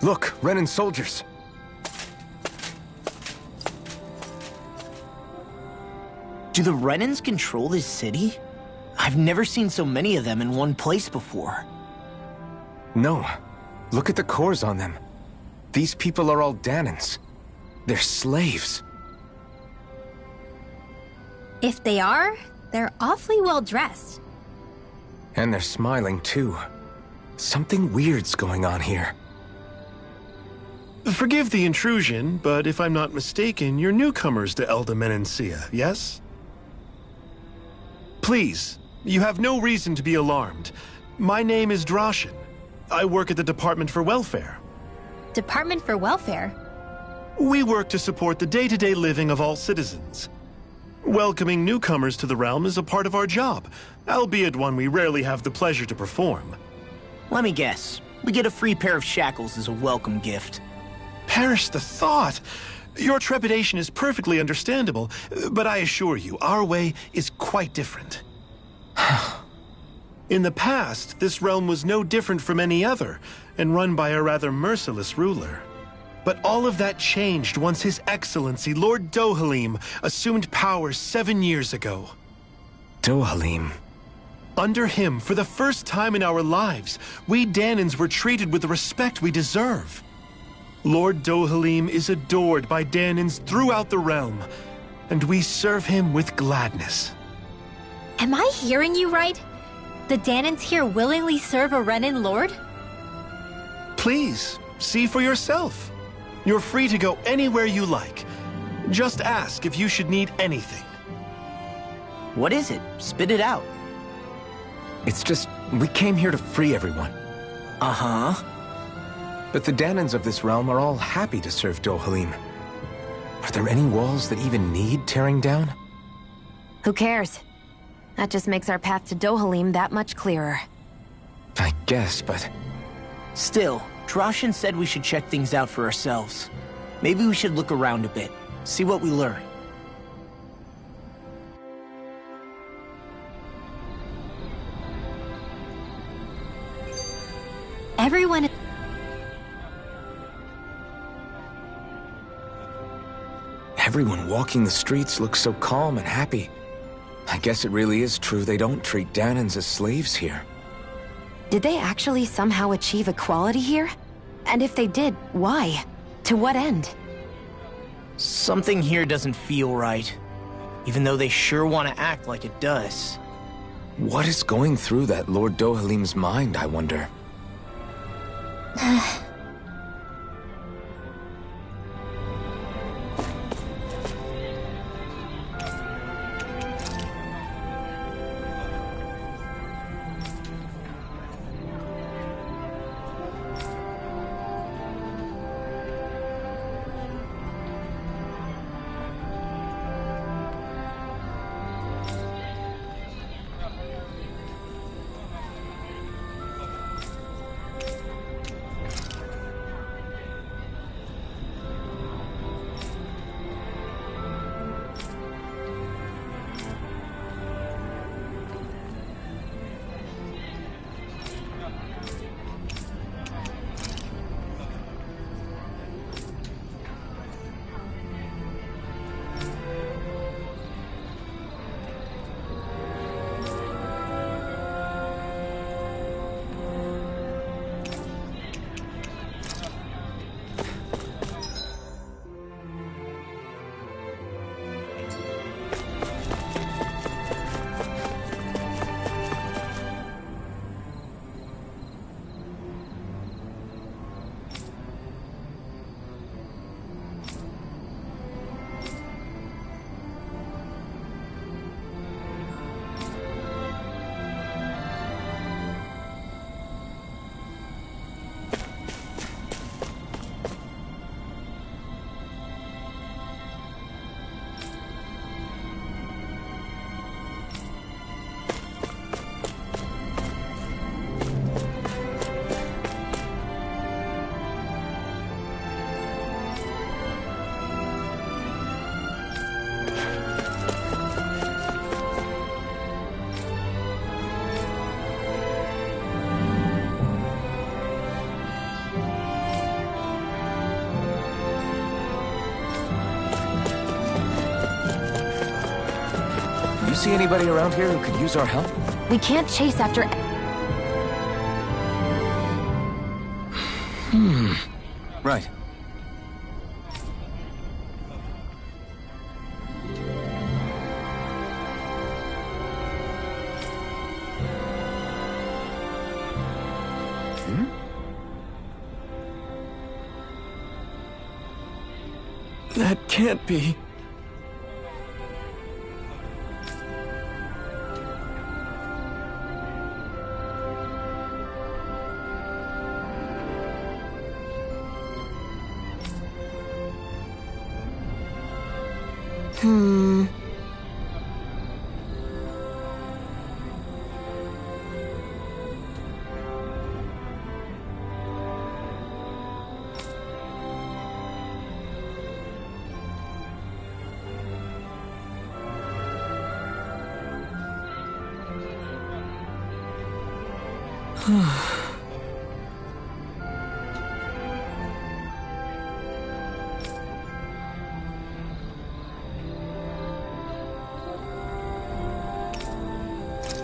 Look, Renan soldiers. Do the Renans control this city? I've never seen so many of them in one place before. No. Look at the cores on them. These people are all Dahnans. They're slaves. If they are, they're awfully well dressed. And they're smiling, too. Something weird's going on here. Forgive the intrusion, but if I'm not mistaken, you're newcomers to Elda Menancia, yes? Please, you have no reason to be alarmed. My name is Drashin. I work at the Department for Welfare. Department for Welfare? We work to support the day-to-day living of all citizens. Welcoming newcomers to the realm is a part of our job, albeit one we rarely have the pleasure to perform. Let me guess. We get a free pair of shackles as a welcome gift. Perish the thought! Your trepidation is perfectly understandable, but I assure you, our way is quite different. In the past, this realm was no different from any other, and run by a rather merciless ruler. But all of that changed once His Excellency, Lord Dohalim, assumed power 7 years ago. Dohalim. Under him, for the first time in our lives, we Dahnans were treated with the respect we deserve. Lord Dohalim is adored by Dahnans throughout the realm, and we serve him with gladness. Am I hearing you right? The Dahnans here willingly serve a Renan lord? Please, see for yourself. You're free to go anywhere you like. Just ask if you should need anything. What is it? Spit it out. It's just, we came here to free everyone. Uh-huh. But the Dahnans of this realm are all happy to serve Dohalim. Are there any walls that even need tearing down? Who cares? That just makes our path to Dohalim that much clearer. I guess, but... Still, Drashin said we should check things out for ourselves. Maybe we should look around a bit, see what we learn. Everyone... Everyone walking the streets looks so calm and happy. I guess it really is true they don't treat Dahnans as slaves here. Did they actually somehow achieve equality here? And if they did, why? To what end? Something here doesn't feel right, even though they sure want to act like it does. What is going through that Lord Dohalim's mind, I wonder? see anybody around here who could use our help? We can't chase after... Right. That can't be.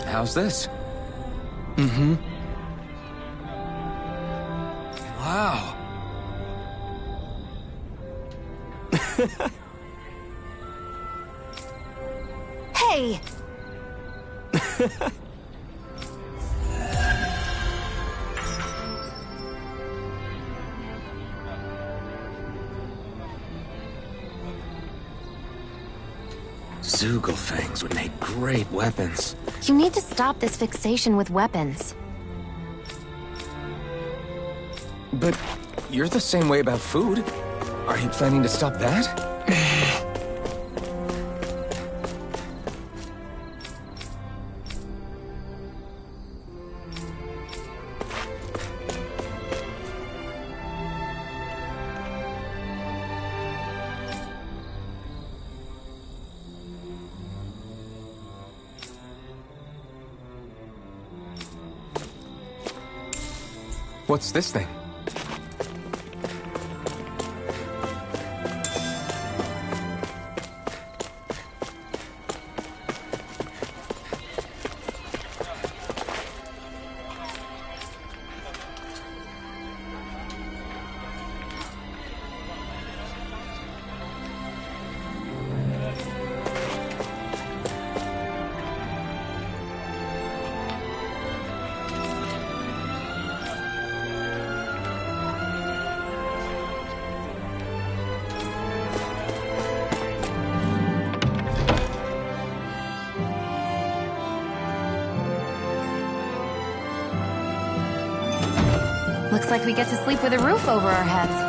How's this? Wow. Hey! Zugelfangs would make great weapons. You need to stop this fixation with weapons. But you're the same way about food. Are you planning to stop that? What's this thing? Looks like we get to sleep with a roof over our heads.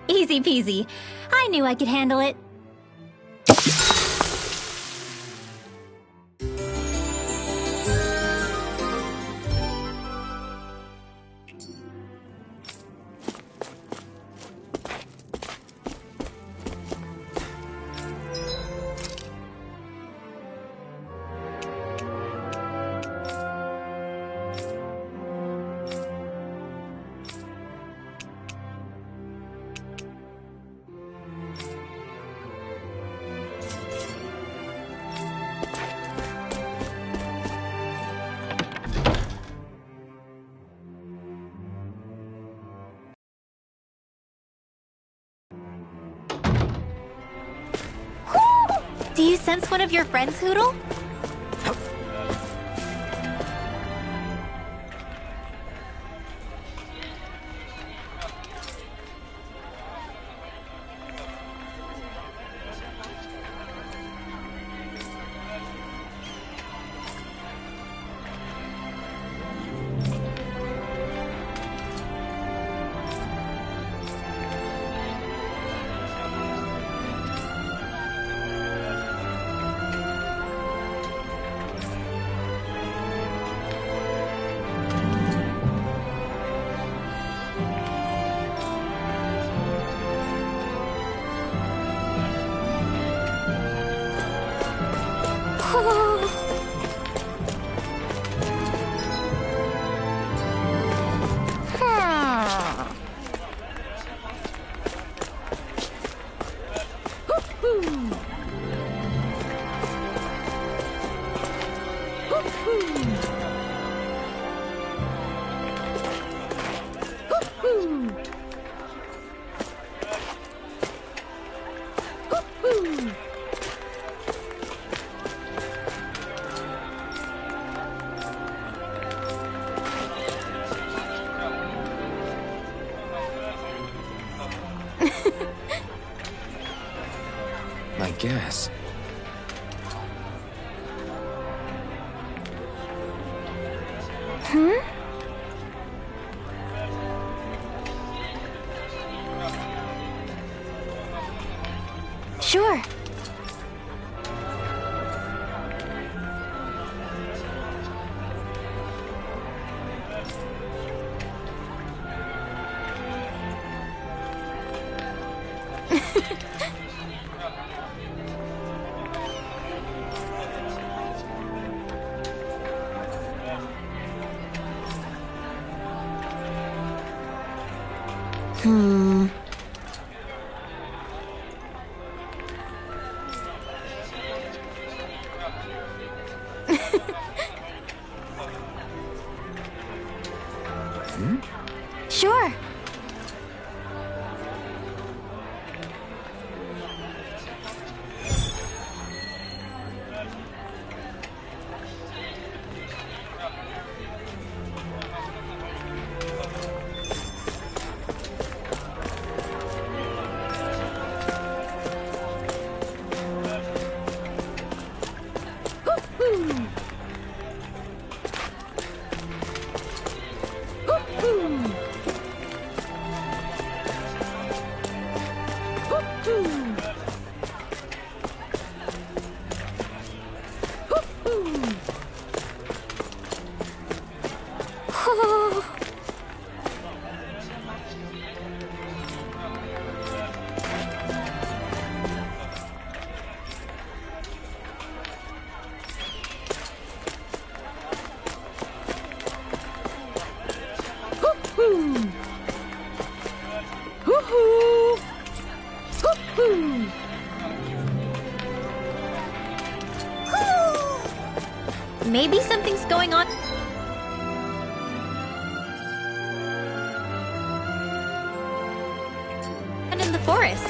Easy peasy. I knew I could handle it. Do you sense one of your friends, Hootle? I guess. Sure. Sure. Maybe something's going on. And in the forest.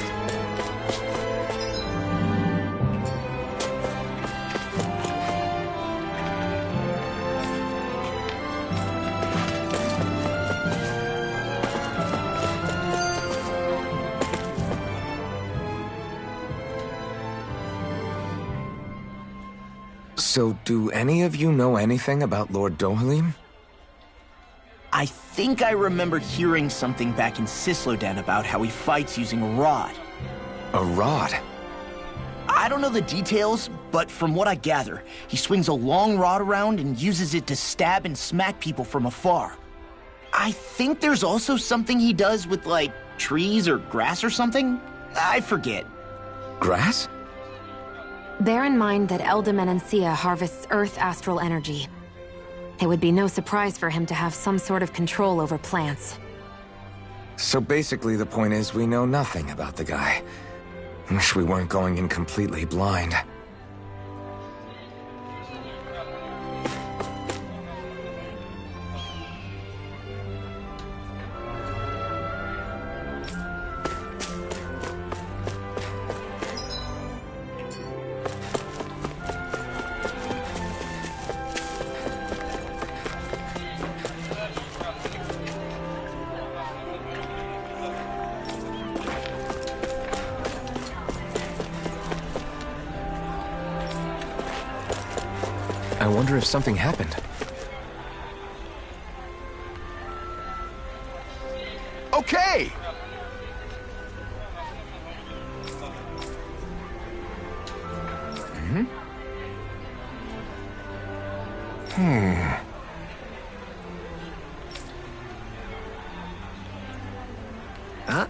So, do any of you know anything about Lord Dohalim? I think I remember hearing something back in Sislodan about how he fights using a rod. A rod? I don't know the details, but from what I gather, he swings a long rod around and uses it to stab and smack people from afar. I think there's also something he does with, like, trees or grass or something? I forget. Grass? Bear in mind that Eldam Menancia harvests Earth astral energy. It would be no surprise for him to have some sort of control over plants. So basically the point is we know nothing about the guy. Wish we weren't going in completely blind. wonder if something happened. Okay! Huh?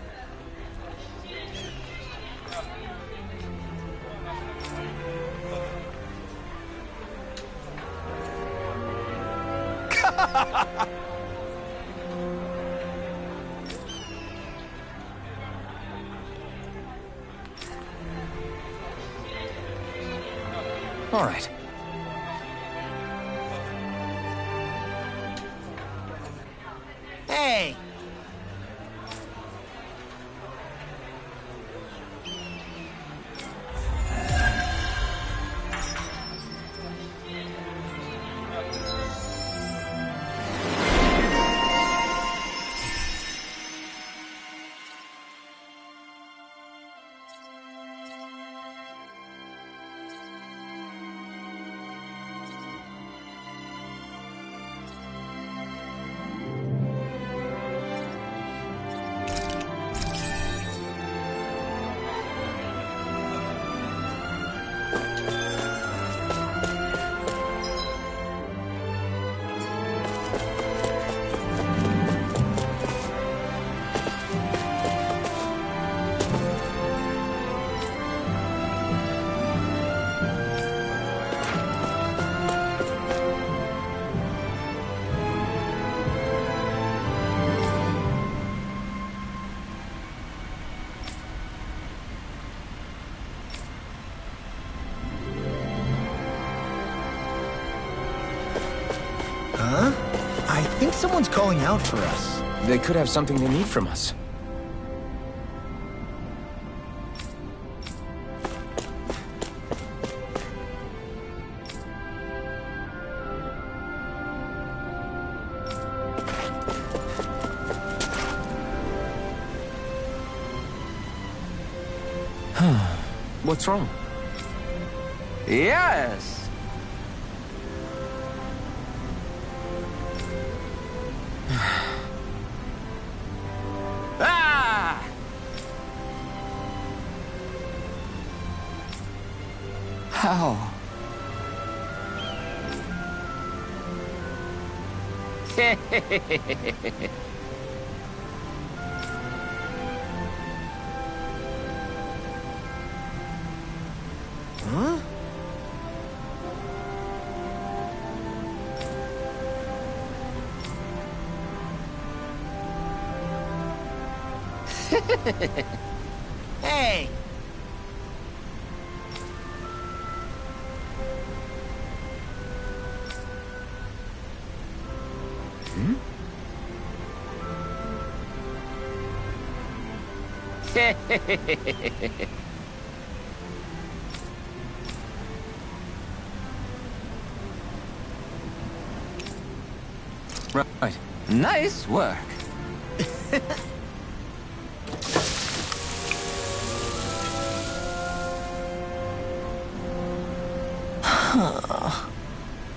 All right. Hey! Huh? I think someone's calling out for us. They could have something they need from us. What's wrong? Yes! Ah! How? Huh? Hey! Right. Nice work.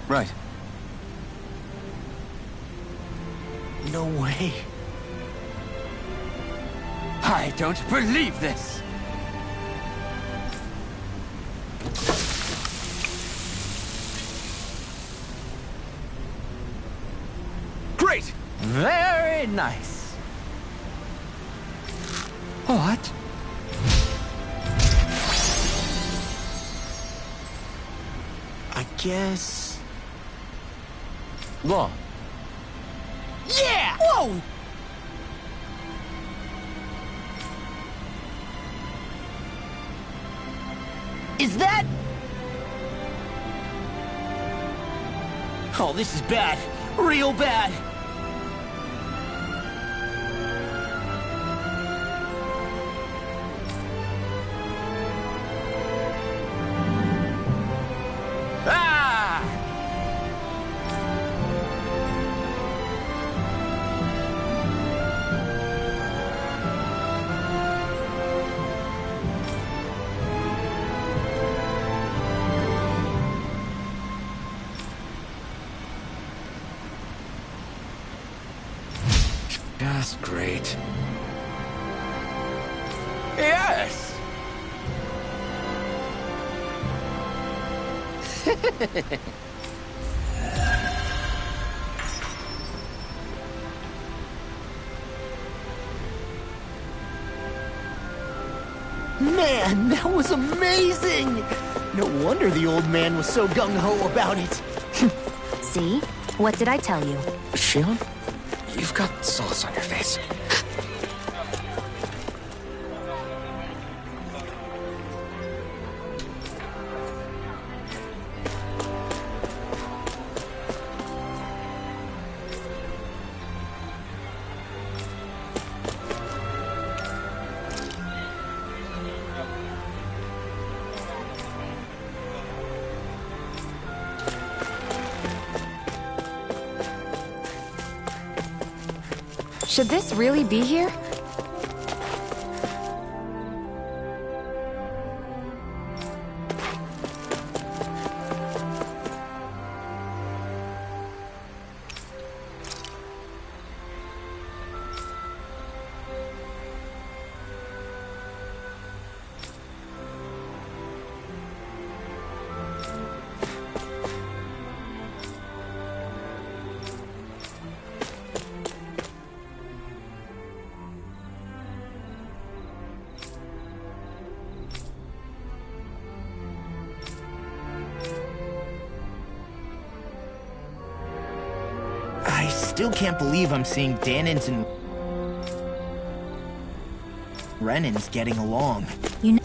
Right. No way. I don't believe this. Great! Very nice. What? I guess... Law. Yeah! Whoa! Is that... Oh, this is bad. Real bad. Ah! That's great. Yes! Man, that was amazing! No wonder the old man was so gung-ho about it. See? What did I tell you? Shion, you've got sauce on your face. Should this really be here? I still can't believe I'm seeing Danins and Renans getting along. You know.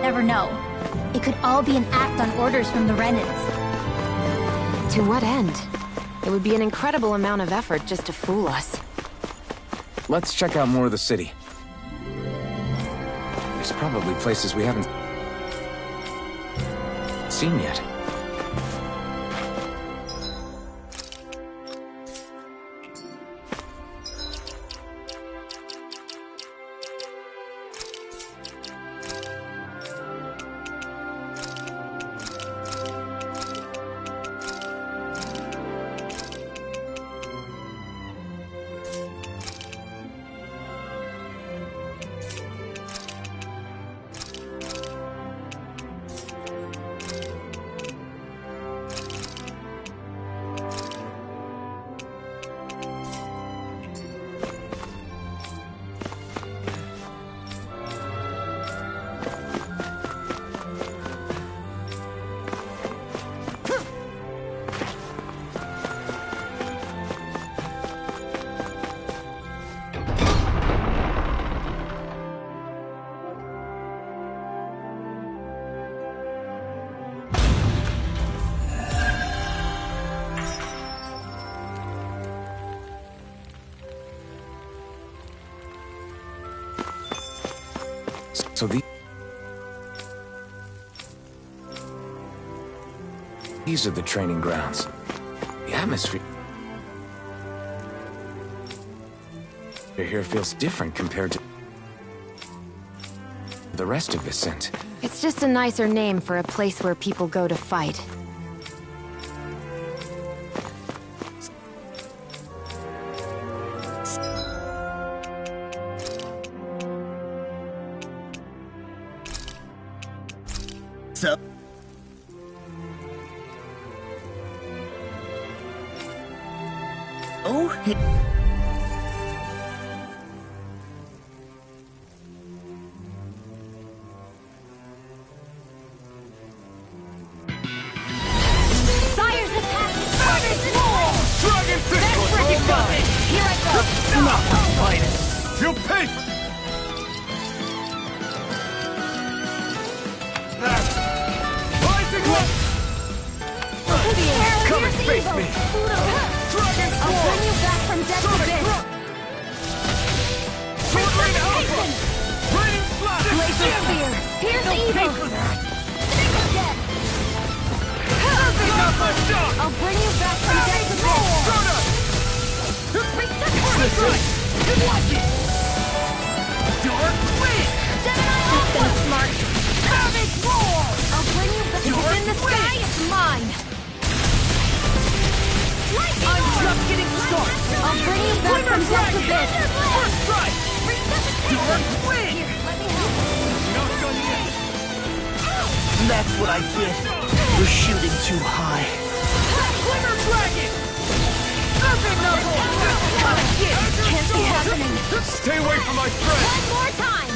Never know. It could all be an act on orders from the Renans. To what end? It would be an incredible amount of effort just to fool us. Let's check out more of the city. There's probably places we haven't seen yet. So these are the training grounds. The atmosphere here feels different compared to the rest of Vicent. It's just a nicer name for a place where people go to fight. So, Oh, Fire's attack is harder than flame! Dragon Fist That's was freaking all got mine! it! Here I go! Not fight it! You pay! Rising Light! Come and face me! Dragon I'll Claw! bring you back from death to Sonic this! Rock! Sword Rain Alpha! Raining Slash! Laser Spear! Here's No evil! pay for that! Stick of death! Plasma Shock! I'll bring you back from death to this! Stardust! Reset Right! You like it! Dark Wind! Gemini Alpha! Smart! Savage Roar! I'll bring you back. If it's in the sky, it's mine! Lightning I'm Orb! just getting started! I'll bring you back from death to this! First strike! Resuscitation! Dark Wind! Here, let me help. Not done yet! that's what I get. You're shooting too high. Glimmer Dragon! Serpent Knuckle! Come get it! Can't be happening. Stay away from my friend! One more time!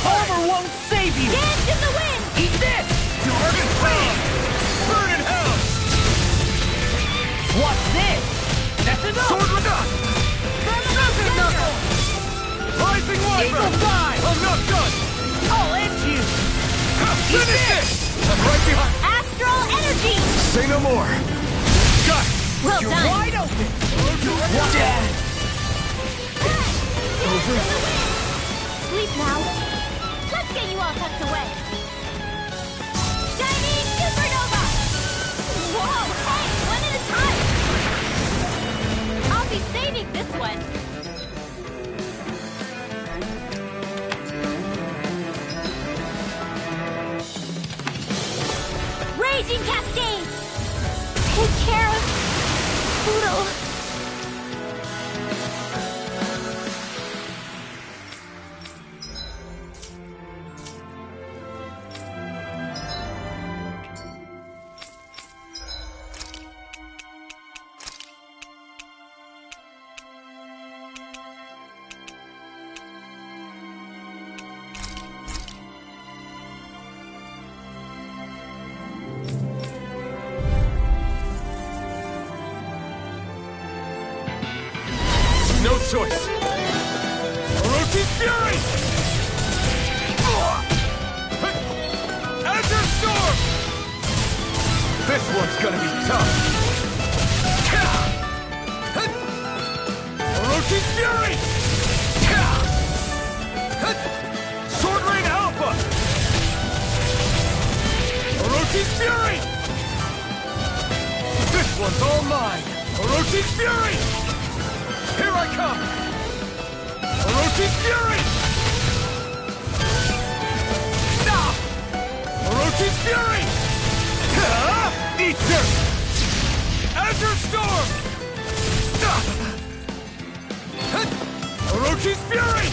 Armor won't save you! Dance in the wind! Eat this! Dark Wind! Burn in hell! What's this? That's enough! Sword Reduct! Serpent Knuckle! Rising Wyvern! Eagle Fly! I'm not done! I'll end you! Finish this! I'm right behind! Astral Energy! Say no more! Got it! Well You're done! wide open! Dad! Sleep now. Let's get you all tucked away. Shining Supernova! Whoa, hey, one at a time! I'll be saving this one. Raging Cascade! Take care of Poodle. No choice! Orochi Fury! Azure Storm! This one's gonna be tough! Orochi Fury! Sword Rain Alpha! Orochi Fury! This one's all mine! Orochi Fury! Here I come! Orochi Fury! Stop! Orochi Fury! Eat dirt! Azure Storm! Orochi's Fury!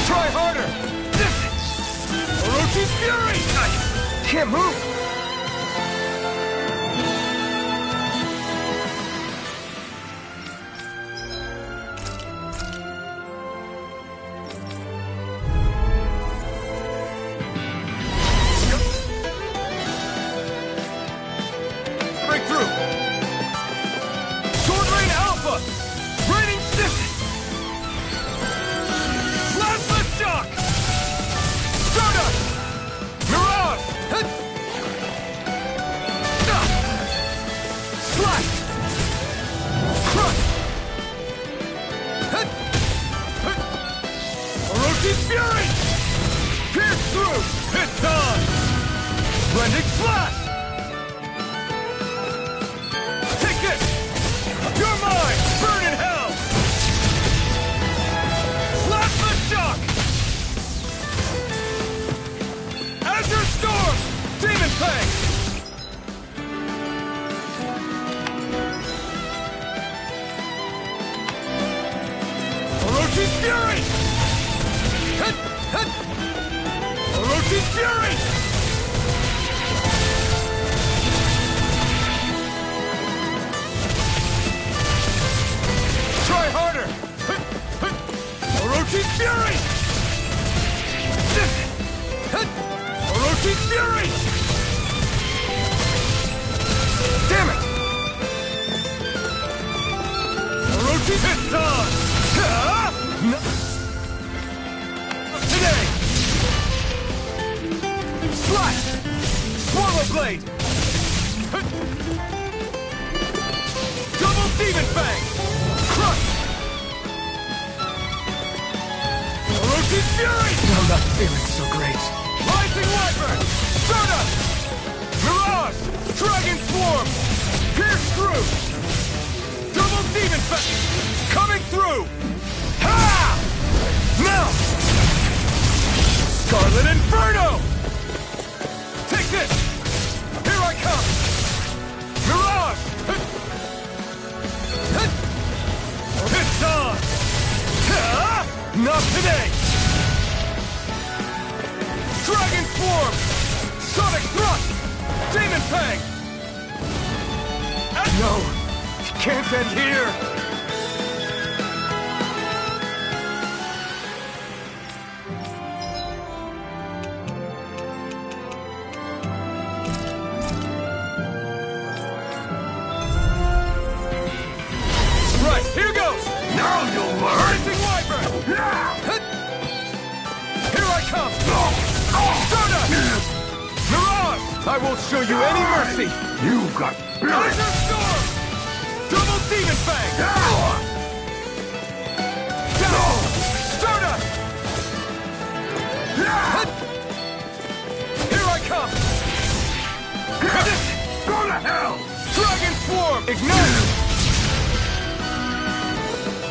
Try harder! Orochi's Fury! Can't move! Breakthrough! Sword Rain Alpha! Raining Stiffness! Plasma Shock! Stardust! Mirage! Slash! Crush! Orochi's Fury! Pierce through! It's on! Blending Slash! Take this! You're mine! Burn in hell! Plasma Shock! Azure Storm! Demon Fang! Orochi's Fury! Orochi's Fury! blade! Double demon fang! Crush! Orochi's fury! I'm not feeling so great. Rising Wyvern! Stardust! Mirage! Dragon Swarm! Pierce through! Double demon fang! Coming through! Ha! Now! Scarlet Inferno! Take this! Here I come! Mirage! It's on! Not today! Dragon Swarm! Sonic Thrust! Demon Fang! No! It can't end here! Right, here goes! Now you'll learn! Rising Wyvern! Here I come! Stardust! Mirage! I won't show you any mercy! You got spirit! Laser Storm! Double Demon Fang! Down! Stardust! Here I come! Go to hell! Dragon Swarm! Ignite!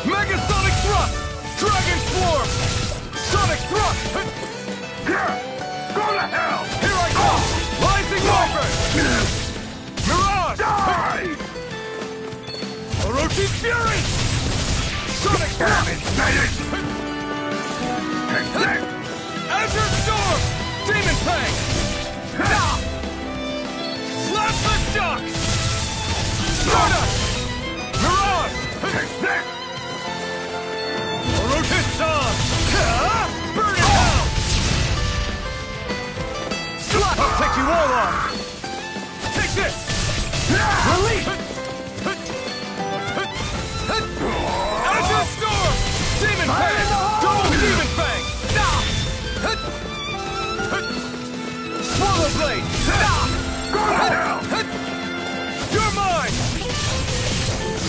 Megasonic Thrust! Dragon Swarm! Sonic Thrust! Go to hell! Here I come! Rising Wyvern! Mirage! Die! Orochi's Fury! Sonic Damn it, Thrust! say it! Take that! Azure Storm! Demon Fang! Slap the Shock! Stardust! Mirage! Take that! Orochi's on! Burn it down! I'll take you all on! Take this! Release! Azure Storm! Demon Fang! Double Demon Fang! Swallow Blade! Go to hell! You're mine!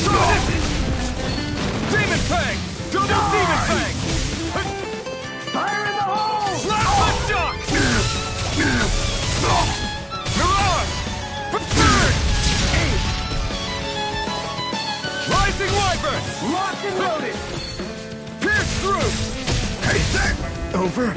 Sonic! Demon Fang! Double Demon Fang! Fire in the hole! Slap the Shock! Mirage! Burn! Rising Wyvern! Locked and loaded! Pierce through! Take that! Over?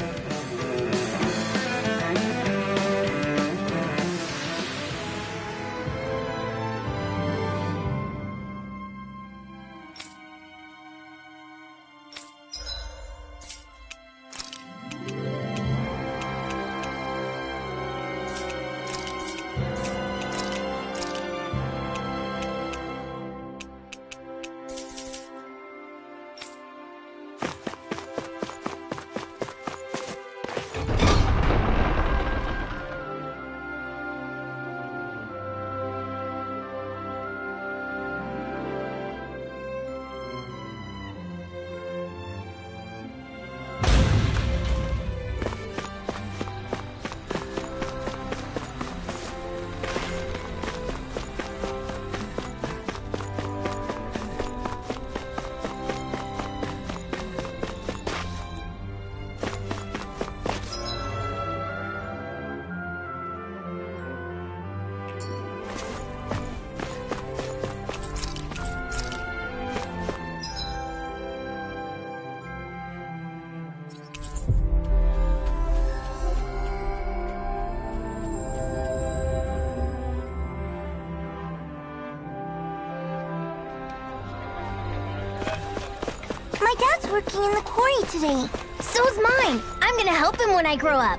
My dad's working in the quarry today. So's mine. I'm gonna help him when I grow up.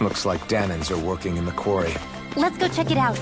Looks like Danans are working in the quarry. Let's go check it out.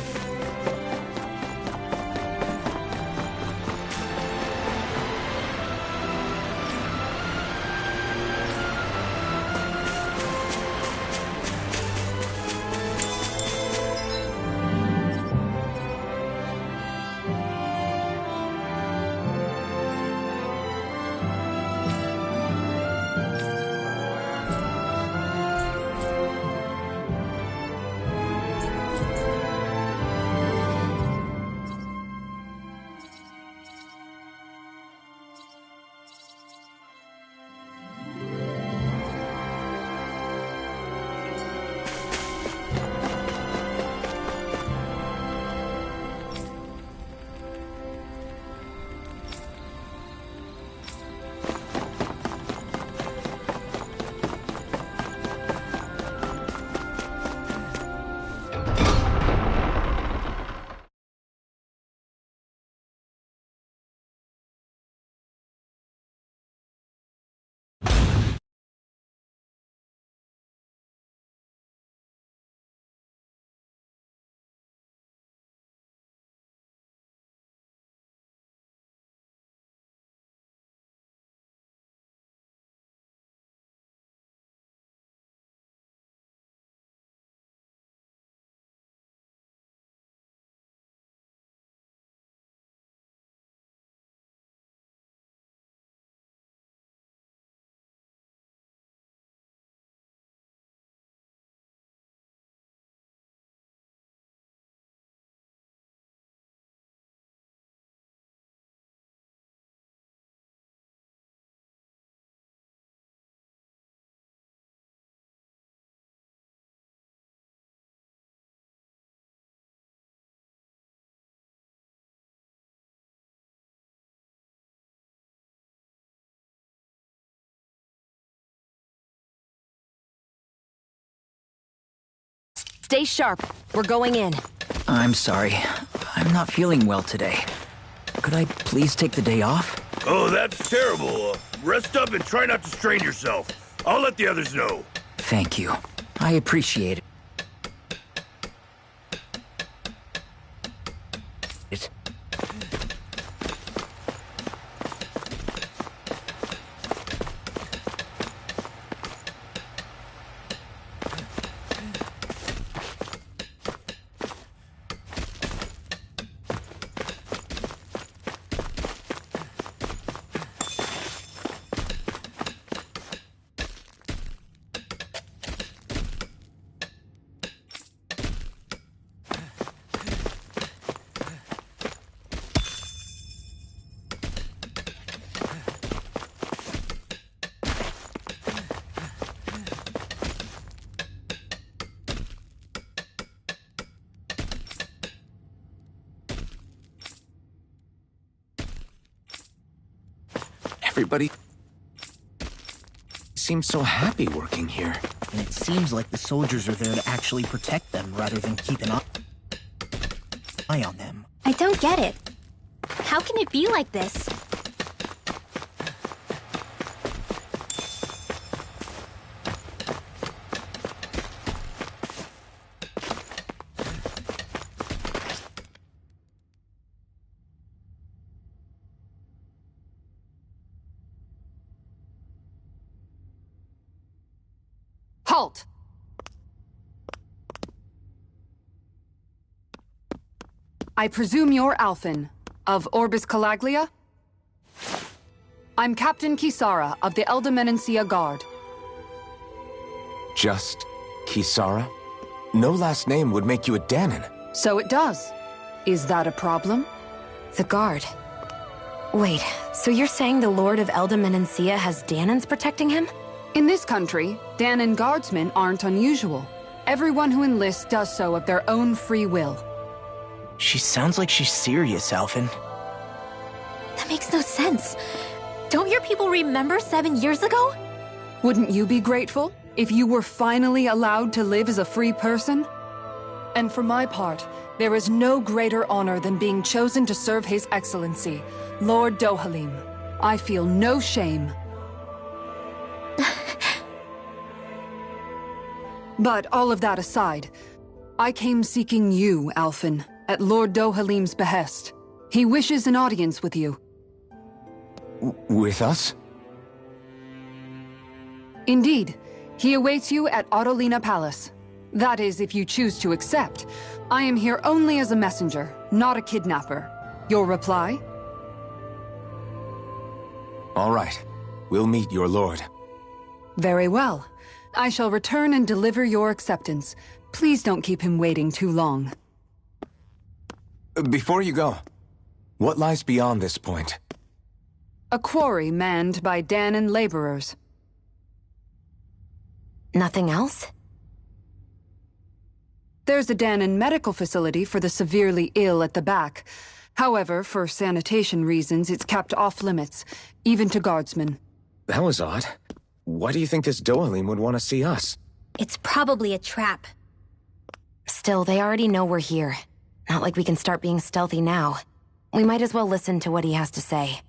Stay sharp. We're going in. I'm sorry. I'm not feeling well today. Could I please take the day off? Oh, that's terrible. Rest up and try not to strain yourself. I'll let the others know. Thank you. I appreciate it. Everybody seems so happy working here. And it seems like the soldiers are there to actually protect them rather than keep an eye on them. I don't get it. How can it be like this? Halt! I presume you're Alphen, of Orbis Calaglia? I'm Captain Kisara of the Eldimenencia Guard. Just Kisara? No last name would make you a Danan. So it does. Is that a problem? The Guard. Wait, so you're saying the Lord of Eldimenencia has Danans protecting him? In this country, Danan guardsmen aren't unusual. Everyone who enlists does so of their own free will. She sounds like she's serious, Alphen. That makes no sense. Don't your people remember 7 years ago? Wouldn't you be grateful if you were finally allowed to live as a free person? And for my part, there is no greater honor than being chosen to serve His Excellency, Lord Dohalim. I feel no shame. But all of that aside, I came seeking you, Alphen, at Lord Dohalim's behest. He wishes an audience with you. With us? Indeed. He awaits you at Autolina Palace. That is, if you choose to accept. I am here only as a messenger, not a kidnapper. Your reply? All right. We'll meet your lord. Very well. I shall return and deliver your acceptance. Please don't keep him waiting too long. Before you go, what lies beyond this point? A quarry manned by Dahnan laborers. Nothing else? There's a Dahnan medical facility for the severely ill at the back. However, for sanitation reasons, it's kept off limits, even to guardsmen. That was odd. Why do you think this Dohalim would want to see us? It's probably a trap. Still, they already know we're here. Not like we can start being stealthy now. We might as well listen to what he has to say.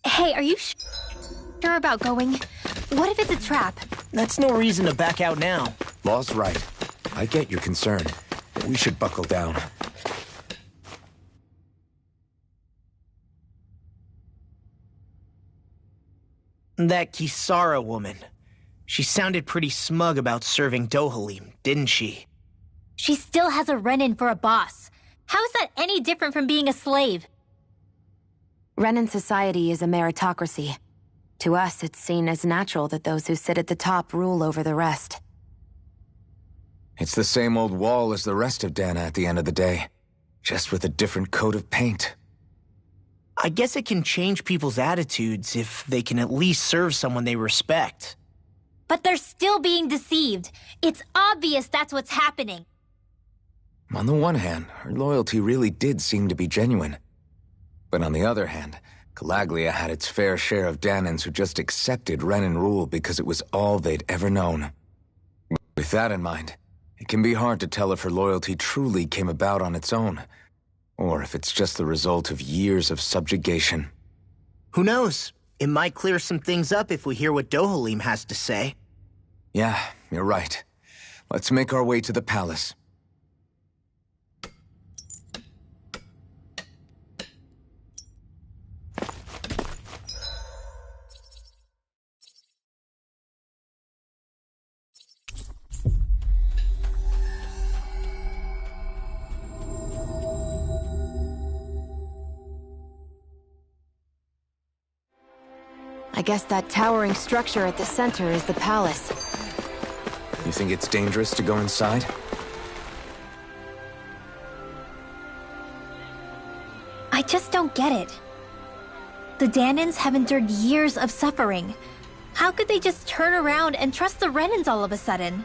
Hey, are you sure about going? What if it's a trap? That's no reason to back out now. Law's right. I get your concern, but we should buckle down. That Kisara woman. She sounded pretty smug about serving Dohalim, didn't she? She still has a Renan for a boss. How is that any different from being a slave? Renan society is a meritocracy. To us, it's seen as natural that those who sit at the top rule over the rest. It's the same old wall as the rest of Dahna at the end of the day, just with a different coat of paint. I guess it can change people's attitudes if they can at least serve someone they respect. But they're still being deceived. It's obvious that's what's happening. On the one hand, her loyalty really did seem to be genuine. But on the other hand, Calaglia had its fair share of Dahnans who just accepted Renan rule because it was all they'd ever known. With that in mind, it can be hard to tell if her loyalty truly came about on its own, or if it's just the result of years of subjugation. Who knows? It might clear some things up if we hear what Dohalim has to say. Yeah, you're right. Let's make our way to the palace. I guess that towering structure at the center is the palace. You think it's dangerous to go inside? I just don't get it. The Dahnans have endured years of suffering. How could they just turn around and trust the Renans all of a sudden?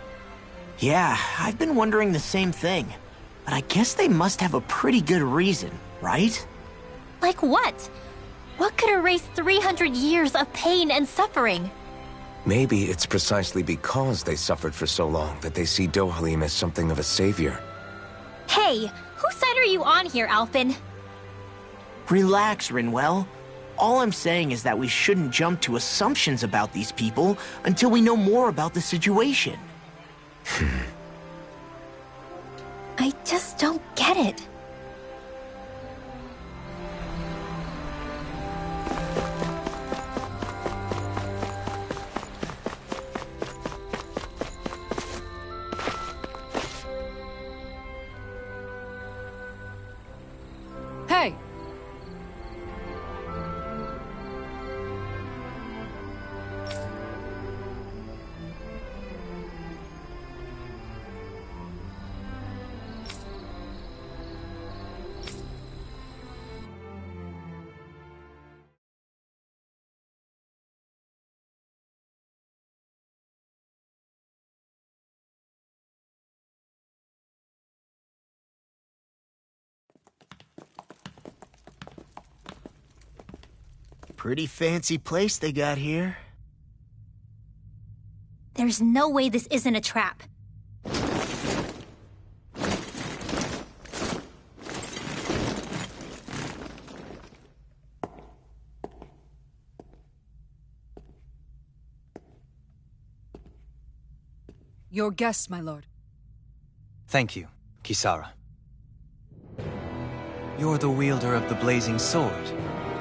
Yeah, I've been wondering the same thing. But I guess they must have a pretty good reason, right? Like what? What could erase 300 years of pain and suffering? Maybe it's precisely because they suffered for so long that they see Dohalim as something of a savior. Hey, whose side are you on here, Alphen? Relax, Rinwell. All I'm saying is that we shouldn't jump to assumptions about these people until we know more about the situation. I just don't get it. Hey! Pretty fancy place they got here. There's no way this isn't a trap. Your guests, my lord. Thank you, Kisara. You're the wielder of the blazing sword,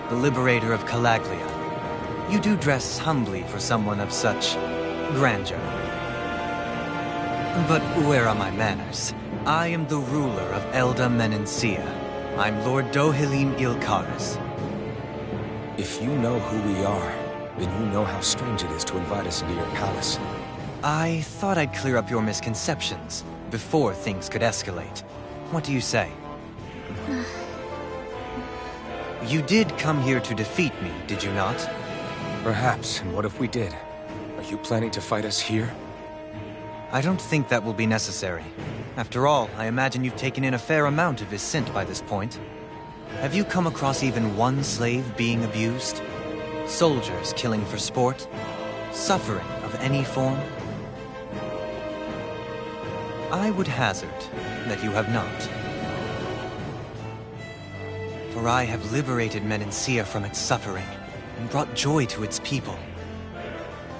the liberator of Calaglia. You do dress humbly for someone of such grandeur. But where are my manners? I am the ruler of Elda Menencia. I'm Lord Dohalim Ilkaris. If you know who we are, then you know how strange it is to invite us into your palace. I thought I'd clear up your misconceptions before things could escalate. What do you say? You did come here to defeat me, did you not? Perhaps, and what if we did? Are you planning to fight us here? I don't think that will be necessary. After all, I imagine you've taken in a fair amount of his scent by this point. Have you come across even one slave being abused? Soldiers killing for sport? Suffering of any form? I would hazard that you have not. For I have liberated Menencia from its suffering and brought joy to its people.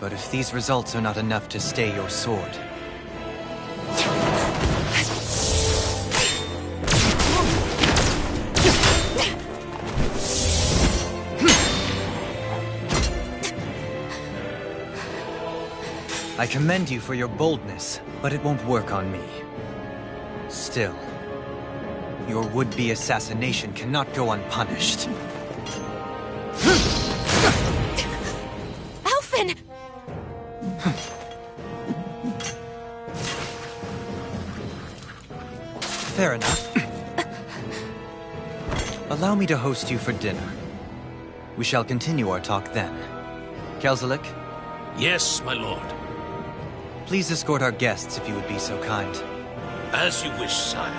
But if these results are not enough to stay your sword... I commend you for your boldness, but it won't work on me. Still, your would-be assassination cannot go unpunished. Alphen! Fair enough. Allow me to host you for dinner. We shall continue our talk then. Kelzelik? Yes, my lord. Please escort our guests if you would be so kind. As you wish, sire.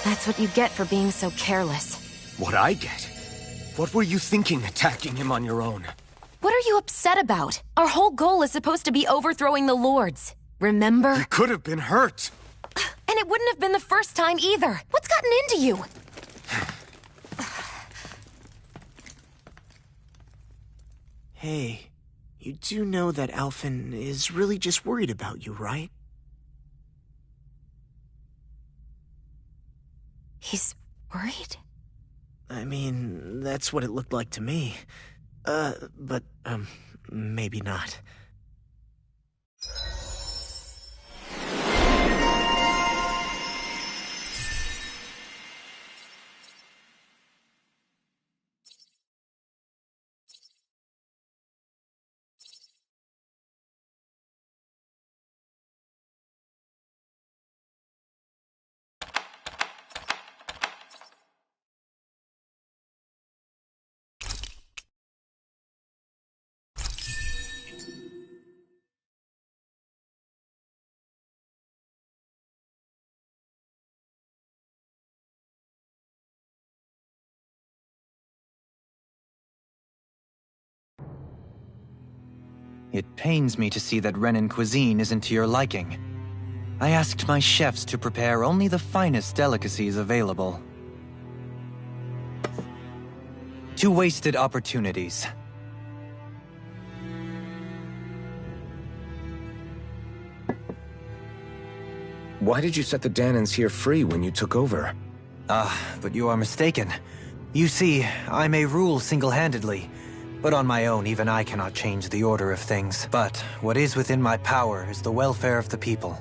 That's what you get for being so careless. What I get? What were you thinking attacking him on your own? What are you upset about? Our whole goal is supposed to be overthrowing the Lords. Remember? He could have been hurt. And it wouldn't have been the first time either. What's gotten into you? Hey, you do know that Alphen is really just worried about you, right? He's worried? I mean, that's what it looked like to me. But maybe not. It pains me to see that Renan cuisine isn't to your liking. I asked my chefs to prepare only the finest delicacies available. 2 wasted opportunities. Why did you set the Dahnans here free when you took over? But you are mistaken. You see, I may rule single-handedly, but on my own, even I cannot change the order of things. But what is within my power is the welfare of the people.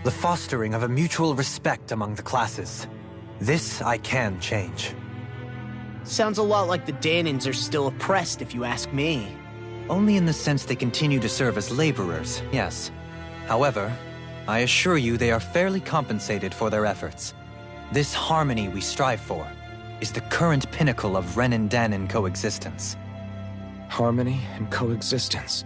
The fostering of a mutual respect among the classes. This I can change. Sounds a lot like the Dahnans are still oppressed, if you ask me. Only in the sense they continue to serve as laborers, yes. However, I assure you they are fairly compensated for their efforts. This harmony we strive for is the current pinnacle of Renan-Dahnan coexistence. Harmony and coexistence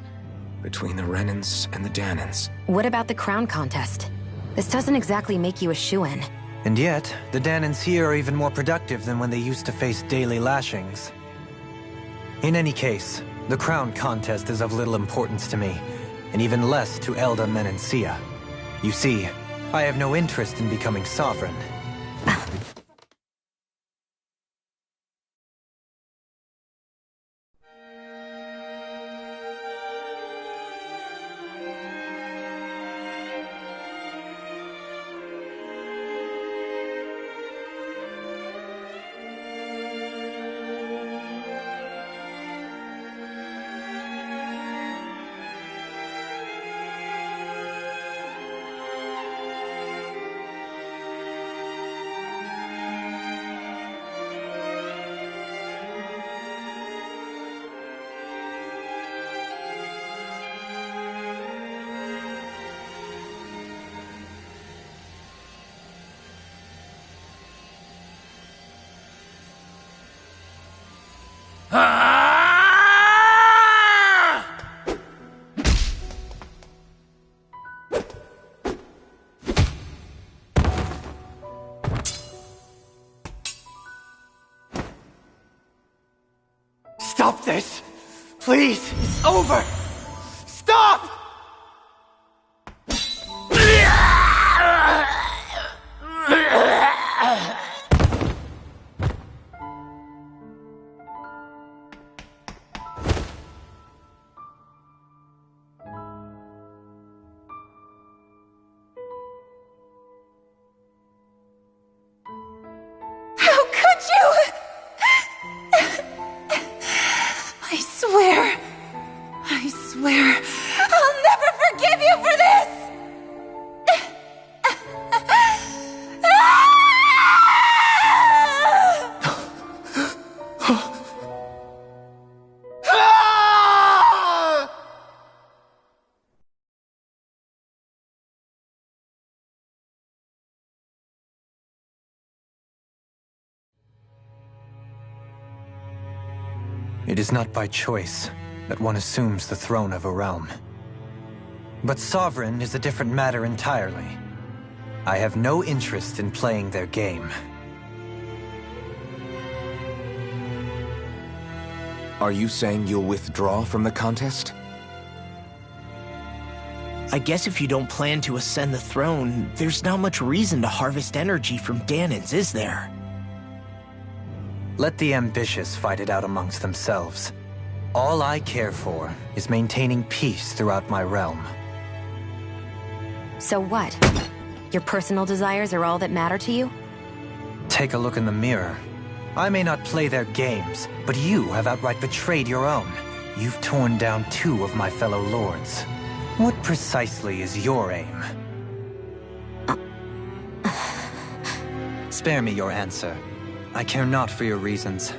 between the Renans and the Dahnans. What about the crown contest? This doesn't exactly make you a shoo-in. And yet, the Dahnans here are even more productive than when they used to face daily lashings. In any case, the crown contest is of little importance to me, and even less to Elda Menencia. You see, I have no interest in becoming sovereign. Stop this! Please! It's over! Stop! How could you? I swear, I'll never forgive you for this! It is not by choice that one assumes the throne of a realm. But sovereign is a different matter entirely. I have no interest in playing their game. Are you saying you'll withdraw from the contest? I guess if you don't plan to ascend the throne, there's not much reason to harvest energy from Dahnans, is there? Let the ambitious fight it out amongst themselves. All I care for is maintaining peace throughout my realm. So what? Your personal desires are all that matter to you? Take a look in the mirror. I may not play their games, but you have outright betrayed your own. You've torn down 2 of my fellow lords. What precisely is your aim? Spare me your answer. I care not for your reasons.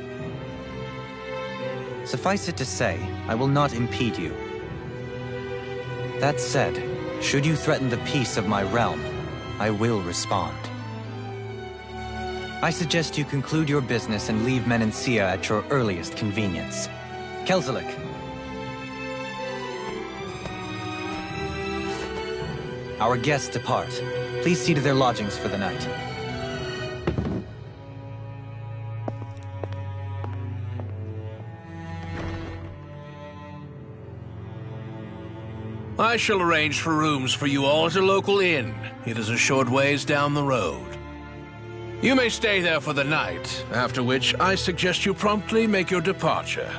Suffice it to say, I will not impede you. That said, should you threaten the peace of my realm, I will respond. I suggest you conclude your business and leave Menancia at your earliest convenience. Kelzelik. Our guests depart. Please see to their lodgings for the night. I shall arrange for rooms for you all at a local inn. It is a short ways down the road. You may stay there for the night, after which I suggest you promptly make your departure.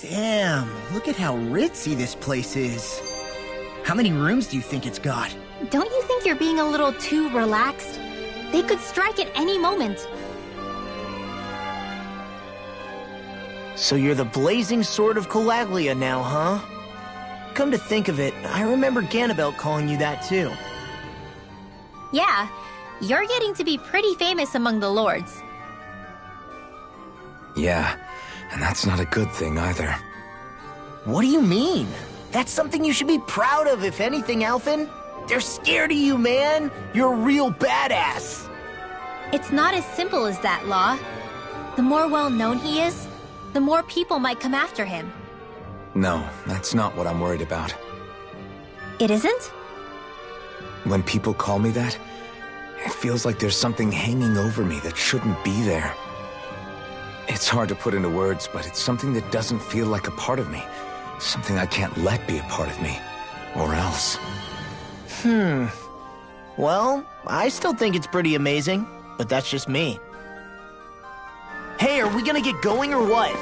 Damn, look at how ritzy this place is. How many rooms do you think it's got? Don't you think you're being a little too relaxed? They could strike at any moment. So you're the blazing sword of Calaglia now, huh? Come to think of it, I remember Ganabelt calling you that too. Yeah, you're getting to be pretty famous among the lords. Yeah, and that's not a good thing either. What do you mean? That's something you should be proud of, if anything, Alphen. They're scared of you, man. You're a real badass. It's not as simple as that, Law. The more well-known he is, the more people might come after him. No, that's not what I'm worried about. It isn't? When people call me that, it feels like there's something hanging over me that shouldn't be there. It's hard to put into words, but it's something that doesn't feel like a part of me. Something I can't let be a part of me. Or else. Well, I still think it's pretty amazing, but that's just me. Hey, are we gonna get going or what?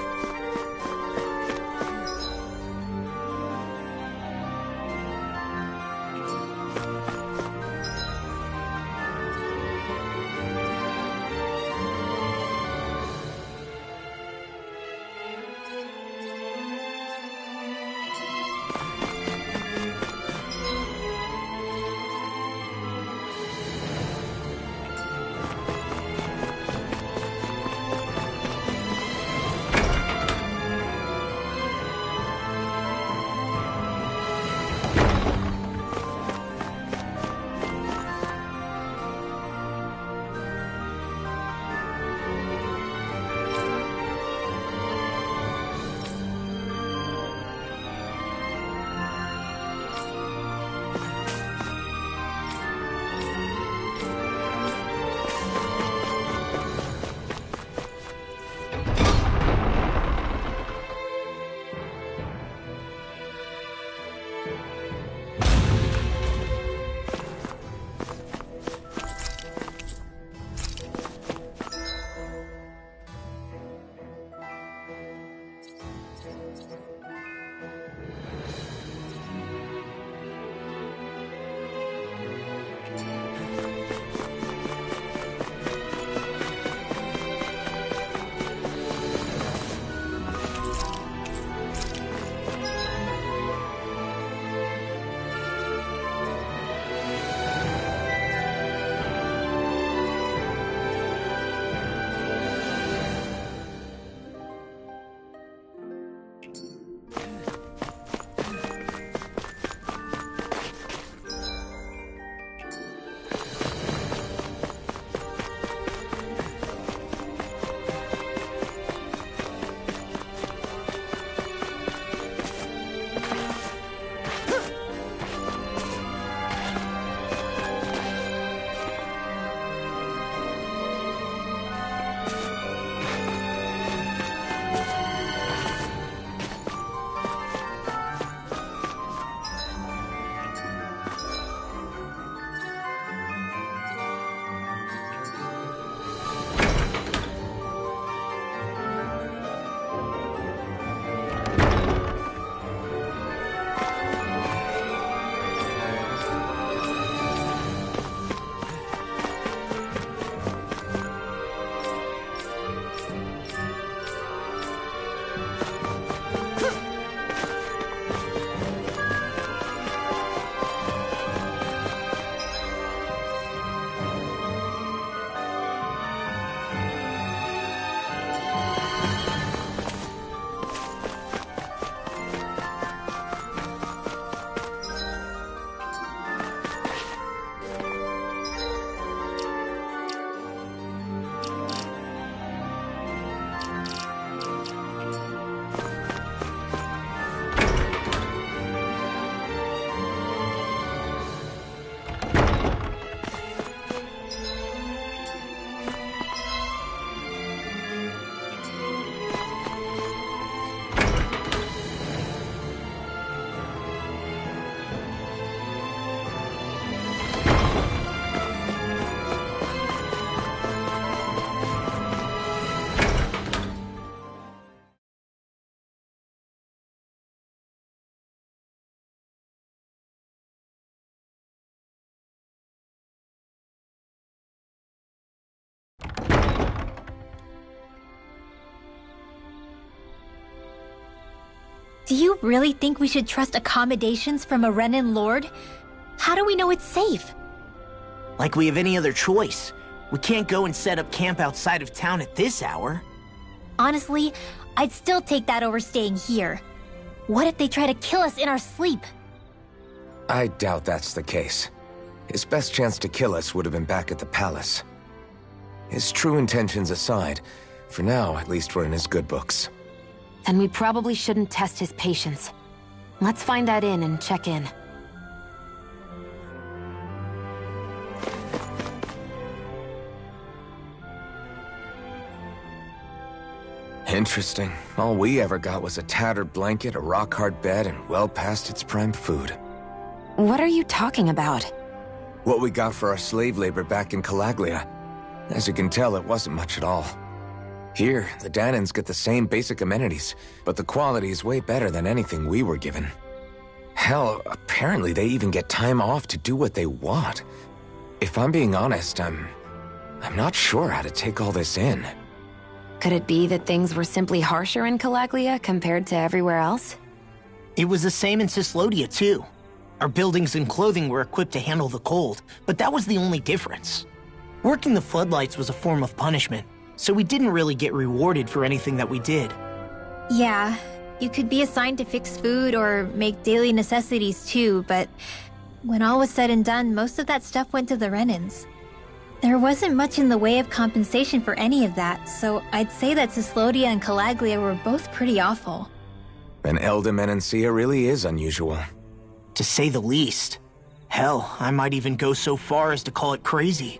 Do you really think we should trust accommodations from a Renan Lord? How do we know it's safe? Like we have any other choice. We can't go and set up camp outside of town at this hour. Honestly, I'd still take that over staying here. What if they try to kill us in our sleep? I doubt that's the case. His best chance to kill us would have been back at the palace. His true intentions aside, for now, at least we're in his good books. Then we probably shouldn't test his patience. Let's find that inn and check in. Interesting. All we ever got was a tattered blanket, a rock-hard bed, and well past its prime food. What are you talking about? What we got for our slave labor back in Calaglia. As you can tell, it wasn't much at all. Here, the Dahnans get the same basic amenities, but the quality is way better than anything we were given. Hell, apparently they even get time off to do what they want. If I'm being honest, I'm not sure how to take all this in. Could it be that things were simply harsher in Calaglia compared to everywhere else? It was the same in Cyslodia, too. Our buildings and clothing were equipped to handle the cold, but that was the only difference. Working the floodlights was a form of punishment, so we didn't really get rewarded for anything that we did. Yeah, you could be assigned to fix food or make daily necessities too, but when all was said and done, most of that stuff went to the Renans. There wasn't much in the way of compensation for any of that, so I'd say that Cyslodia and Calaglia were both pretty awful. And Elde Menancia really is unusual. To say the least. Hell, I might even go so far as to call it crazy.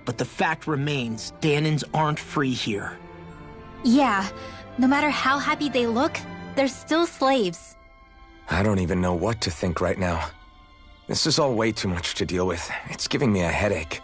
But the fact remains, Dahnans aren't free here. Yeah, no matter how happy they look, they're still slaves. I don't even know what to think right now. This is all way too much to deal with. It's giving me a headache.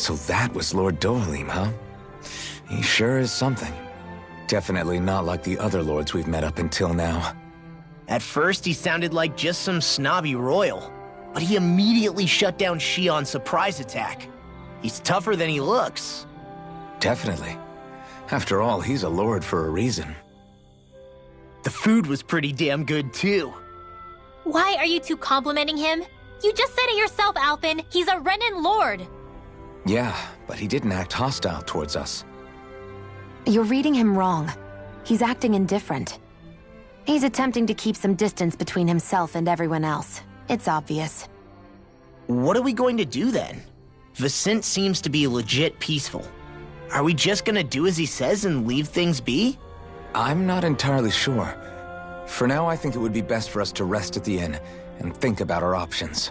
So that was Lord Dohalim, huh? He sure is something. Definitely not like the other lords we've met up until now. At first, he sounded like just some snobby royal, but he immediately shut down Shion's surprise attack. He's tougher than he looks. Definitely. After all, he's a lord for a reason. The food was pretty damn good, too. Why are you two complimenting him? You just said it yourself, Alphen. He's a Renan lord. Yeah, but he didn't act hostile towards us. You're reading him wrong. He's acting indifferent. He's attempting to keep some distance between himself and everyone else. It's obvious. What are we going to do then? Vicente seems to be legit peaceful. Are we just gonna do as he says and leave things be? I'm not entirely sure. For now, I think it would be best for us to rest at the inn and think about our options.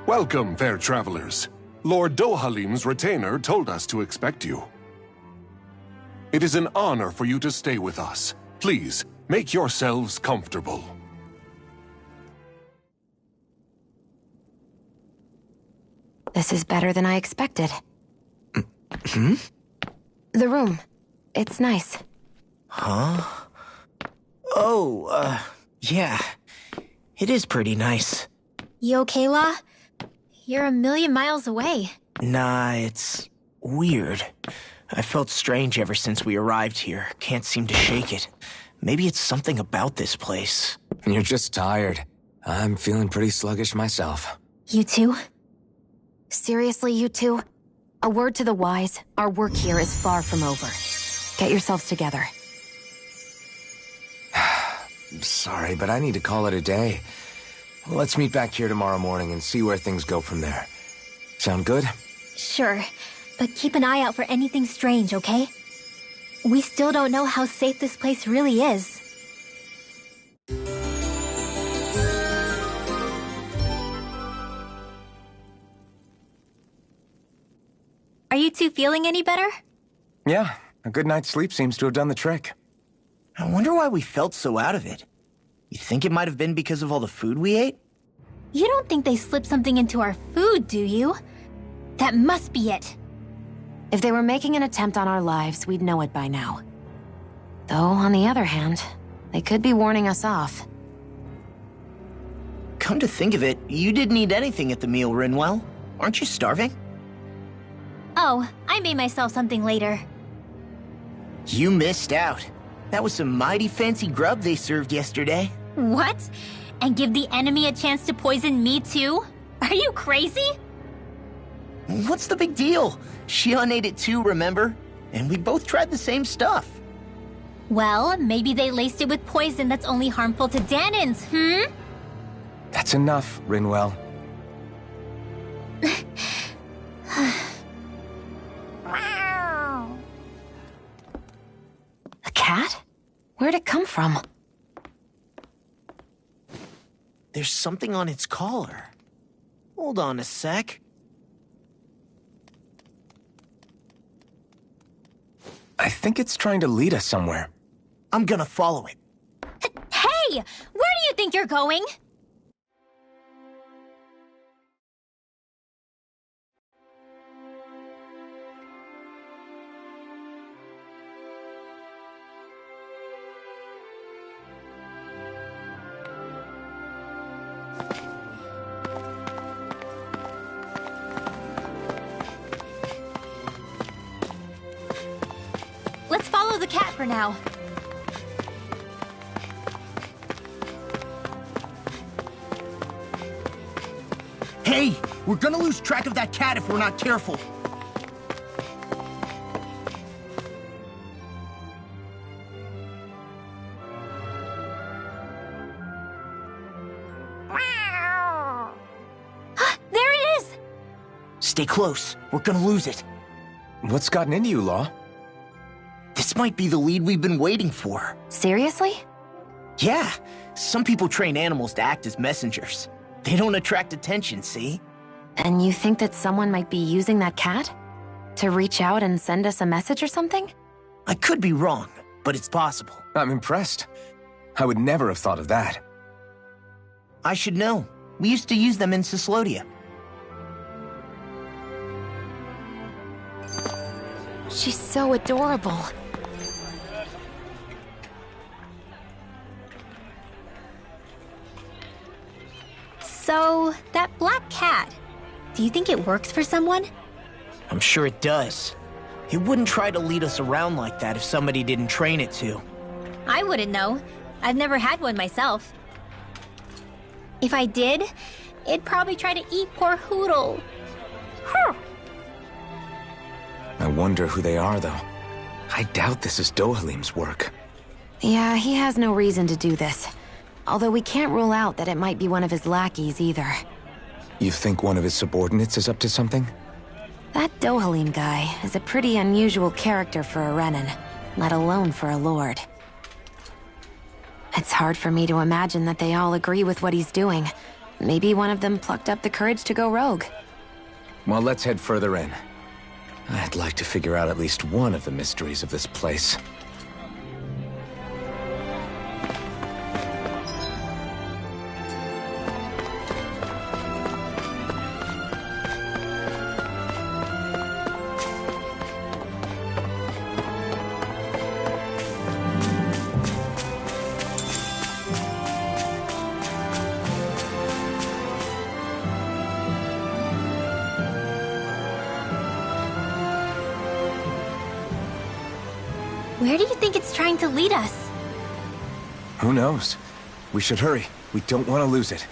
Welcome, fair travelers. Lord Dohalim's retainer told us to expect you. It is an honor for you to stay with us. Please, make yourselves comfortable. This is better than I expected. Hmm? The room. It's nice. Huh? Oh, yeah. It is pretty nice. You okay, La? You're a million miles away. Nah, it's weird. I felt strange ever since we arrived here. Can't seem to shake it. Maybe it's something about this place. You're just tired. I'm feeling pretty sluggish myself. You too? Seriously, you two? A word to the wise, our work here is far from over. Get yourselves together. Sorry, but I need to call it a day. Let's meet back here tomorrow morning and see where things go from there. Sound good? Sure, but keep an eye out for anything strange, okay? We still don't know how safe this place really is. Are you two feeling any better? Yeah, a good night's sleep seems to have done the trick. I wonder why we felt so out of it. You think it might have been because of all the food we ate? You don't think they slipped something into our food, do you? That must be it. If they were making an attempt on our lives, we'd know it by now. Though, on the other hand, they could be warning us off. Come to think of it, you didn't eat anything at the meal, Rinwell. Aren't you starving? Oh, I made myself something later. You missed out. That was some mighty fancy grub they served yesterday. What? And give the enemy a chance to poison me too? Are you crazy? What's the big deal? Shion ate it too, remember? And we both tried the same stuff. Well, maybe they laced it with poison that's only harmful to Dahnans, That's enough, Rinwell. A cat? Where'd it come from? There's something on its collar. Hold on a sec. I think it's trying to lead us somewhere. I'm gonna follow it. Hey! Where do you think you're going? Let's follow the cat for now. Hey! We're gonna lose track of that cat if we're not careful. There it is! Stay close. We're gonna lose it. What's gotten into you, Law? This might be the lead we've been waiting for. Seriously? Yeah. Some people train animals to act as messengers. They don't attract attention, see? And you think that someone might be using that cat? To reach out and send us a message or something? I could be wrong, but it's possible. I'm impressed. I would never have thought of that. I should know. We used to use them in Cyslodia. She's so adorable. So, that black cat, do you think it works for someone? I'm sure it does. It wouldn't try to lead us around like that if somebody didn't train it to. I wouldn't know. I've never had one myself. If I did, it'd probably try to eat poor Hootle. I wonder who they are, though. I doubt this is Dohalim's work. Yeah, he has no reason to do this. Although we can't rule out that it might be one of his lackeys either. You think one of his subordinates is up to something? That Dohalim guy is a pretty unusual character for a Renan, let alone for a lord. It's hard for me to imagine that they all agree with what he's doing, Maybe one of them plucked up the courage to go rogue. Well, let's head further in. I'd like to figure out at least one of the mysteries of this place. Where do you think it's trying to lead us? Who knows? We should hurry. We don't want to lose it.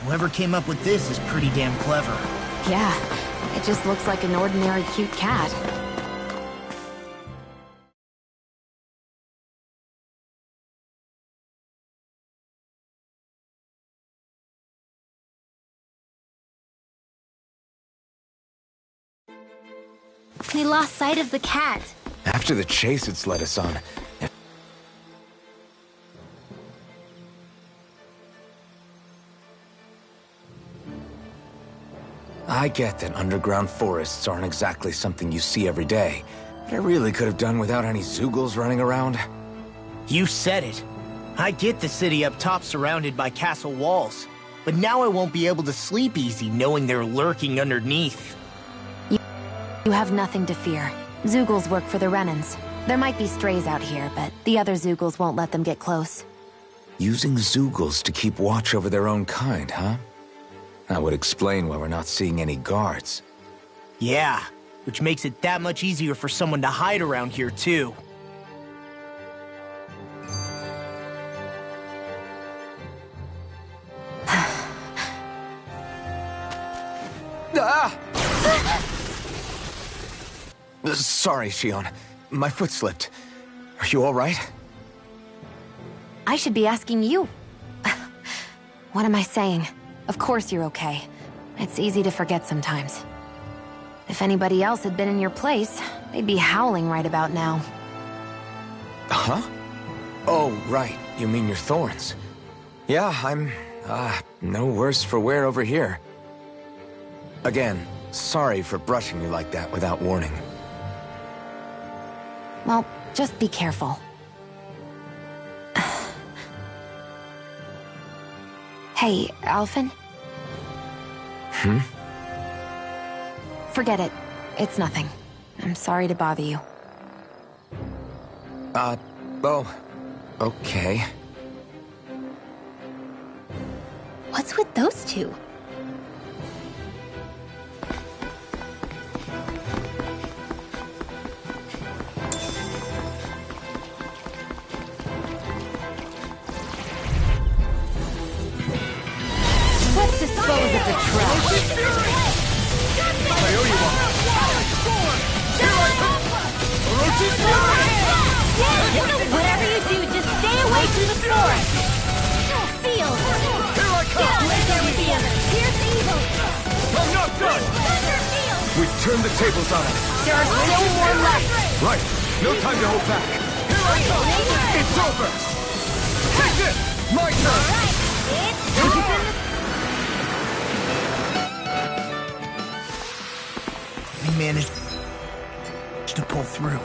Whoever came up with this is pretty damn clever. Yeah, it just looks like an ordinary cute cat. We lost sight of the cat. After the chase it's led us on. I get that underground forests aren't exactly something you see every day, but I really could have done without any Zeugles running around. You said it. I get the city up top surrounded by castle walls, but now I won't be able to sleep easy knowing they're lurking underneath. You have nothing to fear. Zeugles work for the Renans. There might be strays out here, but the other Zeugles won't let them get close. Using Zeugles to keep watch over their own kind, huh? That would explain why we're not seeing any guards. Yeah, which makes it that much easier for someone to hide around here, too. Ah! Sorry, Shion. My foot slipped. Are you all right? I should be asking you. What am I saying? Of course you're okay. It's easy to forget sometimes. If anybody else had been in your place, they'd be howling right about now. Huh? Oh, right. You mean your thorns. Yeah, I'm, no worse for wear over here. Again, sorry for brushing you like that without warning. Well, just be careful. Hey, Alphen? Forget it. It's nothing. I'm sorry to bother you. Oh, okay. What's with those two? Let's dispose of the trash. Whatever you do, just stay away from the forest. Seals. Here I come. Get right there with the others. Here's evil. I'm not done. We've turned the tables on it. There are still more left. Right. No time to hold back. Here I come. It's over. Take this. My turn. We managed to pull through.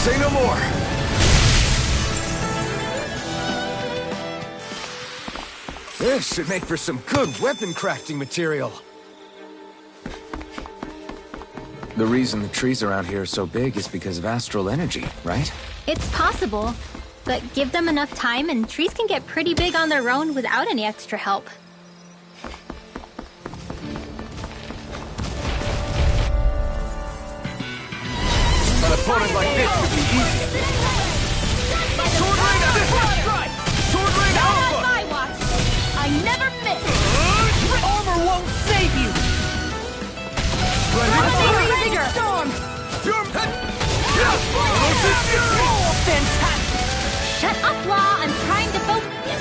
Say no more! This should make for some good weapon crafting material. The reason the trees around here are so big is because of astral energy, right? It's possible, but give them enough time and trees can get pretty big on their own without any extra help. An opponent like this would be easy. Sword Rain Strike! Sword Rain Alpha! On my watch! I never miss! Armor won't save you! Bigger! Storm! Fantastic! Shut up, Law! I'm trying to focus!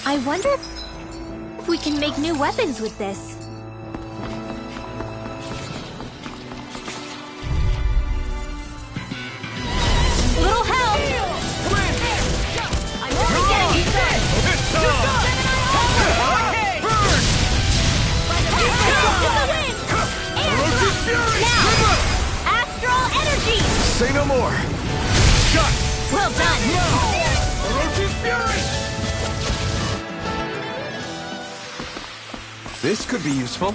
I wonder if we can make new weapons with this. Little help! I'm only getting started! Now! Astral energy! Say no more! Shut! Well done! Orochi's Fury! This could be useful.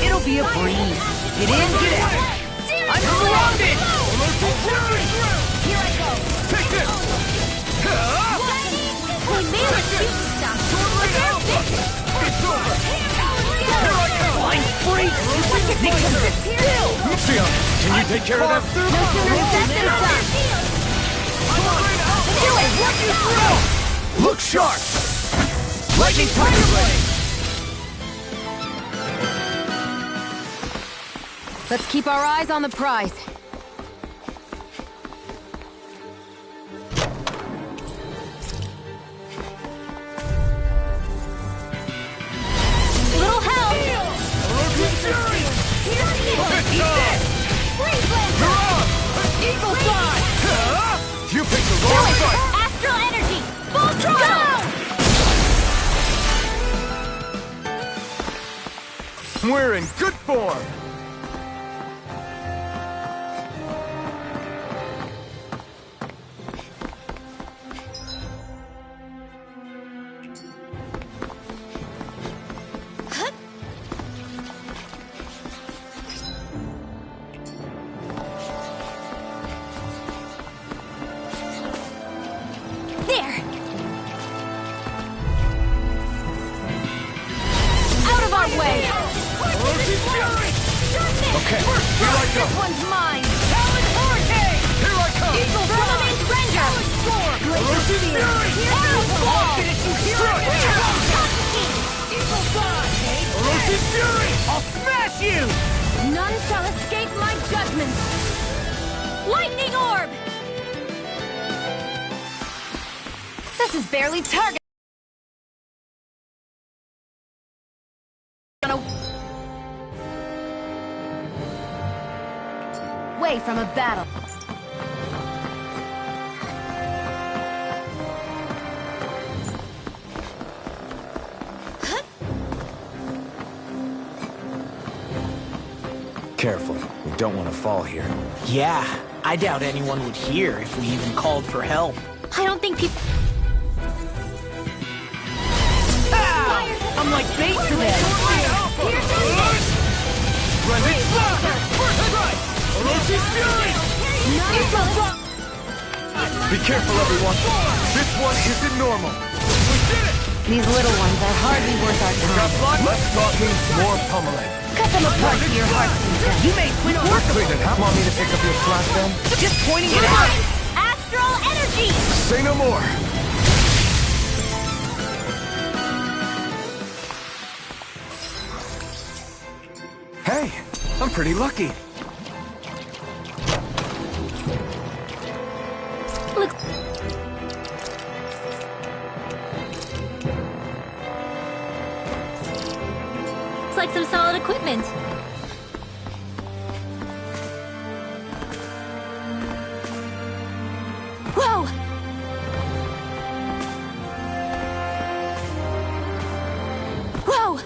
It'll be a breeze. Get in, get out! I'm surrounded! Here I go! Take this! We made a cute stuff! It's over! Flying freak! Make them sit still! Lucian, can you take care of them? No sooner said than done! Do it! Work you through! Look sharp! Lightning Tiger Blade! Let's keep our eyes on the prize. Little help! Orochi's Fury! Eagle Side! You picked the wrong fight! Astral energy! Full throttle! We're in good form! There! Out of our way! Orochi's Fury! Okay, here I go! This one's mine! Talon Hurricane! Here I come! Eagle Fire! Ranger! Storm! Orochi's Fury! Arrow Ball! Finish you here! Eagle Side! Orochi's Fury! I'll smash you! None shall escape my judgment! Lightning orb! This is barely target. Away from a battle. Careful, we don't want to fall here. Yeah, I doubt anyone would hear if we even called for help. I don't think people... I'm like bait to them! Running Slaughter! First strike! Orochi's Fury! Be careful, everyone! This one isn't normal! We did it! These little ones are hardly worth our time. Less talking, more pummeling. Cut them apart to your heart's content. You made quick work of Clean it. Want me to pick up your slack then? just pointing it out! Astral energy! Say no more! Hey, I'm pretty lucky. Looks like some solid equipment. Whoa! Whoa!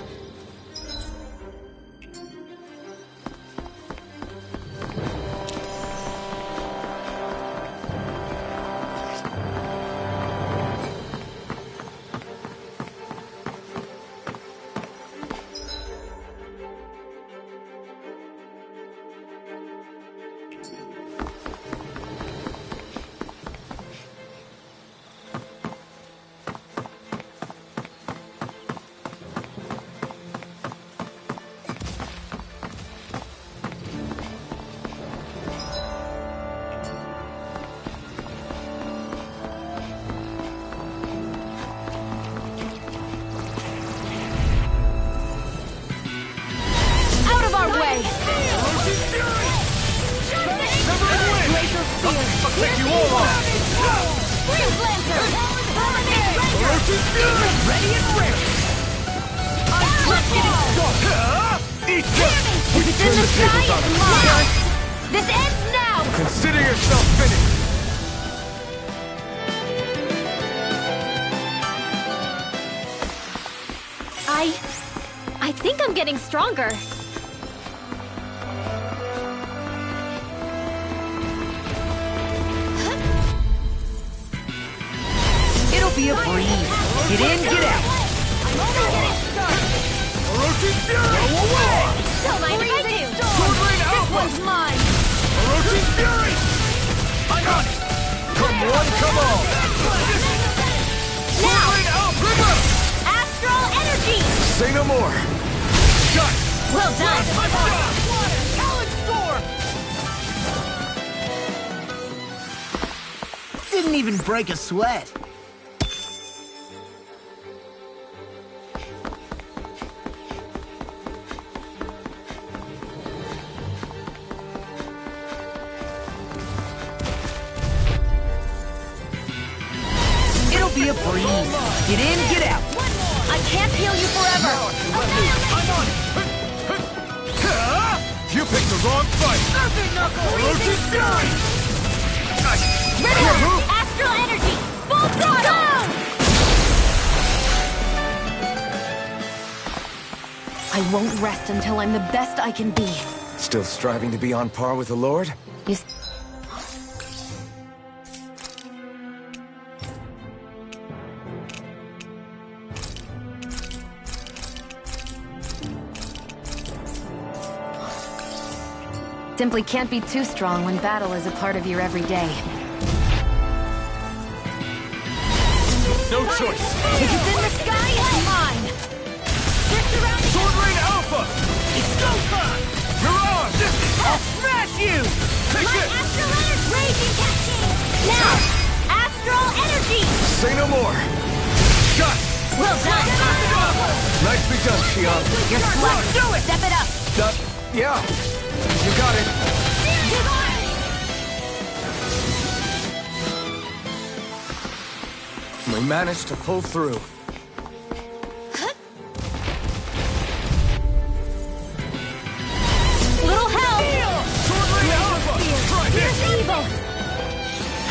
Orochi's Fury! Ready and ready! I'm just getting started! Eat this! If it's in the sky, it's mine! This ends now! Consider yourself finished! I think I'm getting stronger. It'll be a breeze. Get in, get out. Orochi's Fury! Go away! Don't mind if I do. Sword Rain Alpha! This one's mine. Orochi's Fury! I got it! Come one, come all! Sword Rain Alpha! Astral energy! Say no more! Shut! Well done! Water! Talon Storm! Didn't even break a sweat. It'll be a breeze. Get in, get out. I can't heal you forever! I'm on it! You picked the wrong fight! Orochi's Fury! Riddler! Astral energy! Full throttle! I won't rest until I'm the best I can be. Still striving to be on par with the Lord? You simply can't be too strong when battle is a part of your everyday. No choice! If it's in the sky, it's mine! They're surrounding Sword Rain Alpha! It's go time! Mirage! I'll smash you! Take My it! astral energy! Raging cascade! Now! Astral energy! Say no more! Shut! Well done! Nicely done, Xion. You're slugged! Do it! Step it up! Yeah. You got it. We managed to pull through. Little help! Sword Rain Alpha! Try Here's this! evil!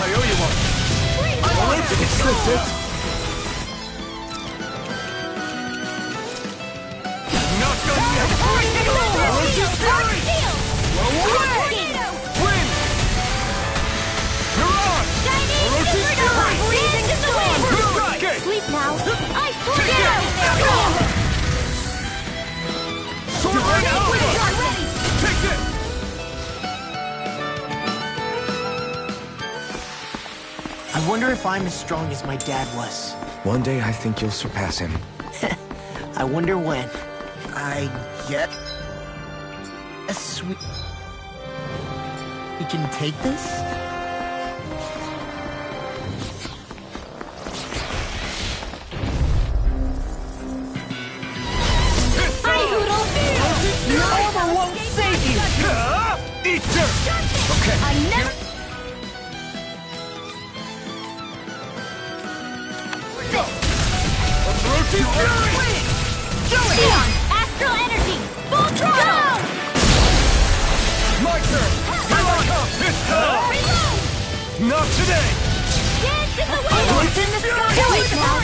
I owe you one. It's this. Not done yet. Orochi's Fury! Blow away! Wind! Mirage! Orochi's Fury! Breathing storm! Okay. Sleep now! I Take it! Sword Rain Alpha! Take it! I wonder if I'm as strong as my dad was. One day I think you'll surpass him. I wonder when. I get a sweet. We can take this? Hi, Hoodle! Your armor won't save you. Eat dirt! Okay. I never... Go! Orochi's Fury! Xion! Astral energy! Full throttle! My turn! Here I come! It's hell! Not today! Dance in the wind! Orochi's In the Fury! sky! Do it now!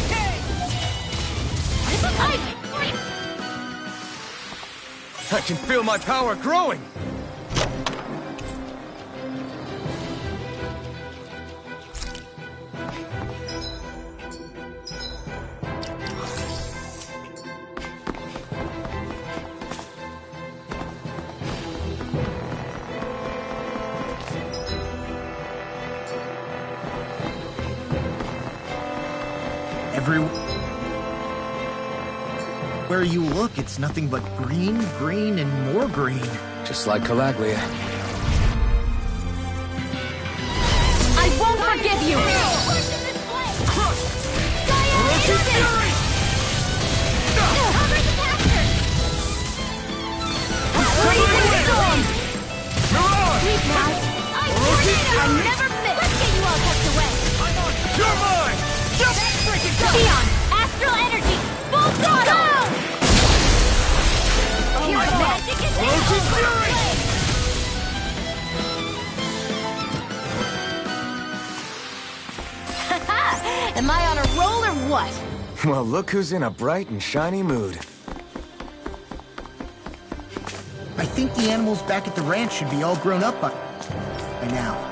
I can feel my power growing! Where you look, it's nothing but green, green, and more green. Just like Calaglia. I won't forgive you! Orochi's Fury! Sleep now! Orochi's I never miss! Let's get you all tucked away! You're mine! Xion! throttle! Oh my Magic is Orochi's Fury! Haha! Am I on a roll or what? Well, look who's in a bright and shiny mood. I think the animals back at the ranch should be all grown up by now.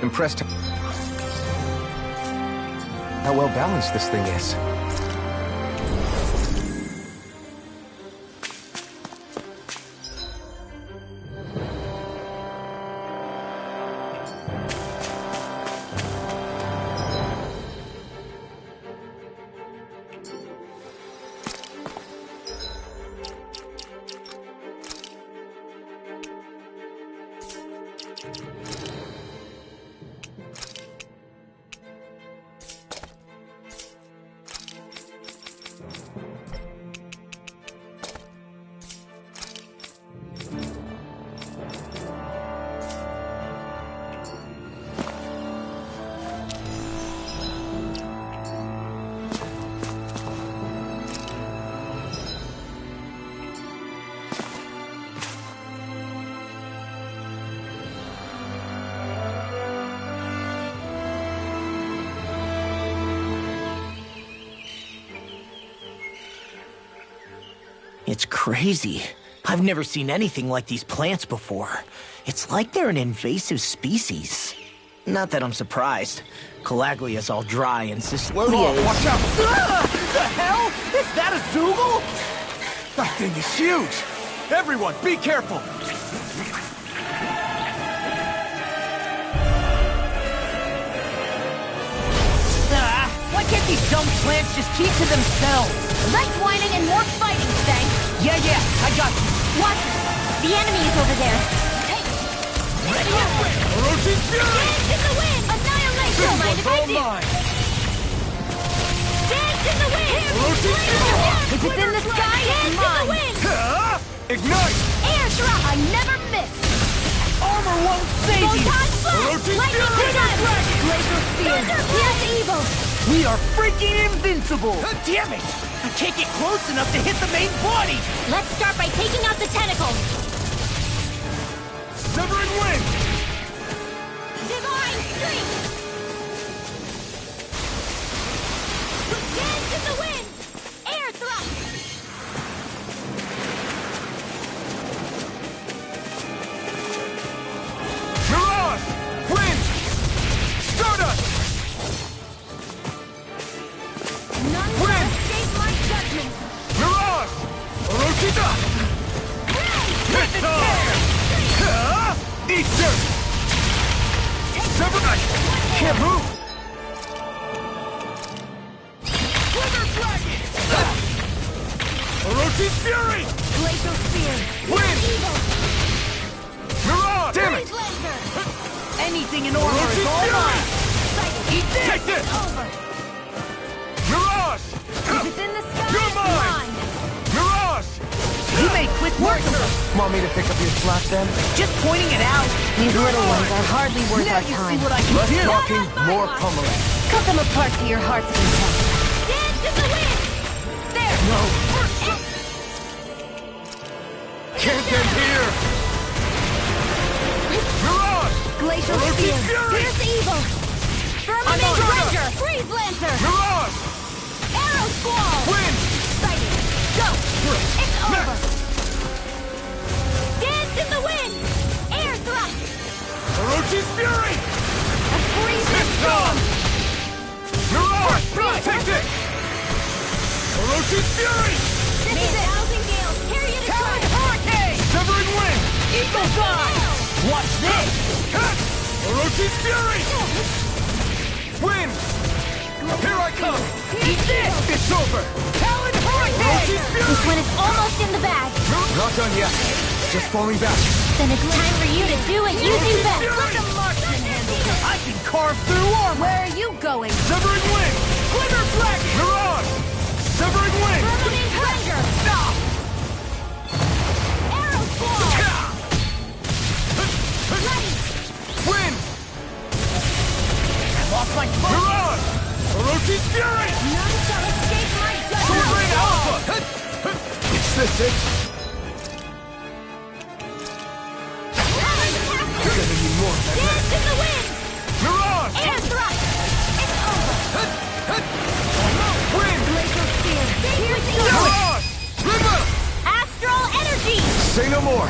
Impressed how well balanced this thing is. It's crazy. I've never seen anything like these plants before. It's like they're an invasive species. Not that I'm surprised. Calaglia's all dry and Cyslodia is... Watch out! The hell? Is that a Zoogle? That thing is huge! Everyone, be careful! Why can't these dumb plants just keep to themselves? Less whining and more fighting, Fang. Yeah, I got you. Watch it. The enemy is over there. Hey! Ready up! Orochi's Fury! Dance in the wind! Annihilate! Don't mind if I do! Dance in the wind! Orochi's Fury! If it's in the sky, it's mine! Dance in the wind! Ignite! Air drop! I never miss! Arm Armor won't save you! Orochi's Lightning Fury! Glacial Spear! Here's evil! We are freaking invincible! Damn it! I can't get close enough to hit the main body! Let's start by taking out the tentacles. Severing Wind! Divine Strength! Dance in the wind! Air thrust! Mirage! Wind! Stardust! None shall escape my judgment! Mirage! Orochita! Hit time! Eat dirt! Sever! Can't move! Wither Dragon! Orochi's Fury! Glacial Spear! Wind! Evil! Mirage! Damn it! Anything in Orochi's order is all Fury! mine! Eat this! Take this! Over! Mirage! If it's in the sky, You're it's mine! mine! Mirage! You made quick work of it! Want me to pick up your slack then? Just pointing it out! These little ones are hardly worth Now our you time. see what I can Less do! talking, more pummeling. Cut them apart to your heart's content. Dance in the wind! There! No! Can't end here! Mirage! Glacial Orochi's Spear! Fury! Here's evil! Firmament Ranger! Freeze Lancer! Mirage! Arrow Squall! Wind! Sighted! Go! It's over! Dance in the wind! Air thrust! Orochi's Fury! A freezing storm! Mirage! Take this! Orochi's Fury! This is it! Thousand Gales! Carry it Talon aside! Hurricane! Severing Wind! Eagle's Eye! Watch this! Cut! Orochi's Fury! Wind! Here I come! Eat this! It's over! Talon Hurricane! Orochi's This Fury! one is almost in the bag! Not done yet. Just falling back. Then it's time for you to do what you do best! Let the marksman handle this! I can carve through armor! Where are you going? Severing Wind! Glitter Dragon! Mirage! Severing Wind! Firmament Ranger! Stop! Arrow Squall! Ready! Wind! I'm off my focus! Mirage! Orochi's Fury! None shall escape my Sword judgment! Rain Alpha! Is this it? You're gonna need more than that. Dance in the wind! Mirage! Air thrust! It's over! Wind! Glacial Spear! Here's the Mirage! River! Astral Energy! Say no more.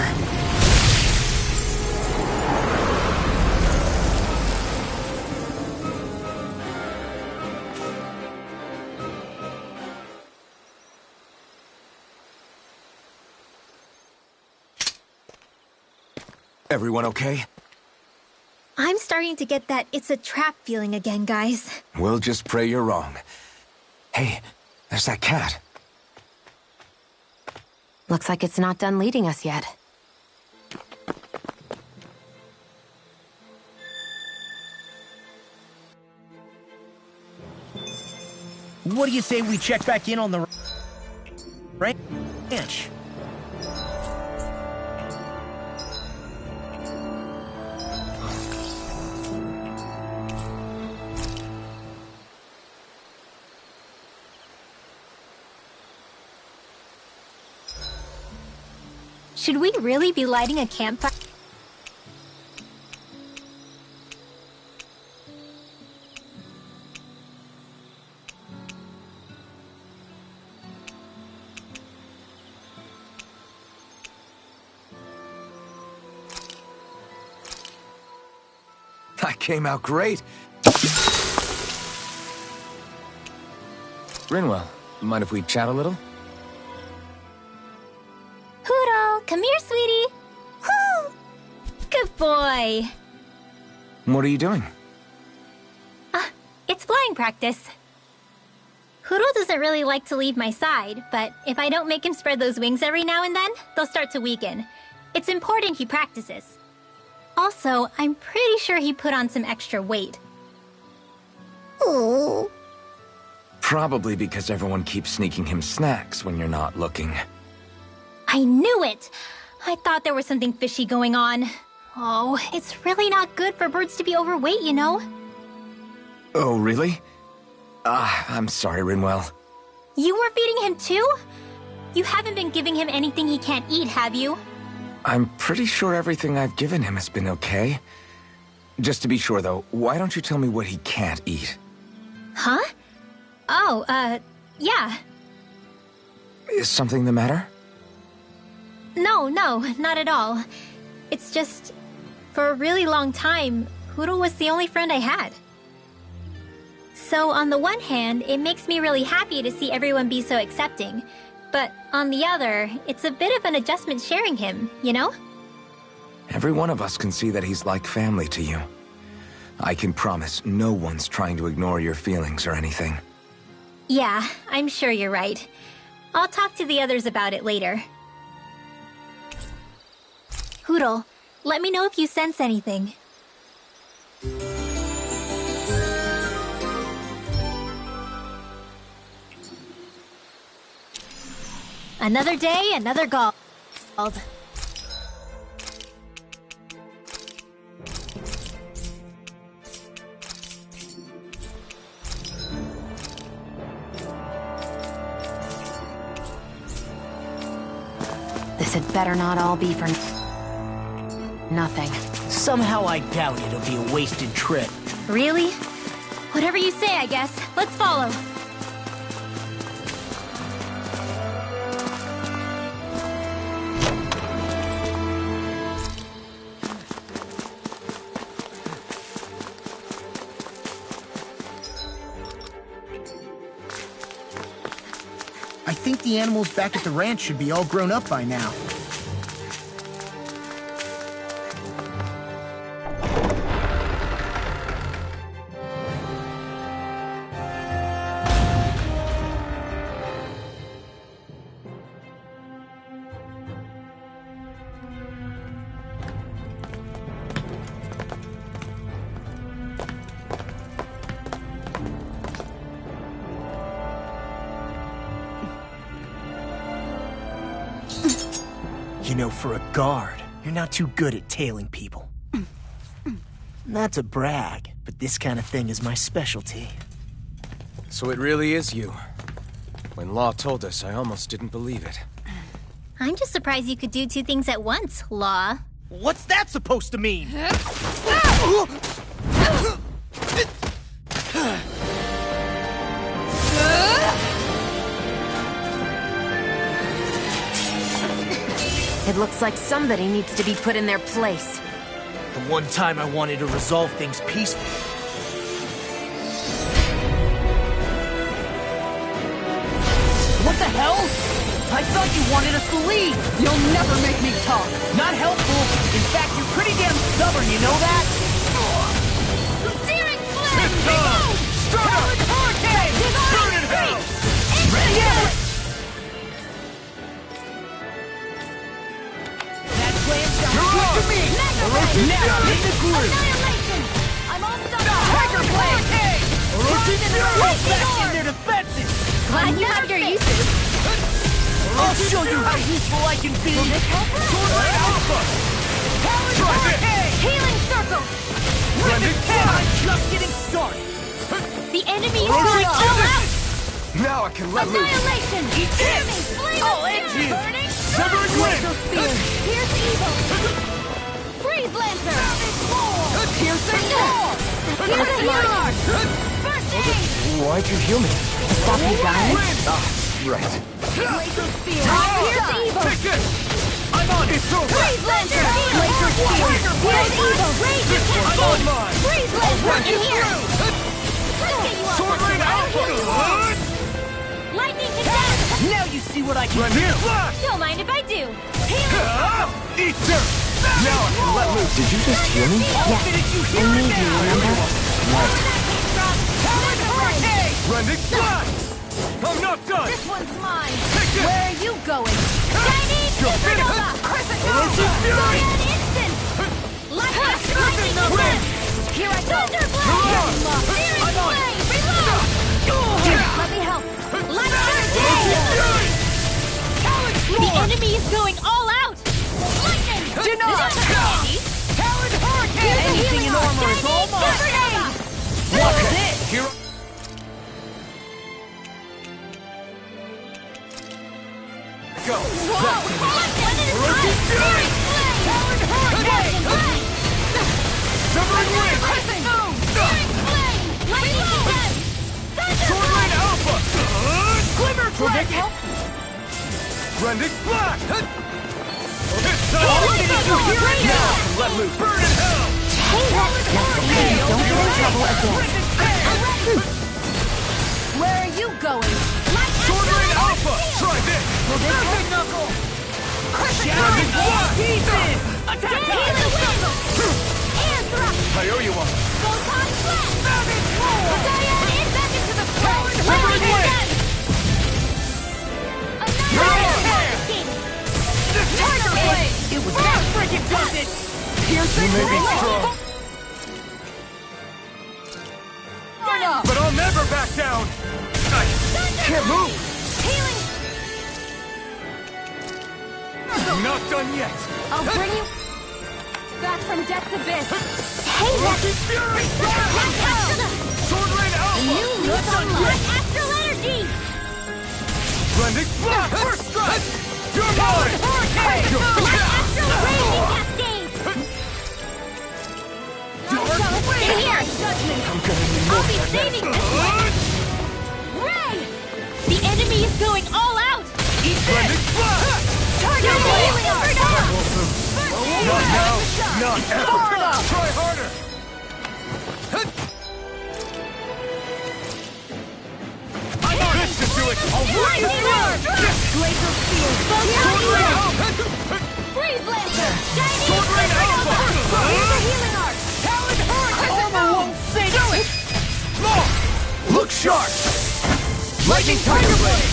Everyone okay? I'm starting to get that it's a trap feeling again, guys. We'll just pray you're wrong. Hey, there's that cat. Looks like it's not done leading us yet. What do you say we check back in on the ranch? Should we really be lighting a campfire? That came out great. Rinwell, mind if we chat a little? Poodle, come here, sweetie. Woo! Good boy. What are you doing? It's flying practice. Hoodle doesn't really like to leave my side, but if I don't make him spread those wings every now and then, they'll start to weaken. It's important he practices. Also, I'm pretty sure he put on some extra weight. Ooh. Probably because everyone keeps sneaking him snacks when you're not looking. I knew it! I thought there was something fishy going on. Oh, it's really not good for birds to be overweight, you know? Oh, really? I'm sorry, Rinwell. You were feeding him too? You haven't been giving him anything he can't eat, have you? I'm pretty sure everything I've given him has been okay. Just to be sure, though, why don't you tell me what he can't eat? Huh? Oh, yeah. Is something the matter? No, not at all. It's just, for a really long time, Hootle was the only friend I had. So on the one hand, it makes me really happy to see everyone be so accepting. But on the other, it's a bit of an adjustment sharing him, you know? Every one of us can see that he's like family to you. I can promise no one's trying to ignore your feelings or anything. Yeah, I'm sure you're right. I'll talk to the others about it later. Hootle, let me know if you sense anything. Another day, another gold. This had better not all be for nothing. Somehow I doubt it'll be a wasted trip. Really? Whatever you say, I guess. Let's follow. I think the animals back at the ranch should be all grown up by now. You know, for a guard, you're not too good at tailing people. Not to brag, but this kind of thing is my specialty. So it really is you. When Law told us, I almost didn't believe it. I'm just surprised you could do two things at once, Law. What's that supposed to mean? It looks like somebody needs to be put in their place. The one time I wanted to resolve things peacefully. What the hell? I thought you wanted us to leave! You'll never make me talk! Not helpful! In fact, you're pretty damn stubborn, you know that? Searing Flame! Talon Hurricane! Burn in hell! Ready up! That plan sounds good to me! Now, hit the groove! Annihilation! I'm all stuck up! Tiger Blade! Orochi Back in their defenses! Glad you have your uses. I'll show you how useful I can be! Swordblade Alpha! Talon Hurricane! Healing Circle! I'm just getting started! The enemy is going all out! Now I can let loose! Annihilation! Enemy flame I'll of end fear! you! Burning! Severing Wind! Spear! Pierce evil! Freeze Lancer! Piercing Roar! Pierce Arc! First aid! Why'd you heal me? Stop you guys. Right. Laser Spear! Pierce evil! Take it! I'm on it! Freeze Lancer! Laser Spear! Pierce evil! Rage attack! I'm on mine! Freeze Lancer! In here! Let's get you off Swordblade Alpha! Lightning Condemn! Now you see what I can do! Don't mind if I do. Eat dirt! Now I can let loose. Did you just heal me? Yeah. I need you, remember? Talon Hurricane! Rending Blast! I'm not done! This one's mine! Where are you going? Chinese Supernova! Orochi Fury! An instant! Lightning Condemn! Here I go! Thunderblade! Searing Flame! Reload! Let me help! Lightning Condemn! The enemy is going all out! Lightning! Denied! Andy! Here. Go. Orochi Fury! Talon Hurricane! Severing Wind! Crescent Moon! Searing Flame! Lightning Condemned! Sword Rain Alpha! Glimmer Dragon! Rending Black! Let loose! Burn in Hell! Hey, don't get in trouble again. Where are you going? Sword Rain Alpha! Try this! Perfect Knuckle! Crescent Rending Black! Pieces! Attack! And thrust! I owe you one. Photon Flash! Savage Roar! Diane in back into the fray! Severing Wind! Tiger Blade! It was that freaking worth it! Piercing You may be strong, but I'll never back down! I can't move! Healing! I'm not done yet! I'll bring you back from Death's Abyss! Orochi Fury! Sword Rain Alpha! New leaf on life! Astral Energy! Rending Black! First strike! You're mine! Hurricane! Astral Raging Cascade! In here! I'm gonna need more I'll be saving this one! Ray! The enemy is going all out! Eat Rending Black! Target healing art! Not now, not ever! Try harder! This should do it! I'll work the Glacial Spear! Freeze Lancer! Sword Rain Alpha! Laser Healing Art! Talon Hurricane! Armor won't save Do it! Look sharp! Lightning Tiger Blade!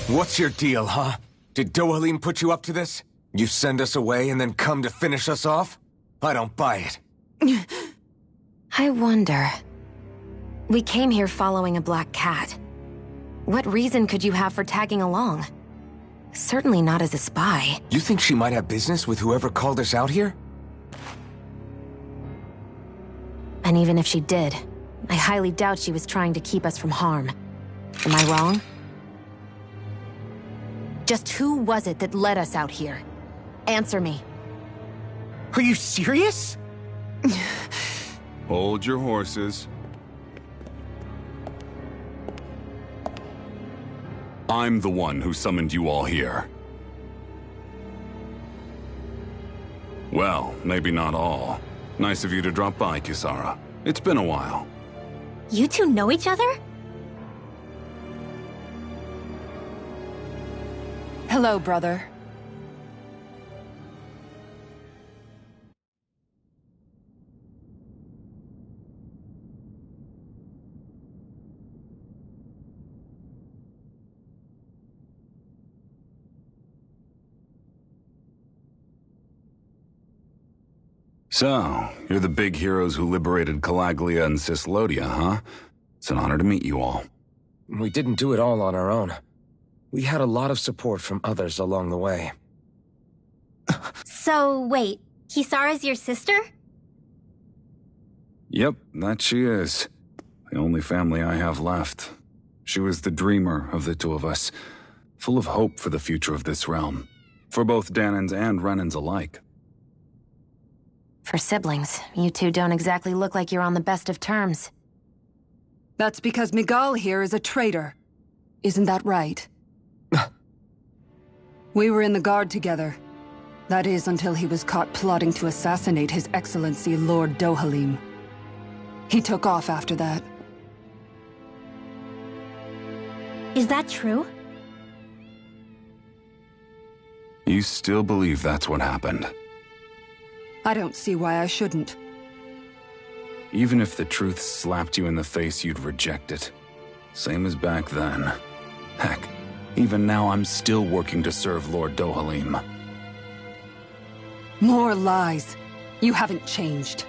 What's your deal, huh? Did Dohalim put you up to this? You send us away and then come to finish us off? I don't buy it. I wonder. We came here following a black cat. What reason could you have for tagging along? Certainly not as a spy. You think she might have business with whoever called us out here? And even if she did, I highly doubt she was trying to keep us from harm. Am I wrong? Just who was it that led us out here? Answer me. Are you serious? Hold your horses. I'm the one who summoned you all here. Well, maybe not all. Nice of you to drop by, Kisara. It's been a while. You two know each other? Hello, brother. So, you're the big heroes who liberated Calaglia and Cyslodia, huh? It's an honor to meet you all. We didn't do it all on our own. We had a lot of support from others along the way. So, wait, Kisara's your sister? Yep, that she is. The only family I have left. She was the dreamer of the two of us, full of hope for the future of this realm, for both Dahnans and Renans alike. For siblings, you two don't exactly look like you're on the best of terms. That's because Miguel here is a traitor. Isn't that right? We were in the Guard together. That is, until he was caught plotting to assassinate His Excellency Lord Dohalim. He took off after that. Is that true? You still believe that's what happened? I don't see why I shouldn't. Even if the truth slapped you in the face, you'd reject it. Same as back then. Heck, even now I'm still working to serve Lord Dohalim. More lies. You haven't changed.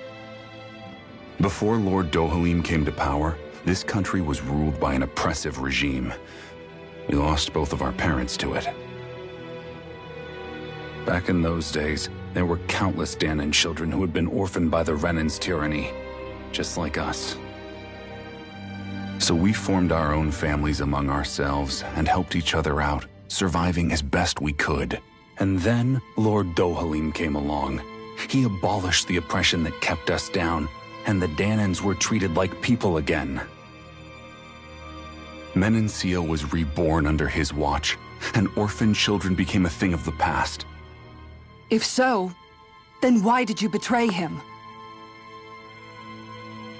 Before Lord Dohalim came to power, this country was ruled by an oppressive regime. We lost both of our parents to it. Back in those days, there were countless Dahnan children who had been orphaned by the Renan's tyranny, just like us. So we formed our own families among ourselves and helped each other out, surviving as best we could. And then Lord Dohalim came along. He abolished the oppression that kept us down, and the Dahnans were treated like people again. Menancia was reborn under his watch, and orphaned children became a thing of the past. If so, then why did you betray him?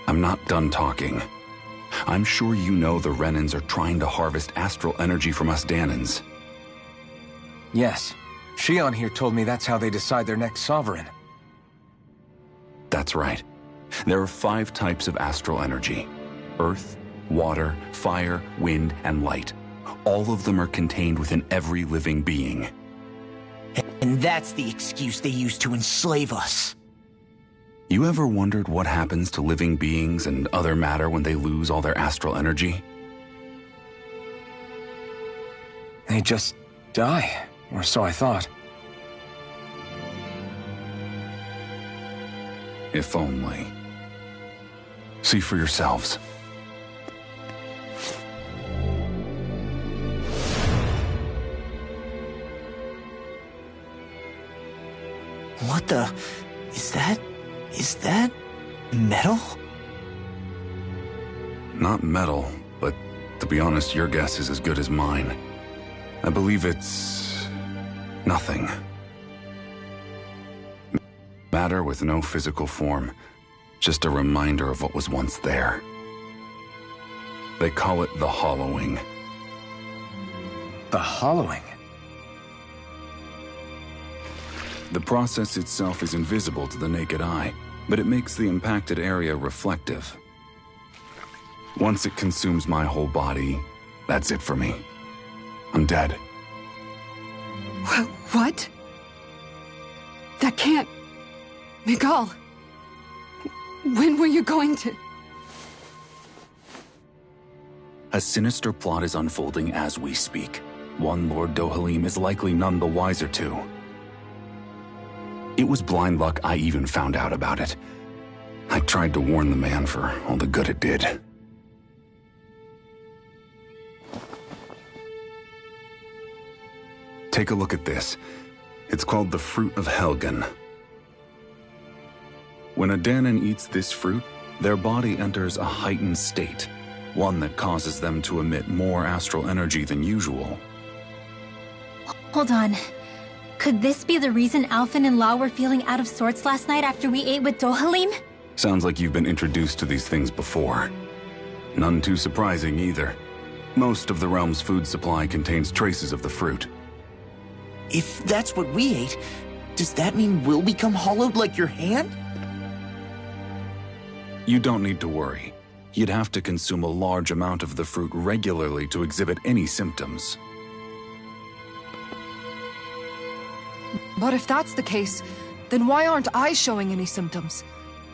I'm not done talking. I'm sure you know the Renans are trying to harvest astral energy from us Dahnans. Yes. Shion here told me that's how they decide their next sovereign. That's right. There are 5 types of astral energy: earth, water, fire, wind, and light. All of them are contained within every living being. And that's the excuse they use to enslave us. You ever wondered what happens to living beings and other matter when they lose all their astral energy? They just die, or so I thought. If only. See for yourselves. What the... Is that metal? Not metal, but to be honest, your guess is as good as mine. I believe it's... nothing. Matter with no physical form. Just a reminder of what was once there. They call it the hollowing. The hollowing? The process itself is invisible to the naked eye, but it makes the impacted area reflective. Once it consumes my whole body, that's it for me. I'm dead. What? That can't... Miguel, when were you going to... A sinister plot is unfolding as we speak. One Lord Dohalim is likely none the wiser to. It was blind luck I even found out about it. I tried to warn the man for all the good it did. Take a look at this. It's called the Fruit of Helgen. When a Dahnan eats this fruit, their body enters a heightened state, one that causes them to emit more astral energy than usual. Hold on. Could this be the reason Alphen and Law were feeling out of sorts last night after we ate with Dohalim? Sounds like you've been introduced to these things before. None too surprising either. Most of the realm's food supply contains traces of the fruit. If that's what we ate, does that mean we'll become hollowed like your hand? You don't need to worry. You'd have to consume a large amount of the fruit regularly to exhibit any symptoms. But if that's the case, then why aren't I showing any symptoms?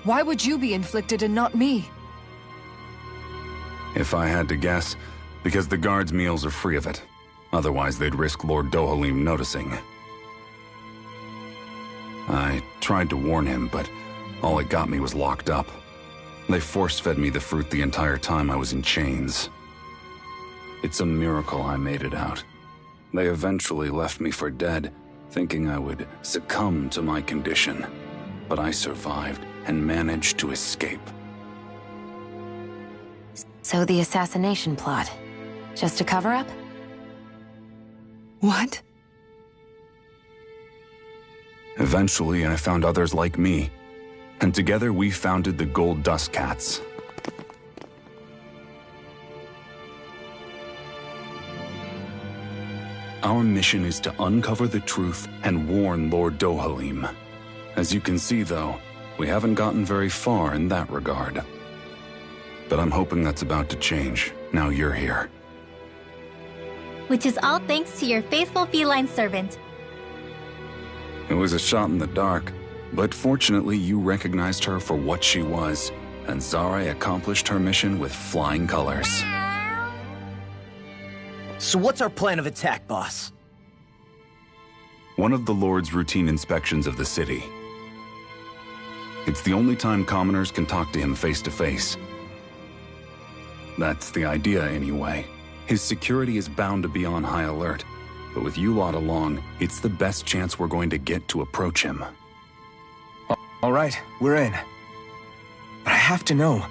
Why would you be inflicted and not me? If I had to guess, because the guards' meals are free of it. Otherwise, they'd risk Lord Dohalim noticing. I tried to warn him, but all it got me was locked up. They force-fed me the fruit the entire time I was in chains. It's a miracle I made it out. They eventually left me for dead, thinking I would succumb to my condition. But I survived and managed to escape. So the assassination plot, just a cover-up? What? Eventually, I found others like me, and together we founded the Gold Dust Cats. Our mission is to uncover the truth and warn Lord Dohalim. As you can see, though, we haven't gotten very far in that regard. But I'm hoping that's about to change, now you're here. Which is all thanks to your faithful feline servant. It was a shot in the dark, but fortunately you recognized her for what she was, and Zare accomplished her mission with flying colors. So what's our plan of attack, boss? One of the Lord's routine inspections of the city. It's the only time commoners can talk to him face to face. That's the idea, anyway. His security is bound to be on high alert, but with you lot along, it's the best chance we're going to get to approach him. All right, we're in. But I have to know,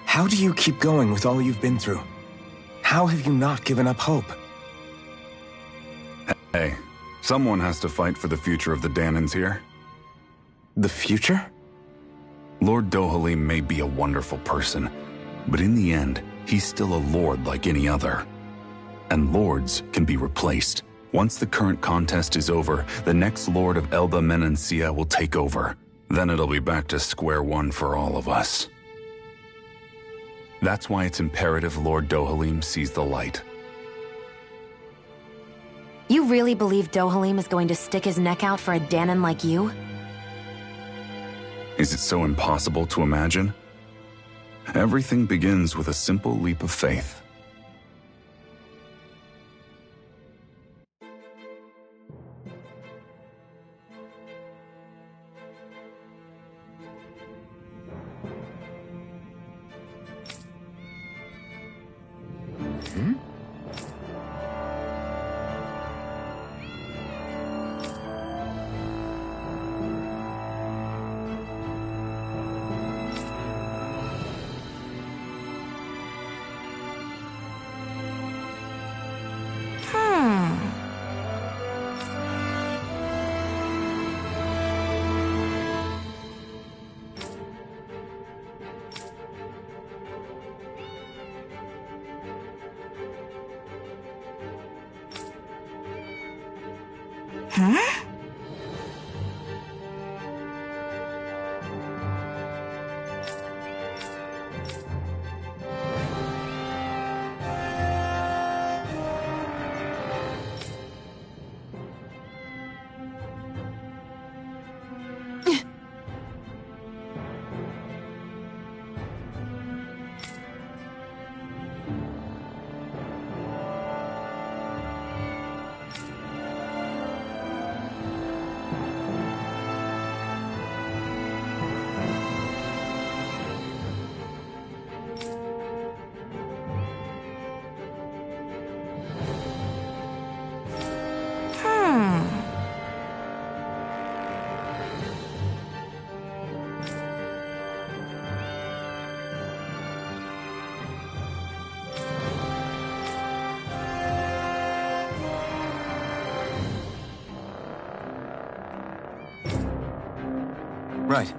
how do you keep going with all you've been through? How have you not given up hope? Hey, someone has to fight for the future of the Dahnans here. The future? Lord Dohalim may be a wonderful person, but in the end, he's still a lord like any other. And lords can be replaced. Once the current contest is over, the next lord of Elda Menancia will take over. Then it'll be back to square one for all of us. That's why it's imperative Lord Dohalim sees the light. You really believe Dohalim is going to stick his neck out for a Dahnan like you? Is it so impossible to imagine? Everything begins with a simple leap of faith. Right.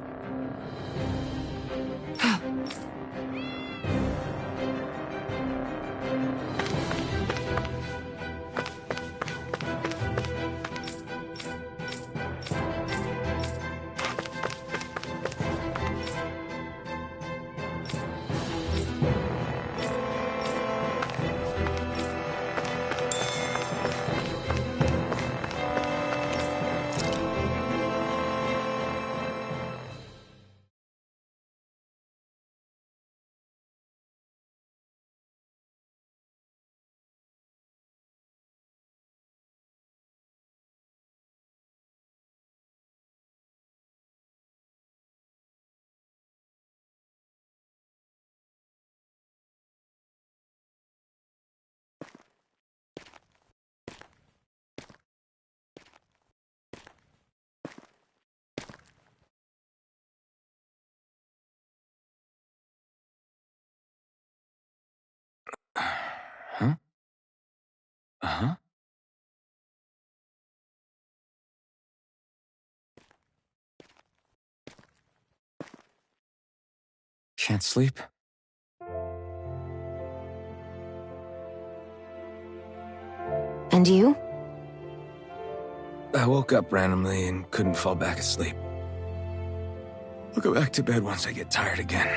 Huh? Uh-huh. Can't sleep? And you? I woke up randomly and couldn't fall back asleep. I'll go back to bed once I get tired again.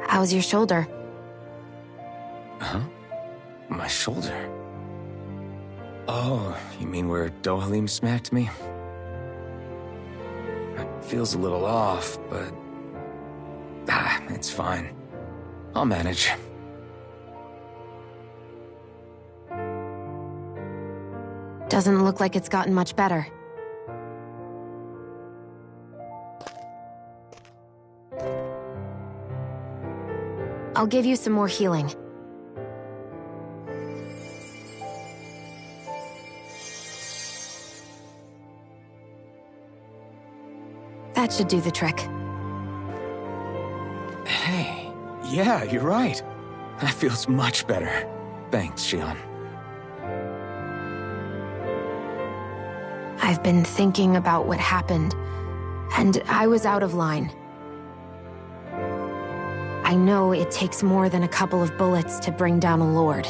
How's your shoulder? Huh? My shoulder? Oh, you mean where Dohalim smacked me? It feels a little off, but... it's fine. I'll manage. Doesn't look like it's gotten much better. I'll give you some more healing. That should do the trick. Hey, yeah, you're right. That feels much better. Thanks, Xion. I've been thinking about what happened, and I was out of line. I know it takes more than a couple of bullets to bring down a lord.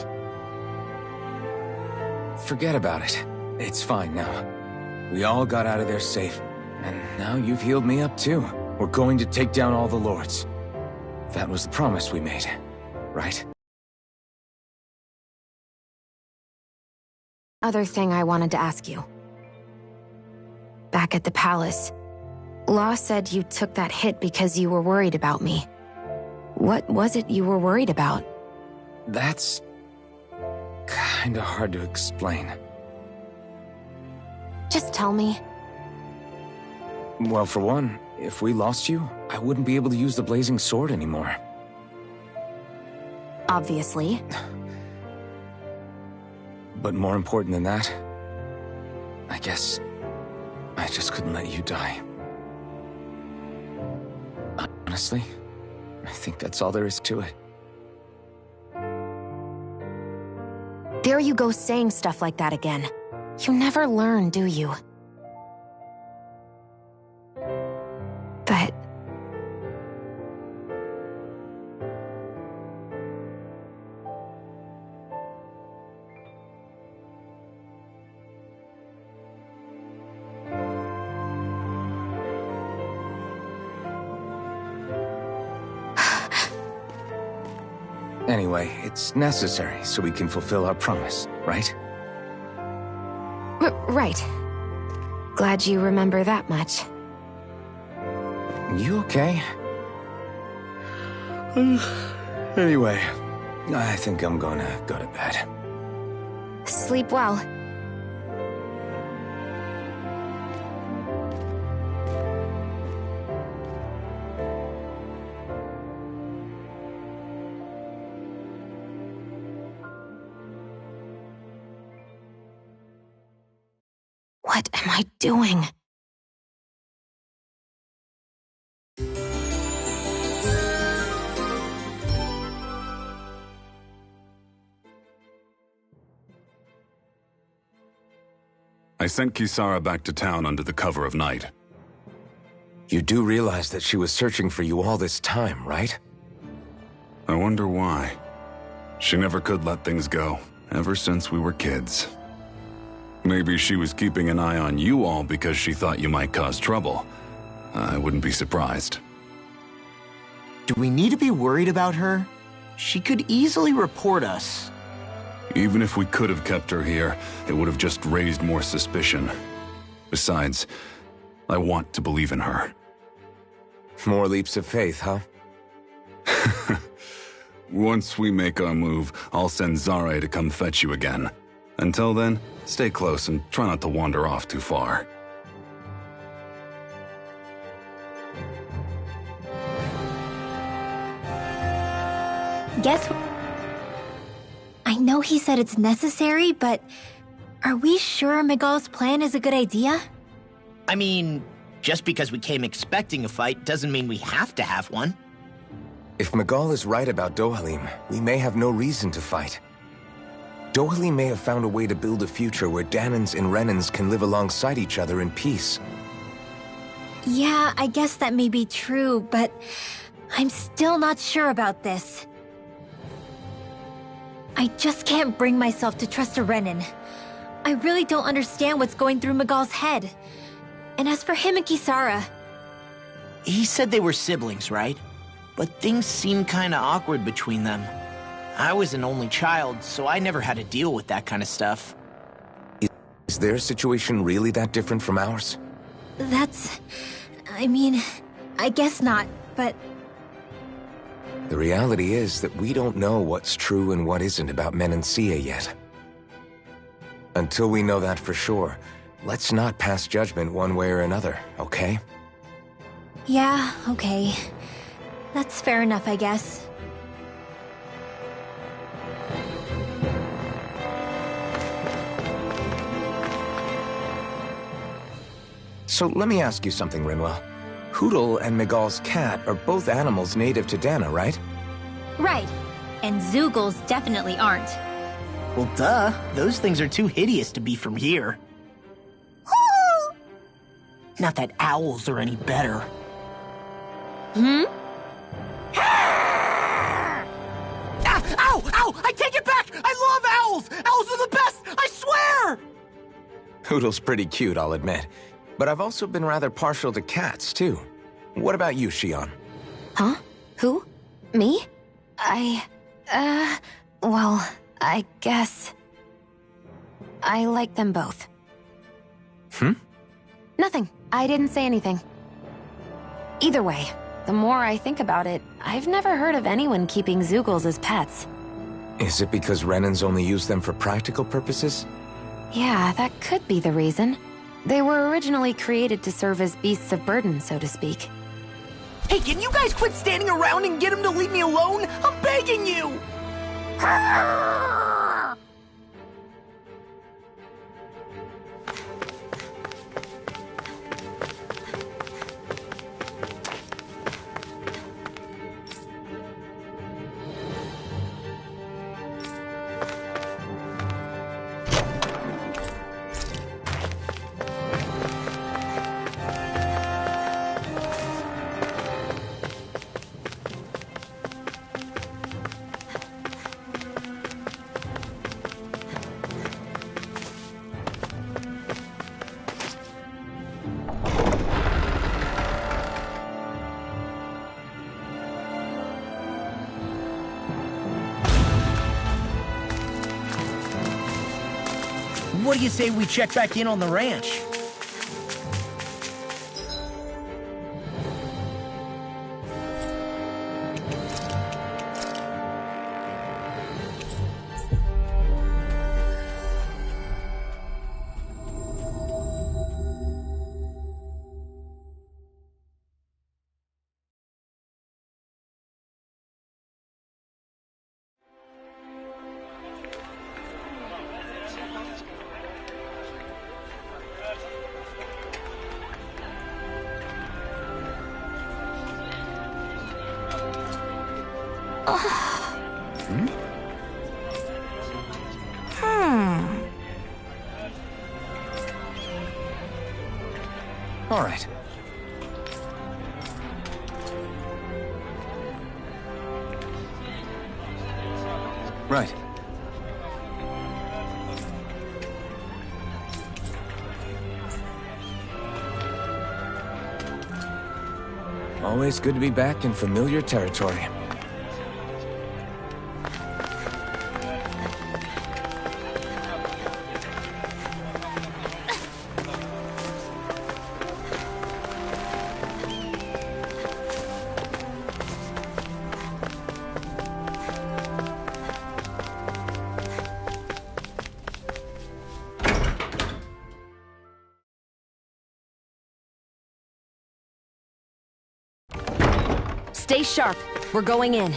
Forget about it. It's fine now. We all got out of there safe, and now you've healed me up too. We're going to take down all the lords. That was the promise we made, right? Other thing I wanted to ask you. Back at the palace, Law said you took that hit because you were worried about me. What was it you were worried about? That's kinda hard to explain. Just tell me. Well, for one, if we lost you, I wouldn't be able to use the blazing sword anymore. Obviously. But more important than that, I guess I just couldn't let you die. Honestly, I think that's all there is to it. There you go saying stuff like that again. You never learn, do you? But... Anyway, it's necessary so we can fulfill our promise, right? Right. Glad you remember that much. You okay? Anyway, I think I'm gonna go to bed. Sleep well. What am I doing? I sent Kisara back to town under the cover of night. You do realize that she was searching for you all this time, right? I wonder why. She never could let things go, ever since we were kids. Maybe she was keeping an eye on you all because she thought you might cause trouble. I wouldn't be surprised. Do we need to be worried about her? She could easily report us. Even if we could have kept her here, it would have just raised more suspicion. Besides, I want to believe in her. More leaps of faith, huh? Once we make our move, I'll send Zare to come fetch you again. Until then, stay close and try not to wander off too far. Guess what? I know he said it's necessary, but are we sure Miguel's plan is a good idea? I mean, just because we came expecting a fight doesn't mean we have to have one. If Miguel is right about Dohalim, we may have no reason to fight. Dohalim may have found a way to build a future where Dahnans and Renans can live alongside each other in peace. Yeah, I guess that may be true, but I'm still not sure about this. I just can't bring myself to trust a Renan. I really don't understand what's going through Miguel's head. And as for him and Kisara... He said they were siblings, right? But things seemed kinda awkward between them. I was an only child, so I never had to deal with that kind of stuff. Is their situation really that different from ours? I mean, I guess not, but... The reality is that we don't know what's true and what isn't about Menancia yet. Until we know that for sure, let's not pass judgment one way or another, okay? Yeah, okay. That's fair enough, I guess. So let me ask you something, Rinwell. Hootle and Miguel's cat are both animals native to Dahna, right? Right. And Zeugles definitely aren't. Well, duh. Those things are too hideous to be from here. Not that owls are any better. Hmm? Ow! Ow! I take it back! I love owls! Owls are the best! I swear! Hootle's pretty cute, I'll admit. But I've also been rather partial to cats, too. What about you, Xion? Huh? Who? Me? Well, I guess... I like them both. Nothing. I didn't say anything. Either way, the more I think about it, I've never heard of anyone keeping Zeugles as pets. Is it because Renans only use them for practical purposes? Yeah, that could be the reason. They were originally created to serve as beasts of burden, so to speak. Hey, can you guys quit standing around and get him to leave me alone? I'm begging you! What do you say we check back in on the ranch? All right. Right. Always good to be back in familiar territory. Stay sharp. We're going in.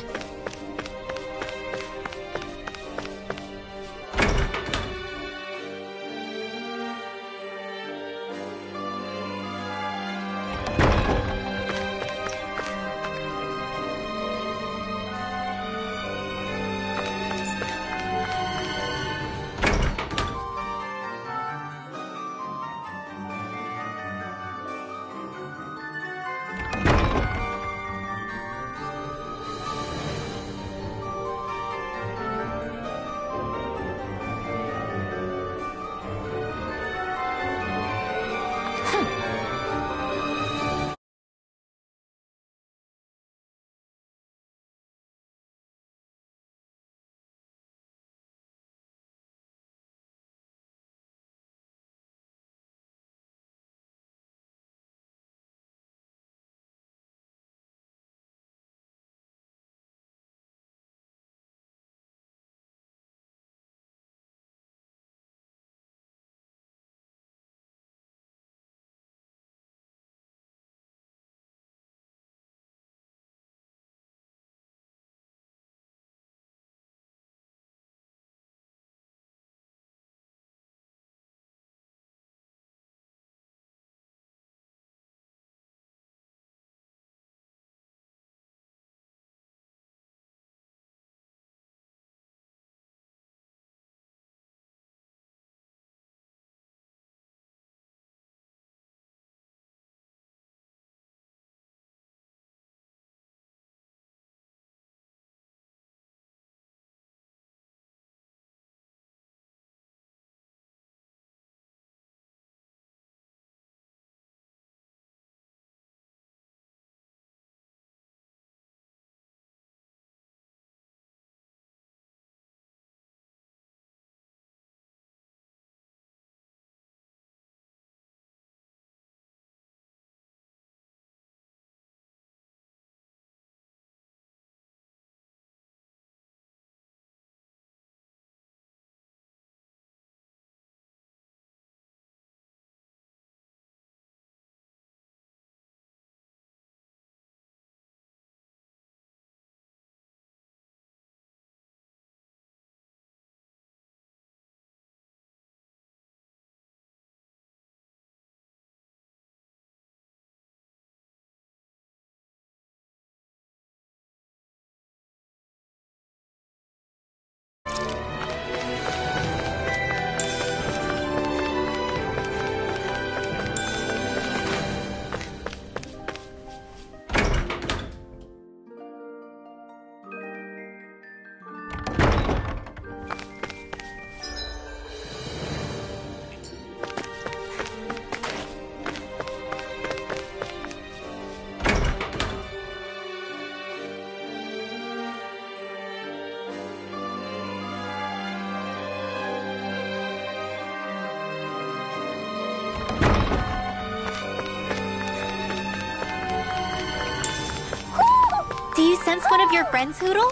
sense one of your friends, Hootle?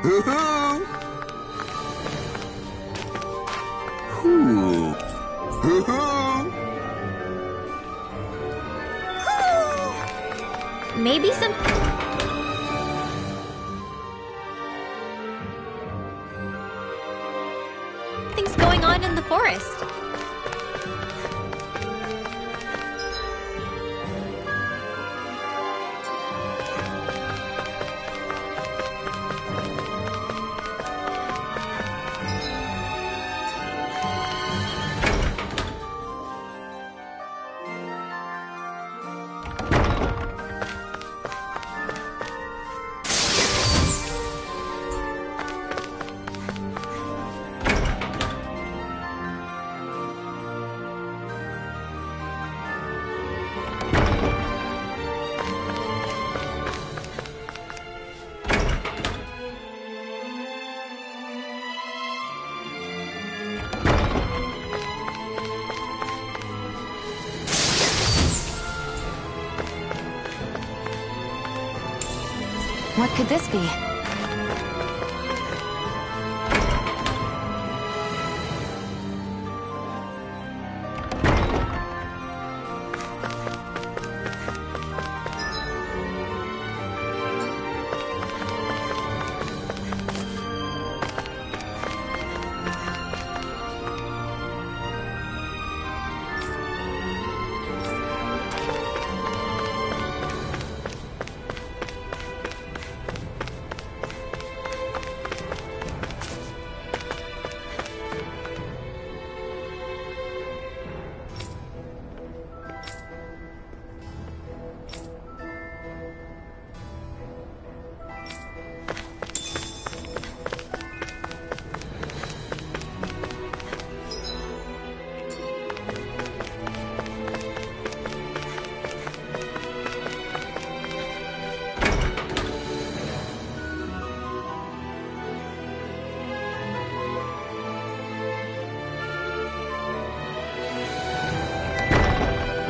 Hoo-hoo! Hoo! Hoo-hoo! Maybe some... Things going on in the forest. What could this be?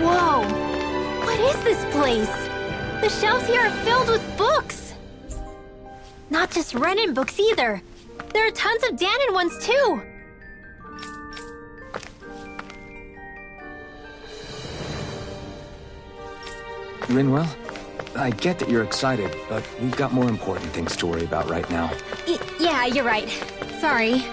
Whoa! What is this place? The shelves here are filled with books! Not just Renan books either. There are tons of Danon ones too! Rinwell, I get that you're excited, but we've got more important things to worry about right now. Yeah, you're right. Sorry.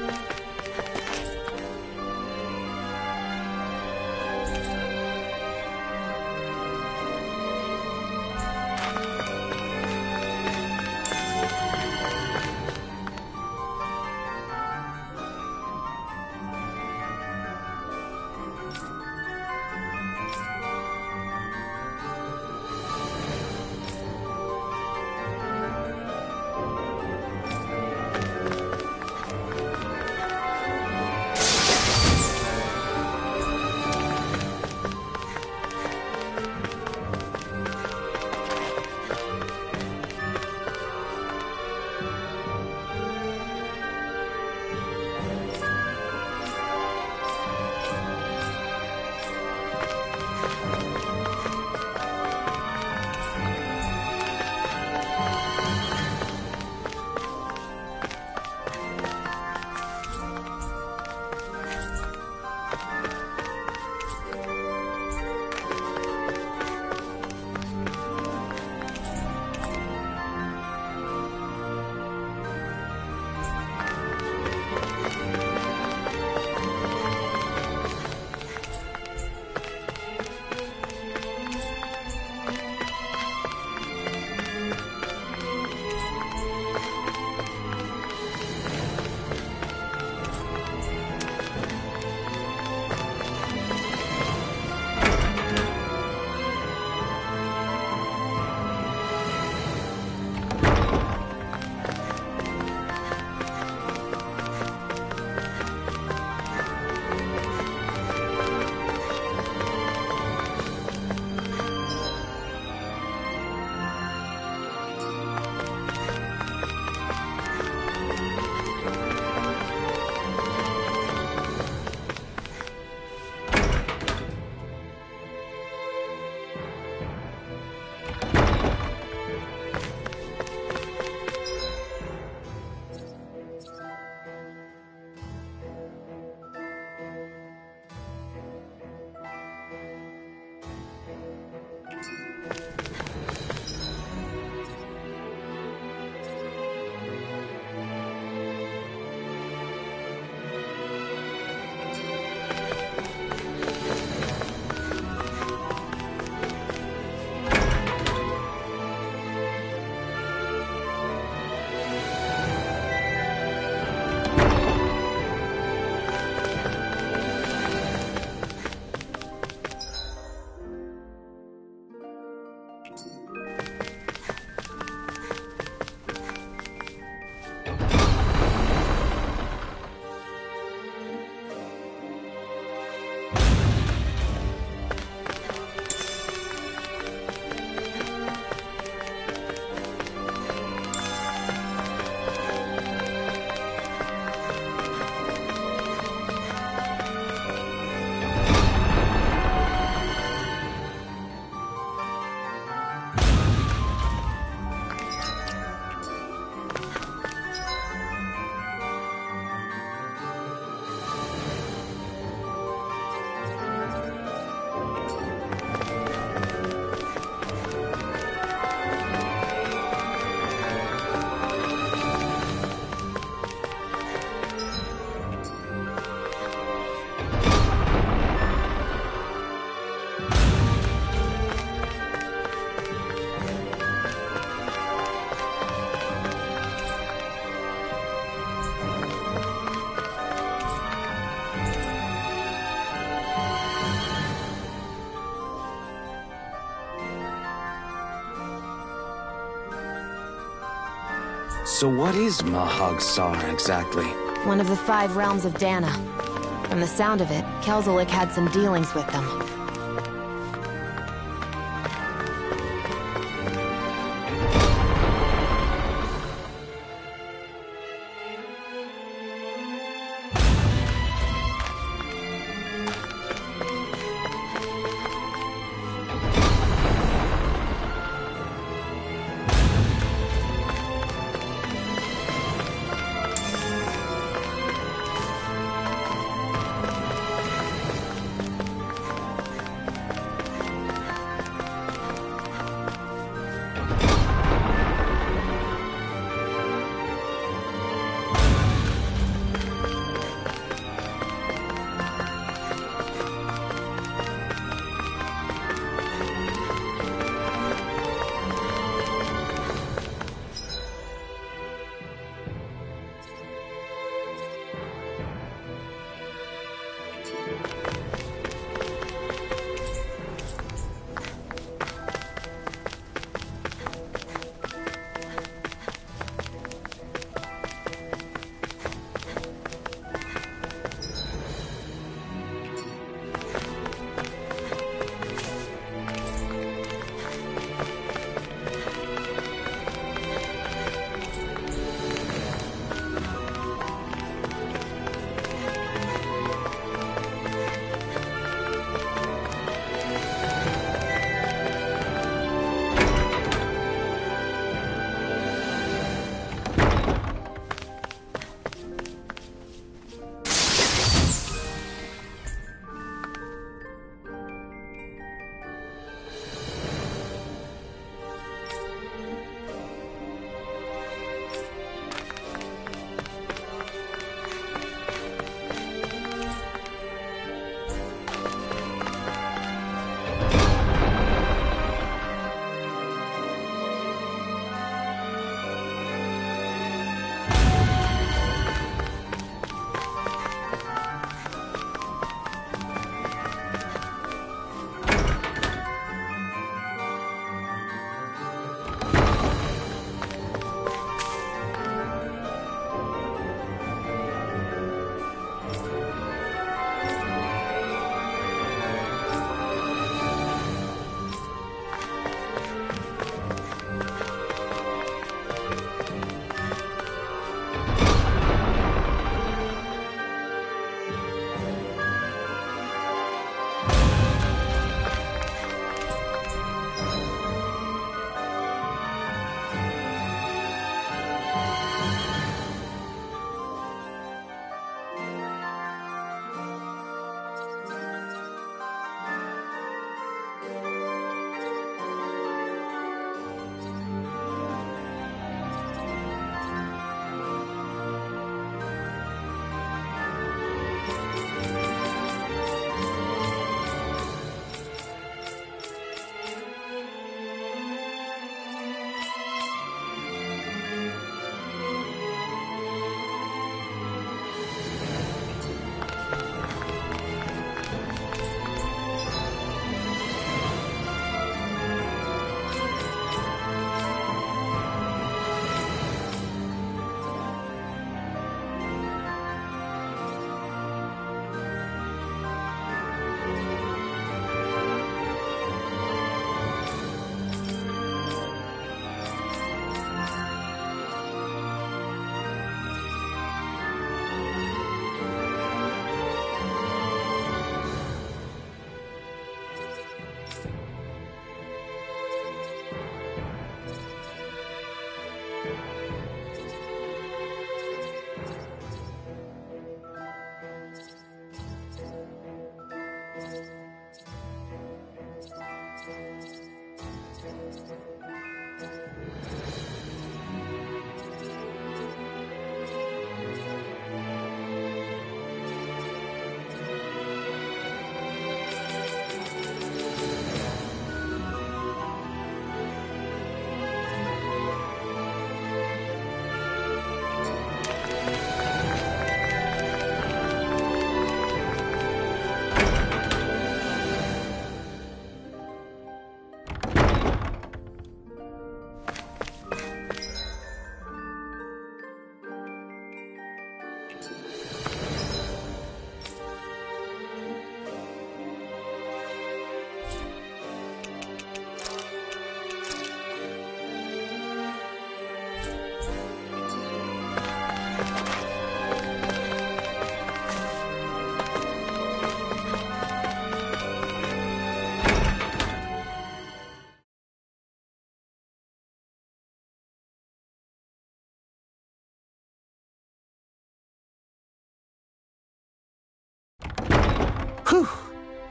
So what is Mahag Saar exactly? One of the 5 realms of Dana. From the sound of it, Kelzelik had some dealings with them.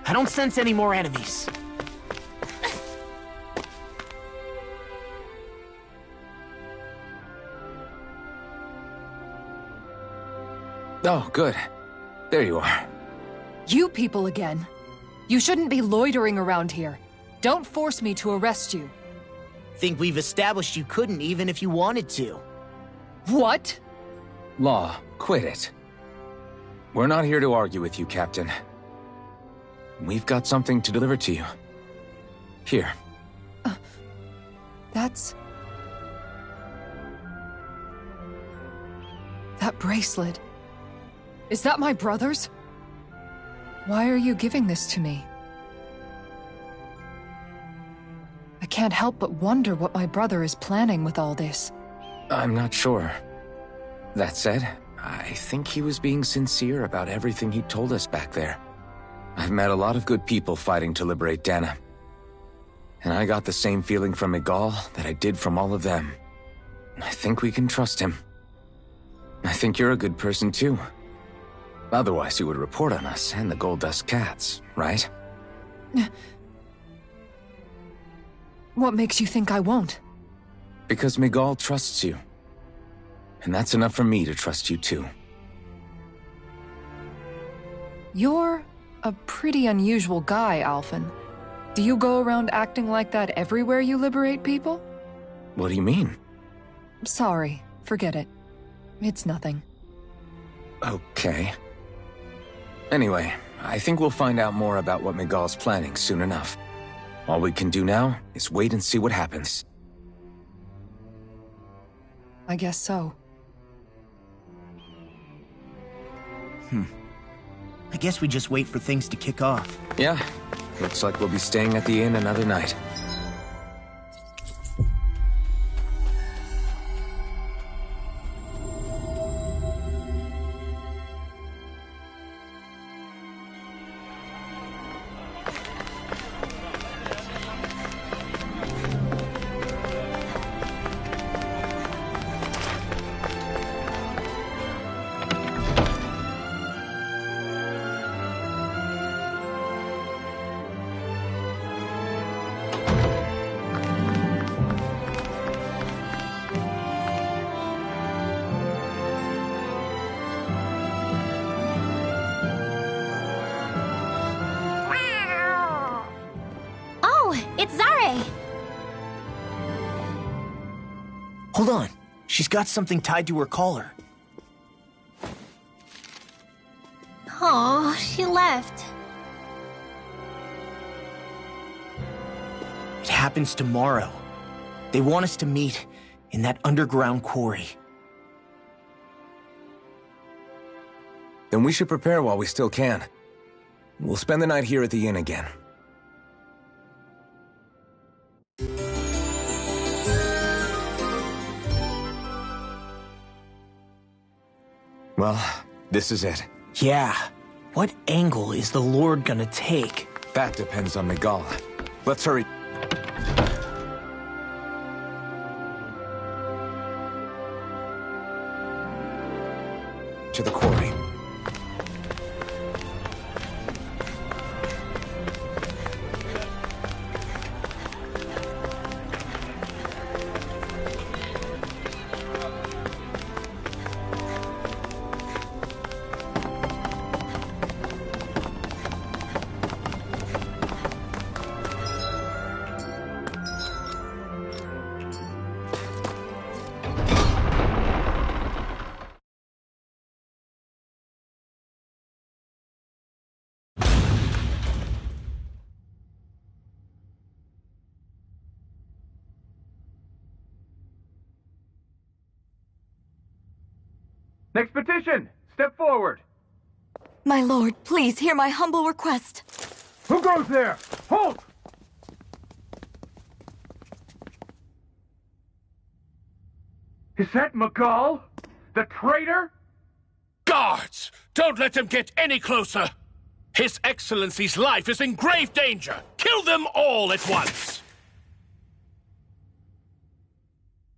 I don't sense any more enemies. Oh, good. There you are. You people again. You shouldn't be loitering around here. Don't force me to arrest you. Think we've established you couldn't even if you wanted to. What? Law, quit it. We're not here to argue with you, Captain. We've got something to deliver to you. Here. That's... That bracelet. Is that my brother's? Why are you giving this to me? I can't help but wonder what my brother is planning with all this. I'm not sure. That said, I think he was being sincere about everything he told us back there. I've met a lot of good people fighting to liberate Dana. And I got the same feeling from Miguel that I did from all of them. I think we can trust him. I think you're a good person too. Otherwise, you would report on us and the Gold Dust Cats, right? What makes you think I won't? Because Miguel trusts you. And that's enough for me to trust you too. You're a pretty unusual guy, Alphen. Do you go around acting like that everywhere you liberate people? What do you mean? Sorry, forget it. It's nothing. Okay. Anyway, I think we'll find out more about what Miguel's planning soon enough. All we can do now is wait and see what happens. I guess so. I guess we just wait for things to kick off. Yeah, looks like we'll be staying at the inn another night. Hold on. She's got something tied to her collar. Oh, she left. It happens tomorrow. They want us to meet in that underground quarry. Then we should prepare while we still can. We'll spend the night here at the inn again. Well, this is it. Yeah. What angle is the Lord gonna take? That depends on Miguel. Let's hurry. To the quarry. Next petition! Step forward! My lord, please hear my humble request. Who goes there? Halt! Is that Miguel? The traitor? Guards! Don't let them get any closer! His Excellency's life is in grave danger! Kill them all at once!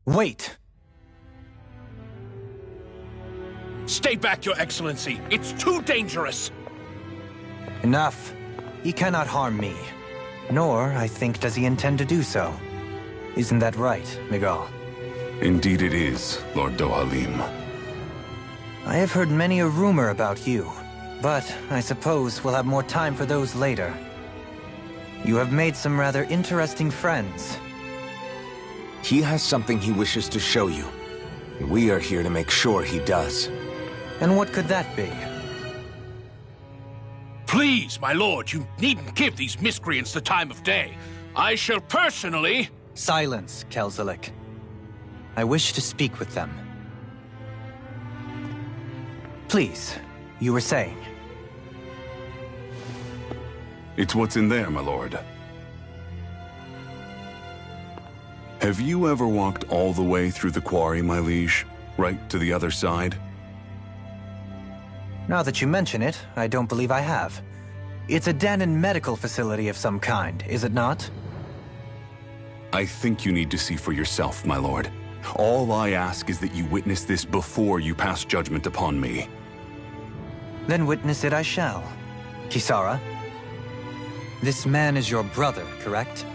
Wait! Stay back, Your Excellency. It's too dangerous. Enough. he cannot harm me. Nor, I think, does he intend to do so. Isn't that right, Miguel? Indeed it is, Lord Dohalim. I have heard many a rumor about you, but I suppose we'll have more time for those later. You have made some rather interesting friends. He has something he wishes to show you. We are here to make sure he does. And what could that be? Please, my lord, you needn't give these miscreants the time of day. I shall personally... Silence, Kelzelik. I wish to speak with them. Please, you were saying. It's what's in there, my lord. Have you ever walked all the way through the quarry, my liege? Right to the other side? Now that you mention it, I don't believe I have. It's a Dahnan medical facility of some kind, is it not? I think you need to see for yourself, my lord. All I ask is that you witness this before you pass judgment upon me. Then witness it I shall. Kisara? This man is your brother, correct?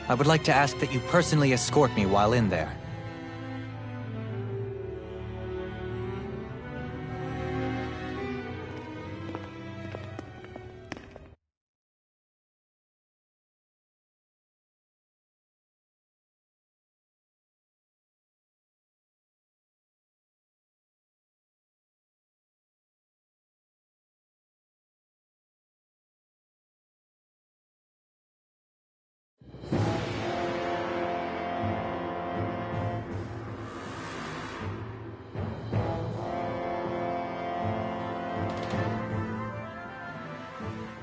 I would like to ask that you personally escort me while in there.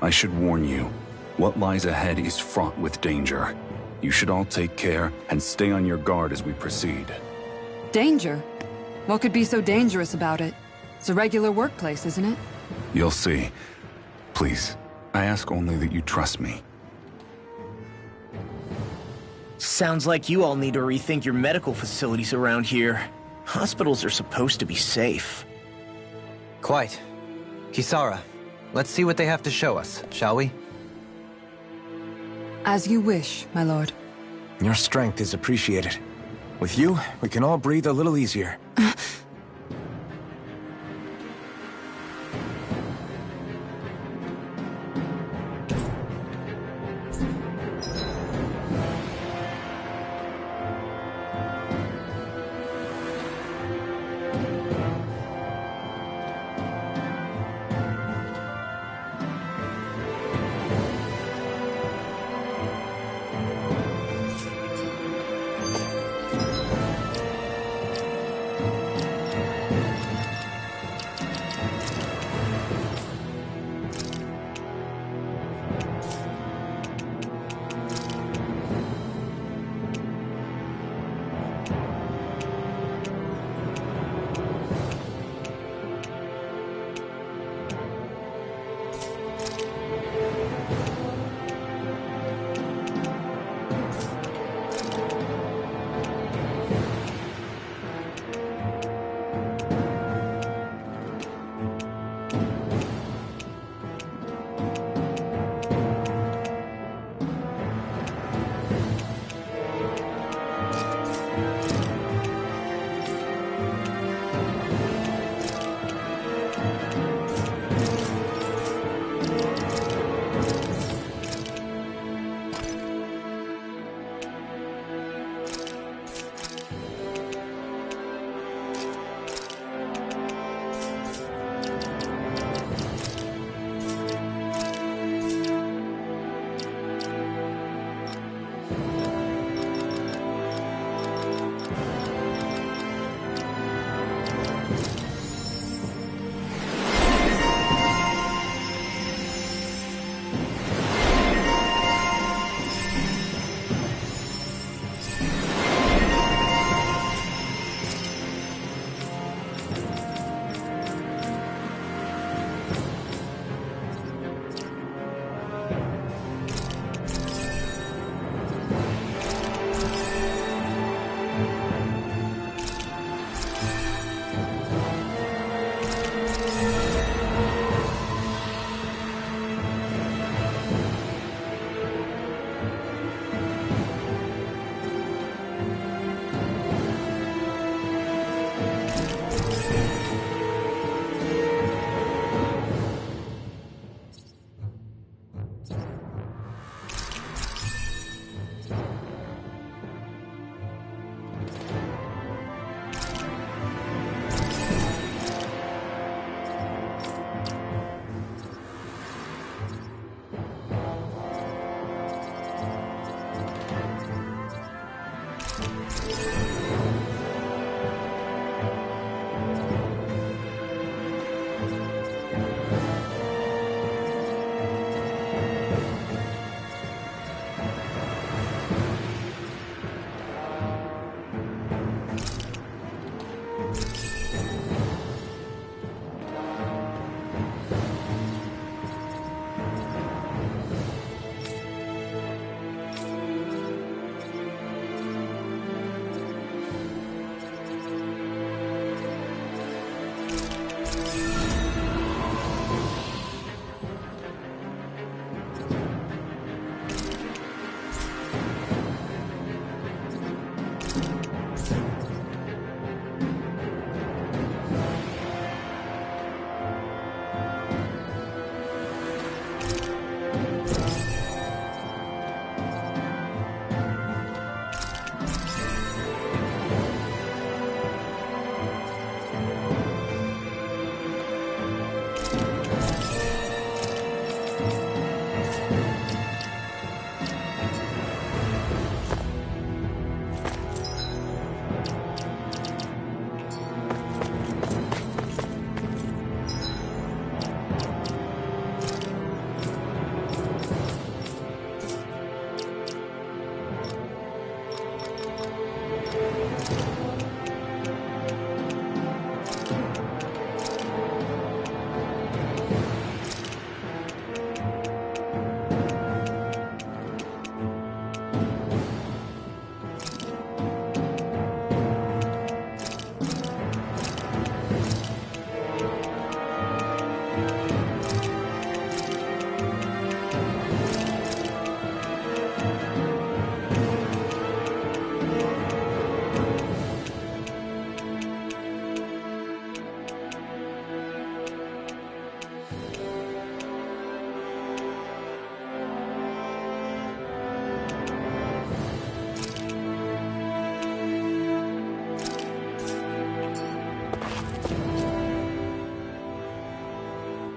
I should warn you, what lies ahead is fraught with danger. You should all take care and stay on your guard as we proceed. Danger? What could be so dangerous about it? It's a regular workplace, isn't it? You'll see. Please, I ask only that you trust me. Sounds like you all need to rethink your medical facilities around here. Hospitals are supposed to be safe. Quite. Kisara, let's see what they have to show us, shall we? As you wish, my lord. Your strength is appreciated. With you, we can all breathe a little easier.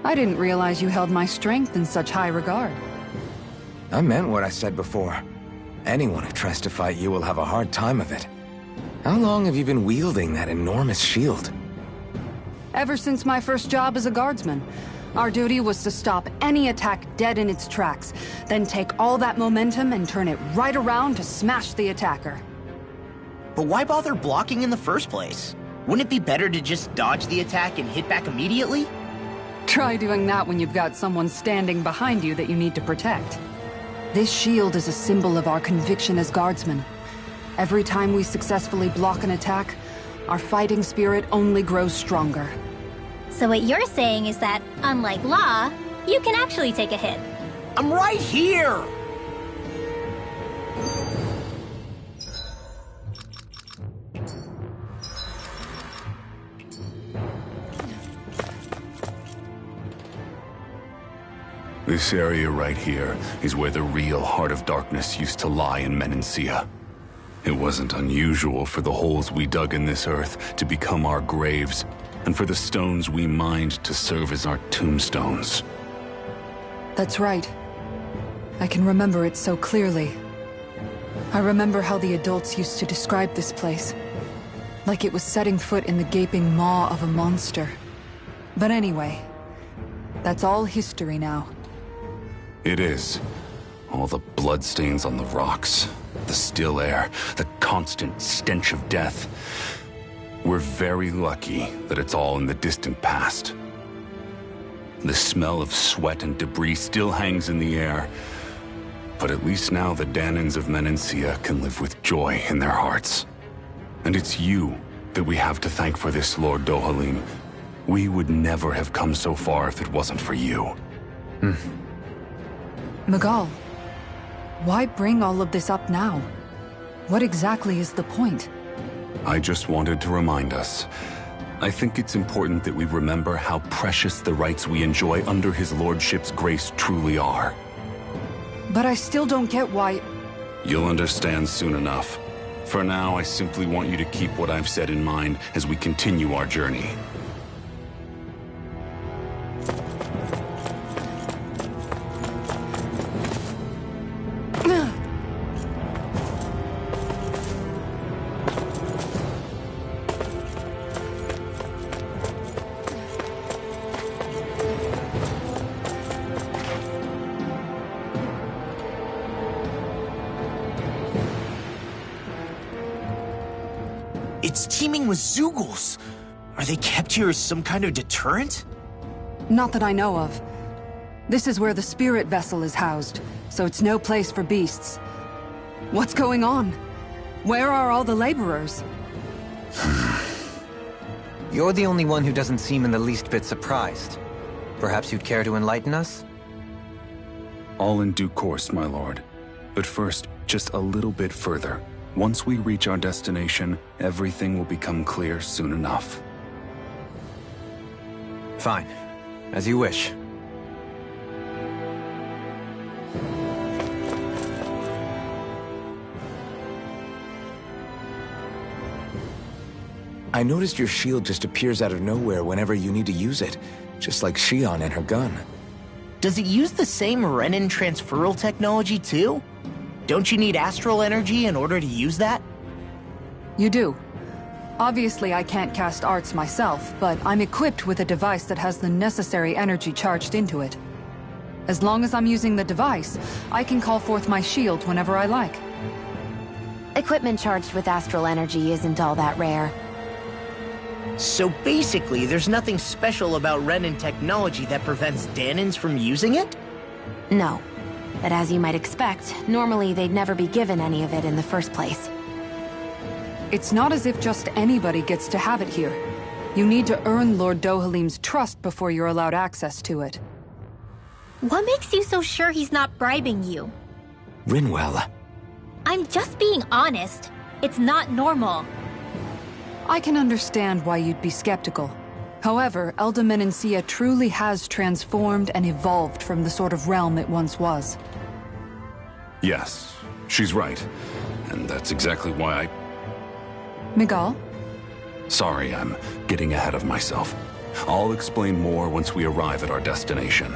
I didn't realize you held my strength in such high regard. I meant what I said before. Anyone who tries to fight you will have a hard time of it. How long have you been wielding that enormous shield? Ever since my first job as a guardsman. Our duty was to stop any attack dead in its tracks, then take all that momentum and turn it right around to smash the attacker. But why bother blocking in the first place? Wouldn't it be better to just dodge the attack and hit back immediately? Try doing that when you've got someone standing behind you that you need to protect. This shield is a symbol of our conviction as guardsmen. Every time we successfully block an attack, our fighting spirit only grows stronger. So what you're saying is that, unlike Law, you can actually take a hit. I'm right here! This area right here is where the real Heart of Darkness used to lie in Menancia. It wasn't unusual for the holes we dug in this earth to become our graves, and for the stones we mined to serve as our tombstones. That's right. I can remember it so clearly. I remember how the adults used to describe this place. Like it was setting foot in the gaping maw of a monster. But anyway, that's all history now. It is. All the bloodstains on the rocks, the still air, the constant stench of death. We're very lucky that it's all in the distant past. The smell of sweat and debris still hangs in the air, but at least now the Dahnans of Menancia can live with joy in their hearts. And it's you that we have to thank for this, Lord Dohalim. We would never have come so far if it wasn't for you. Miguel, why bring all of this up now? What exactly is the point? I just wanted to remind us. I think it's important that we remember how precious the rights we enjoy under his lordship's grace truly are. But I still don't get why... You'll understand soon enough. For now, I simply want you to keep what I've said in mind as we continue our journey. It's teeming with Zeugles. Are they kept here as some kind of deterrent? Not that I know of. This is where the spirit vessel is housed, so it's no place for beasts. What's going on? Where are all the laborers? You're the only one who doesn't seem in the least bit surprised. Perhaps you'd care to enlighten us? All in due course, my lord. But first, just a little bit further. Once we reach our destination, everything will become clear soon enough. Fine. As you wish. I noticed your shield just appears out of nowhere whenever you need to use it, just like Shion and her gun. Does it use the same Renin transferal technology too? Don't you need astral energy in order to use that? You do. Obviously, I can't cast arts myself, but I'm equipped with a device that has the necessary energy charged into it. As long as I'm using the device, I can call forth my shield whenever I like. Equipment charged with astral energy isn't all that rare. So basically, there's nothing special about Renin technology that prevents Dahnans from using it? No. But as you might expect, normally they'd never be given any of it in the first place. It's not as if just anybody gets to have it here. You need to earn Lord Dohalim's trust before you're allowed access to it. What makes you so sure he's not bribing you? Rinwell. I'm just being honest. It's not normal. I can understand why you'd be skeptical. However, Elda Menancia truly has transformed and evolved from the sort of realm it once was. Yes, she's right. And that's exactly why I... Miguel? Sorry, I'm getting ahead of myself. I'll explain more once we arrive at our destination.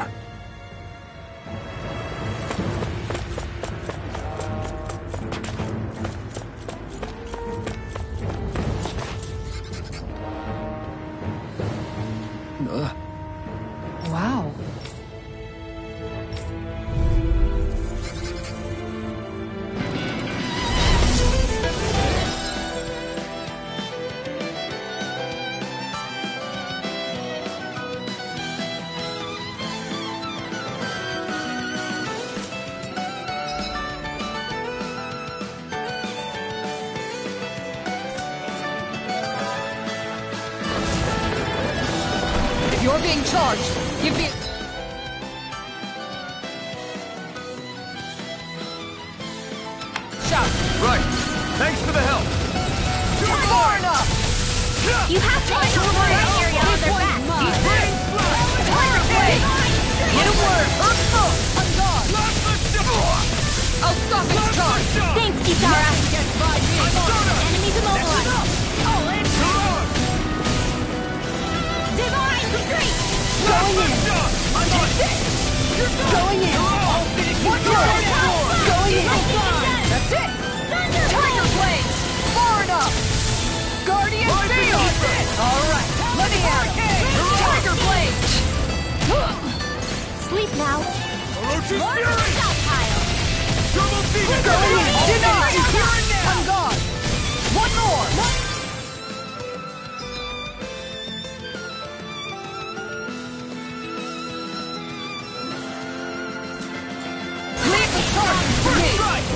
Wow. You're being charged. Give me... Shout. Right. Thanks for the help. Far enough. You have to hit the word area on their back. He's ready. Fire away. Hit a word. Earth smoke. On guard. I'll stop his charge. Thanks, Kitara. Enemies immobilized. Oh, it's Divine retreat! Going in! Going in! One more! Going in! That's it! Tiger Blades! Far enough! Guardian Field! Alright, let me at him! Tiger Blades! Sleep now. Stockpile. Going in! Denied! On guard! One more!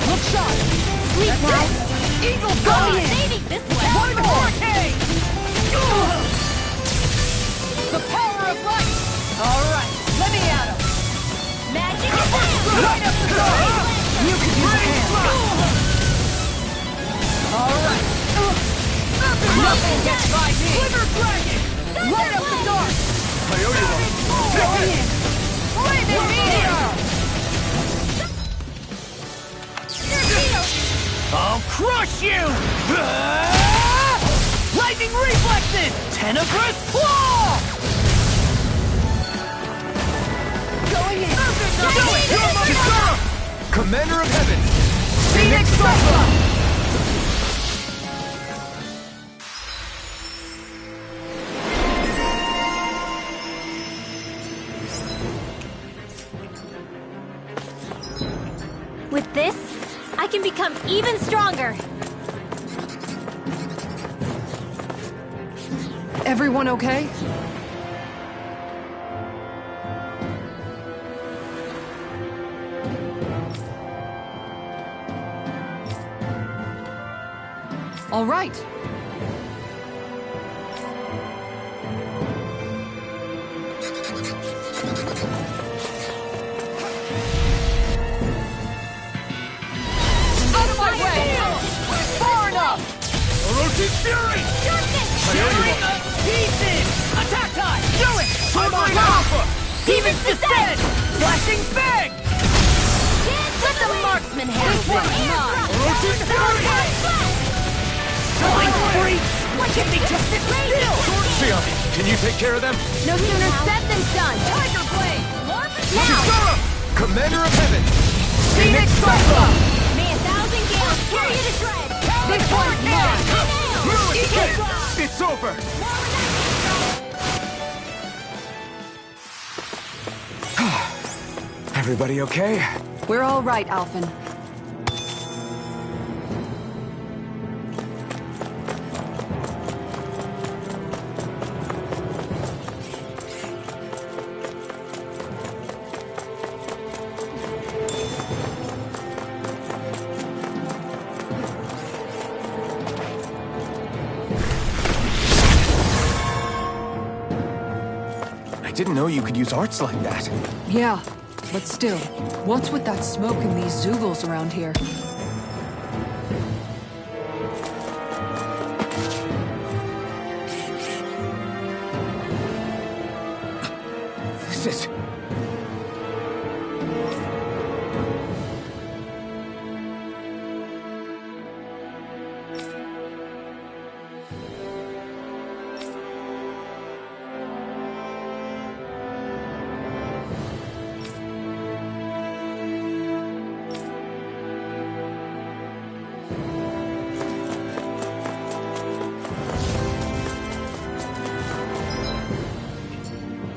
Look sharp! Sleep now. Eagle going in! Saving this one. One more! The power of light! Alright, let me at him! Magic is Right up the guard! You can use a hand! Alright! Nothing gets by me! Sliver Dragon! Light up the dark! Going in! Flaming Meteor! I'll crush you! Lightning reflexes! Tenebrous claw! Going in! Do it! Commander of Heaven! Phoenix Cyclone! With this, I can become even stronger. Everyone okay? All right. Out of my way! Far enough! Orochi's Fury! Shattering of pieces! Attack time! Do it! Sword Ring Alpha! Demon's Descent! Flashing Fang! Let the marksman handle this! Orochi's Fury! Blind freaks! Why can't they just sit still? Sion, can you take care of them? No sooner said than done. Tiger Blade! Now! Commander of Heaven! Phoenix Cyclone! May 1,000 gales carry you to dread. This one's mine! It's over! Everybody okay? We're all right, Alphen. I didn't know you could use arts like that. Yeah, but still, what's with that smoke and these Zoogles around here? This is...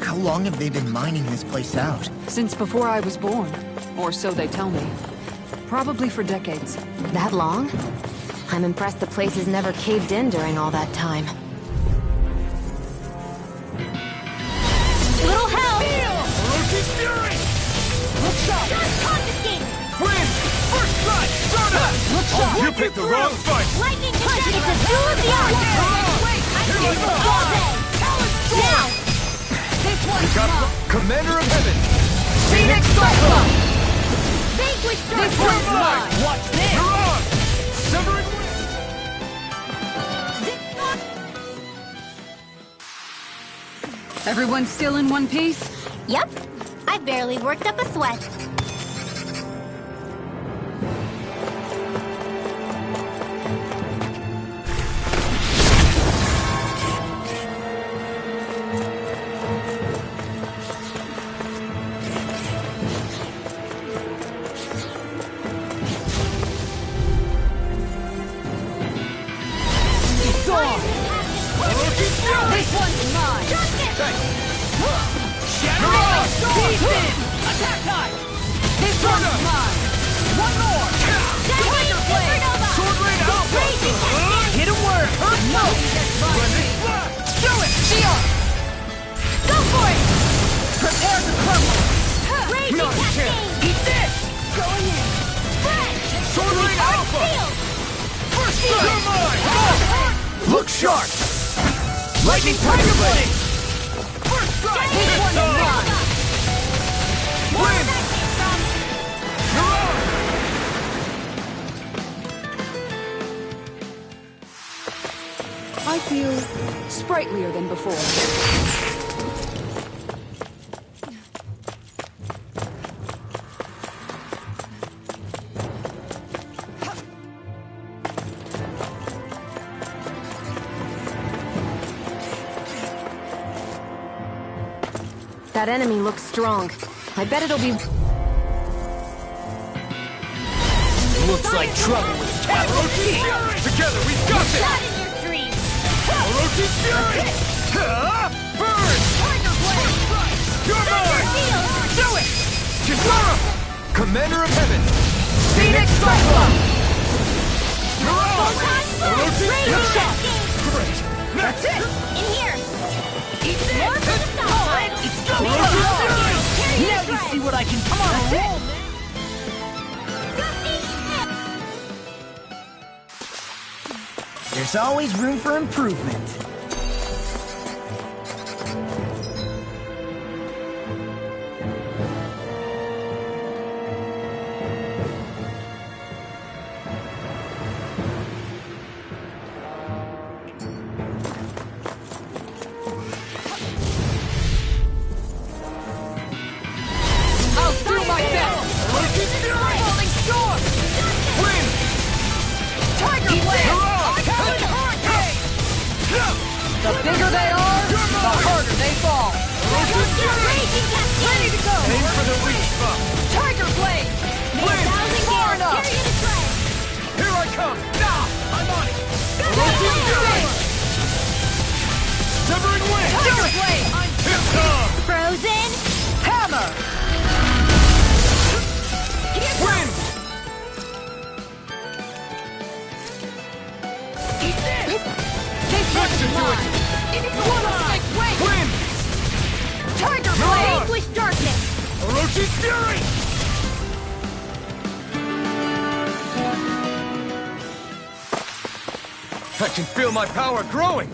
How long have they been mining this place out? Since before I was born. Or so they tell me. Probably for decades. That long? I'm impressed the place has never caved in during all that time. Little help! Orochi's Fury! Look shot! Confiscated! Win! First strike! Soda! Look shot! You picked the wrong fight! Lightning punch! It's a duel of the arts! Wait! I can do it all day! Now! This one's mine! Commander of Heaven! Phoenix Cyclone! Vanquish This one's mine! Watch this! You're on! Severing... Everyone still in one piece? Yep. I barely worked up a sweat. It's on! This one's mine! Shattering of pieces! Attack time! This one's mine! One more! Tiger Blade! Sword Ring Alpha! Hit him where it hurts! No! Do it! Sion! Go for it! Prepare to crumble! Raging Not a Cascade! chance. Eat this! Going in! Fresh! Sword Ring Alpha! Field! First strike! You're mine! Look sharp! Lightning Tiger Blade! First strike! This one's mine! Win! You're on! I feel sprightlier than before. That enemy looks strong. I bet it'll be... Looks like trouble with Capital T! Together, we've got this! Shot in your dreams! Orochi's Fury! Burn! Tiger Blade! You're mine! Field! Do it! Kisara! Commander of Heaven! Phoenix Cyclone! You're on! Orochi's Orochi's Raging Fury! Cascade! Great! That's it! In here! see what I can come on, roll, man. There's always room for improvement. The bigger they are, the harder they fall. Ready to go. Aim for the reach buff. Tiger Blade. Far enough. Here I come. Nah, I'm on it. Severing Wind. Tiger Blade. Here come. Frozen. Hammer. Wind. Listen to it! Wind! Tiger Blade! Vanquish darkness! Orochi's Fury! I can feel my power growing!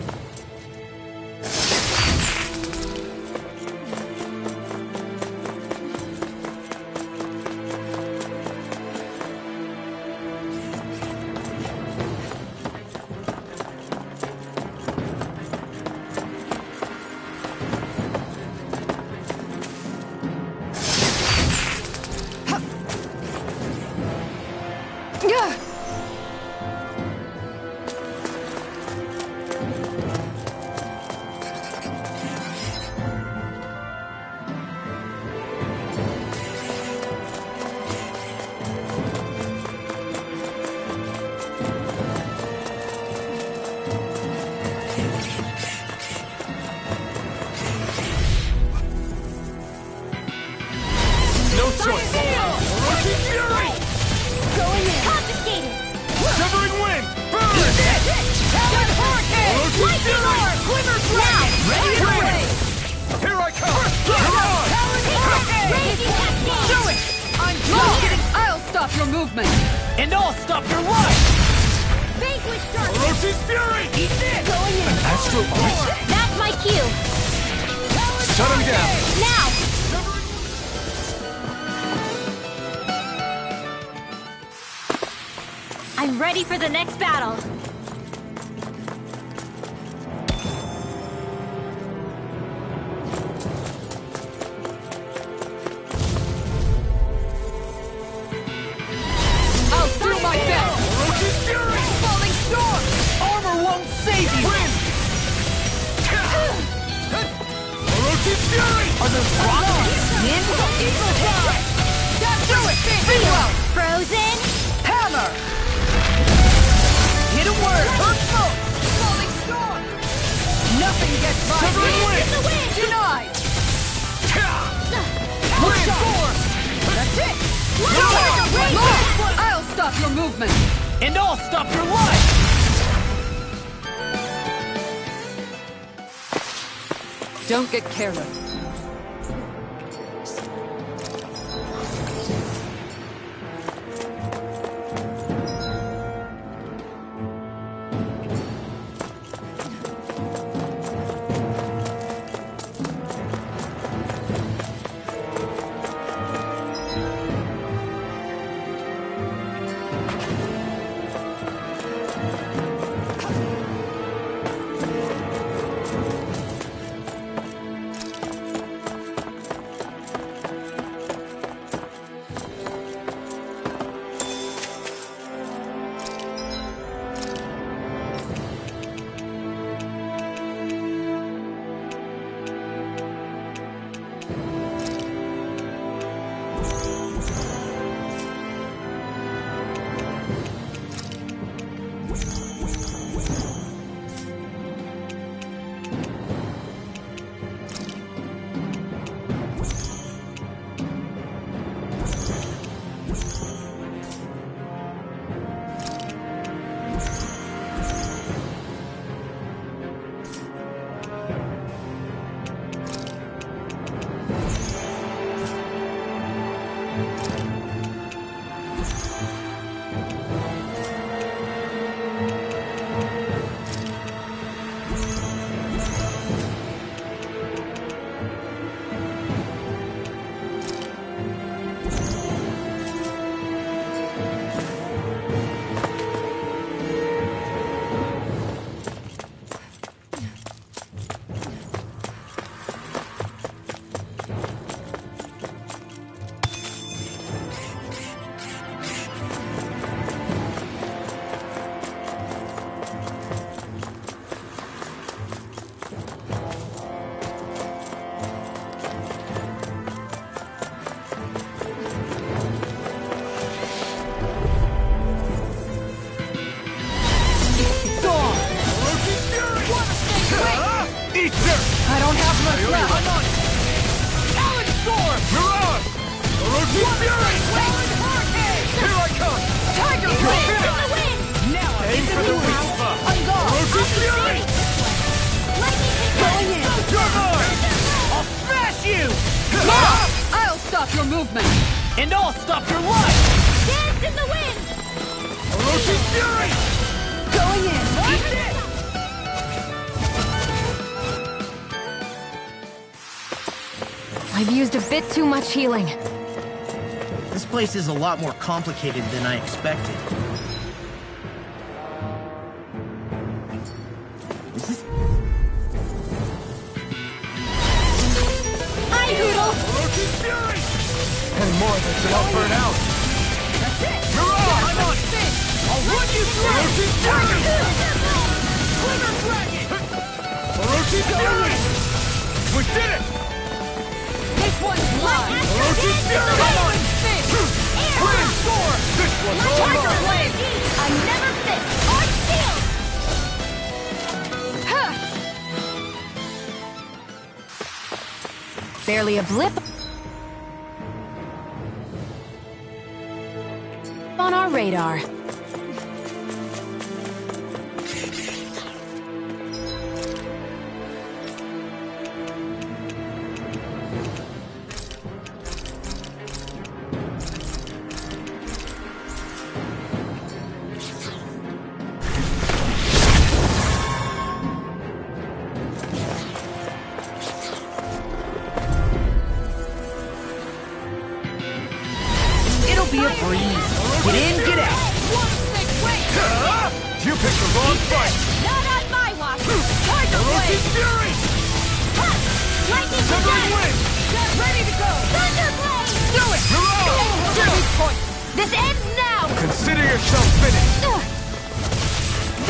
Your movement, and I'll stop your life! Vanquish darkness! Orochi's Fury! Eat this! Going in! An Astral Art! That's my cue! Shut him down! Now! I'm ready for the next battle! Are those rocks in? Eagle Fly! Do it! Bingo! Frozen! Hammer! Hit a word! Hurt smoke! Falling storm! Nothing gets by me! In the wind! Denied! Wind! That's it! I'll stop your movement! And I'll stop your life! Don't get careless. Easter! I don't have much left. I'm on it! Talon Storm! Mirage! Orochi Fury! Talon Hurricane! Here I come! Tiger Blade! Now I'm Aim in for the the moon. weak spot! I'm gone. Orochi Fury! Going in. You're mine! I'll smash you! I'll stop your movement! And I'll stop your life! Dance in the wind! Orochi Fury! Going in. Eat this! I've used a bit too much healing. This place is a lot more complicated than I expected. Hi, Hoodle! Orochi Fury! And more that should help burn out. That's it! Mirage! I'm on it! I'll run you through! Orochi Fury! Glitter Dragon! Orochi Fury! We did it! This one's mine! Orochi Fury! Come on! Fish! Flame Storm! This one's all Tiger mine! Blade! I never fit! Arch Shield! Barely a blip on our radar. It'll be a breeze. Get in, get out. You picked the wrong fight! Not on my watch! Tiger Orochi Blade! Fury! Lightning Severing Blade! Wind! Get ready to go! Thunder Blade! Do it! Mirage! Turning point! This ends now! Consider yourself finished!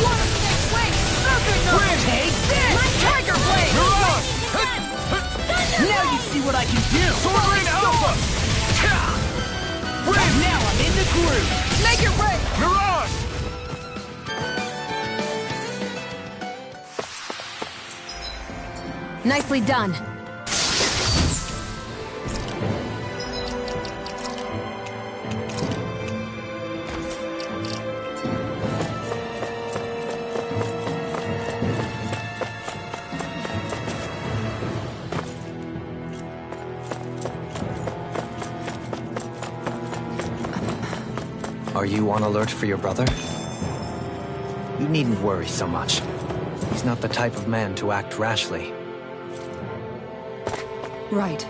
Water Snake Wing! Thunder Knuckle! Wind! Take this! Tiger Blade! Mirage! Now you see what I can do. Soaring Alpha! Wind! Now I'm in the groove. Make it rain! Mirage! Nicely done. Are you on alert for your brother? You needn't worry so much. He's not the type of man to act rashly. Right.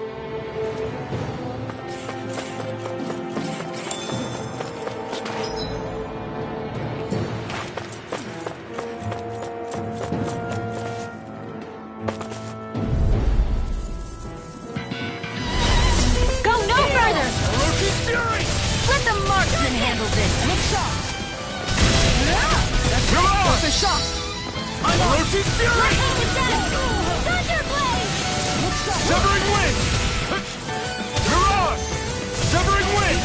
Go no further! Orochi Fury! Let the marksman handle this! Look sharp! Mirage! That's a shot! I'm Orochi Fury! Thunder Blade! Look sharp! Severing Wind! Mirage! Severing Wind!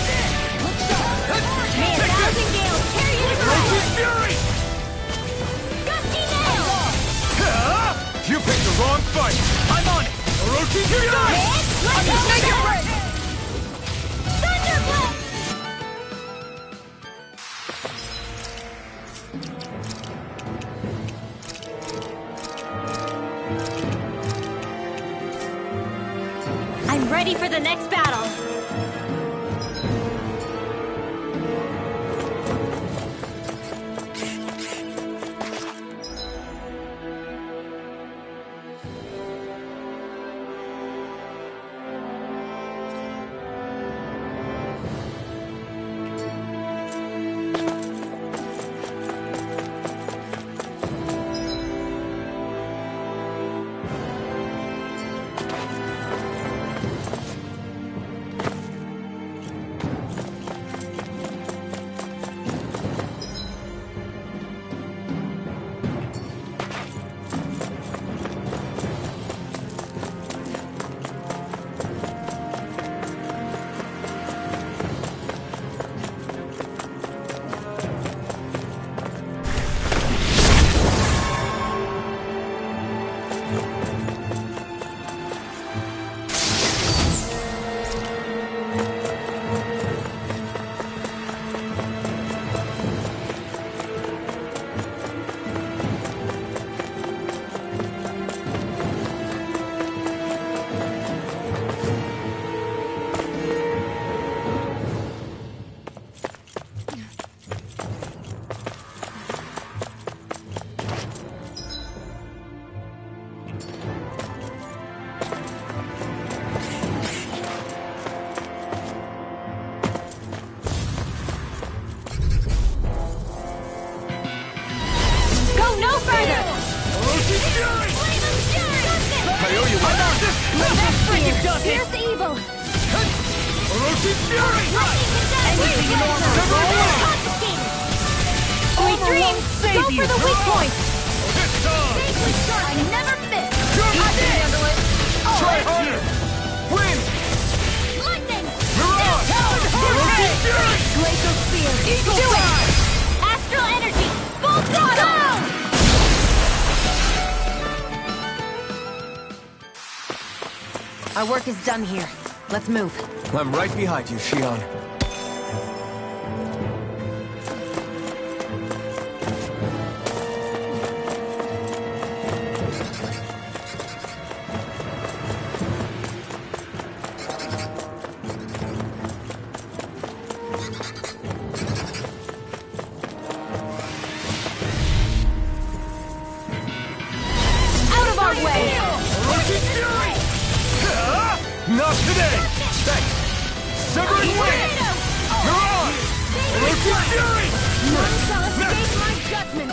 Look sharp! May a thousand gales carry you to Orochi the Fury! Gusty Nail! You picked the wrong fight! I'm on it! Orochi Fury! Let go! Make it rain! Thunder Blade! I'm ready for the next battle. does it! Here's evil! Orochi's Fury! Anything in armor is Confiscated! Sweet dreams! Go for the weak point! Safely start! I never miss! I can handle it! Try harder! Win! Lightning! Mirage! Orochi's Fury! Glacial Spear! Eagle Do Fly! it! Astral Energy! Full throttle! Our work is done here. Let's move. I'm right behind you, Shion. Out of our way! Orochi's Fury! Not today! Severing Wing! Mirage! Orochi's Fury! None shall escape my judgment!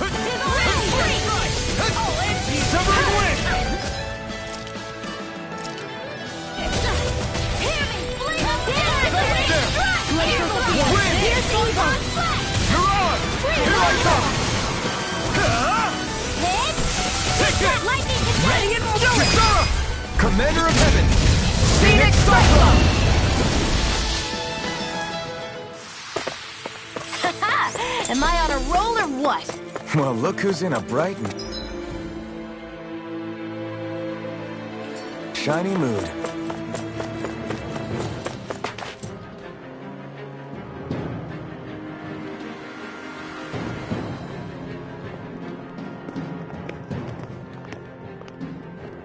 Severing Wing! Here's evil! Mirage! Here I come! Take it! Lightning is ready and Do it! Sora! Commander of Heaven! Phoenix Cyclone! Am I on a roll or what? Well, look who's in a bright and shiny mood.